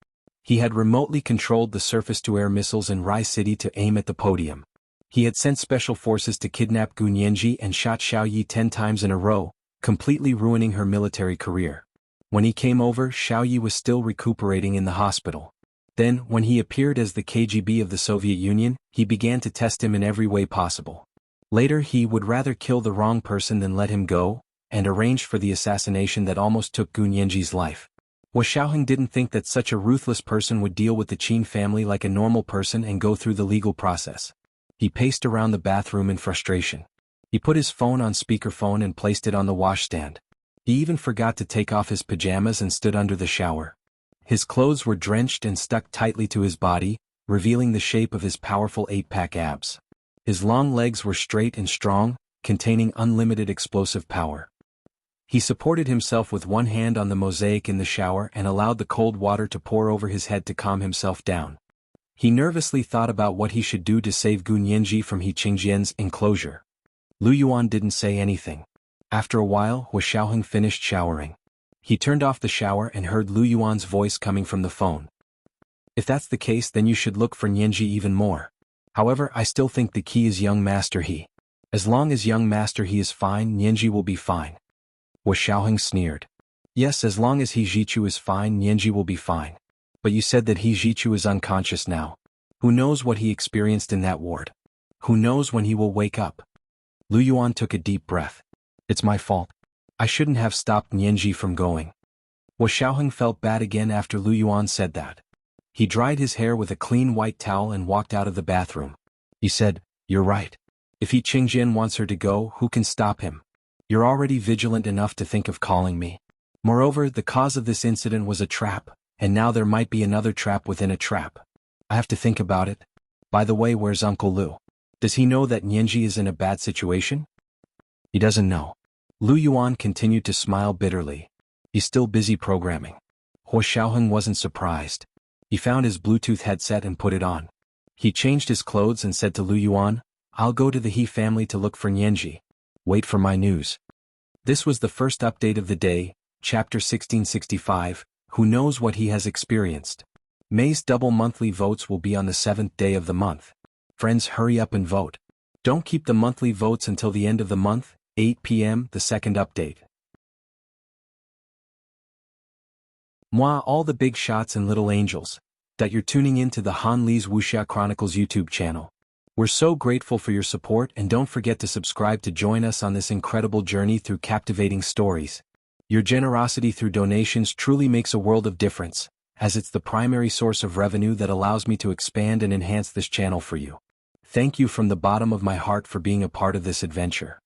He had remotely controlled the surface-to-air missiles in Rai City to aim at the podium. He had sent special forces to kidnap Gu Nianji and shot Xiao Yi 10 times in a row, completely ruining her military career. When he came over, Xiao Yi was still recuperating in the hospital. Then, when he appeared as the KGB of the Soviet Union, he began to test him in every way possible. Later he would rather kill the wrong person than let him go, and arranged for the assassination that almost took Gu Nianji's life. Hua Xiaoheng didn't think that such a ruthless person would deal with the Qin family like a normal person and go through the legal process. He paced around the bathroom in frustration. He put his phone on speakerphone and placed it on the washstand. He even forgot to take off his pajamas and stood under the shower. His clothes were drenched and stuck tightly to his body, revealing the shape of his powerful 8-pack abs. His long legs were straight and strong, containing unlimited explosive power. He supported himself with one hand on the mosaic in the shower and allowed the cold water to pour over his head to calm himself down. He nervously thought about what he should do to save Gu Nianji from He Qingjian's enclosure. Lu Yuan didn't say anything. After a while, Hua Xiaoheng finished showering. He turned off the shower and heard Lu Yuan's voice coming from the phone. "If that's the case, then you should look for Nianji even more. However, I still think the key is young Master He. As long as young Master He is fine, Nianji will be fine." Hua Xiaoheng sneered. "Yes, as long as He Jichu is fine, Nianji will be fine. But you said that He Jichu is unconscious now. Who knows what he experienced in that ward? Who knows when he will wake up?" Lu Yuan took a deep breath. "It's my fault. I shouldn't have stopped Nianji from going." Hua Xiaoheng felt bad again after Lu Yuan said that. He dried his hair with a clean white towel and walked out of the bathroom. He said, "You're right. If He Qingjian wants her to go, who can stop him? You're already vigilant enough to think of calling me. Moreover, the cause of this incident was a trap, and now there might be another trap within a trap. I have to think about it. By the way, where's Uncle Lu? Does he know that Nianji is in a bad situation?" "He doesn't know." Lu Yuan continued to smile bitterly. "He's still busy programming." Hua Xiaoheng wasn't surprised. He found his Bluetooth headset and put it on. He changed his clothes and said to Lu Yuan, "I'll go to the He family to look for Nianji. Wait for my news." This was the first update of the day, chapter 1665, Who knows what he has experienced. May's double monthly votes will be on the 7th day of the month. Friends, hurry up and vote. Don't keep the monthly votes until the end of the month, 8 p.m., the second update. Moi, all the big shots and little angels, that you're tuning in to the Han Li's Wuxia Chronicles YouTube channel. We're so grateful for your support, and don't forget to subscribe to join us on this incredible journey through captivating stories. Your generosity through donations truly makes a world of difference, as it's the primary source of revenue that allows me to expand and enhance this channel for you. Thank you from the bottom of my heart for being a part of this adventure.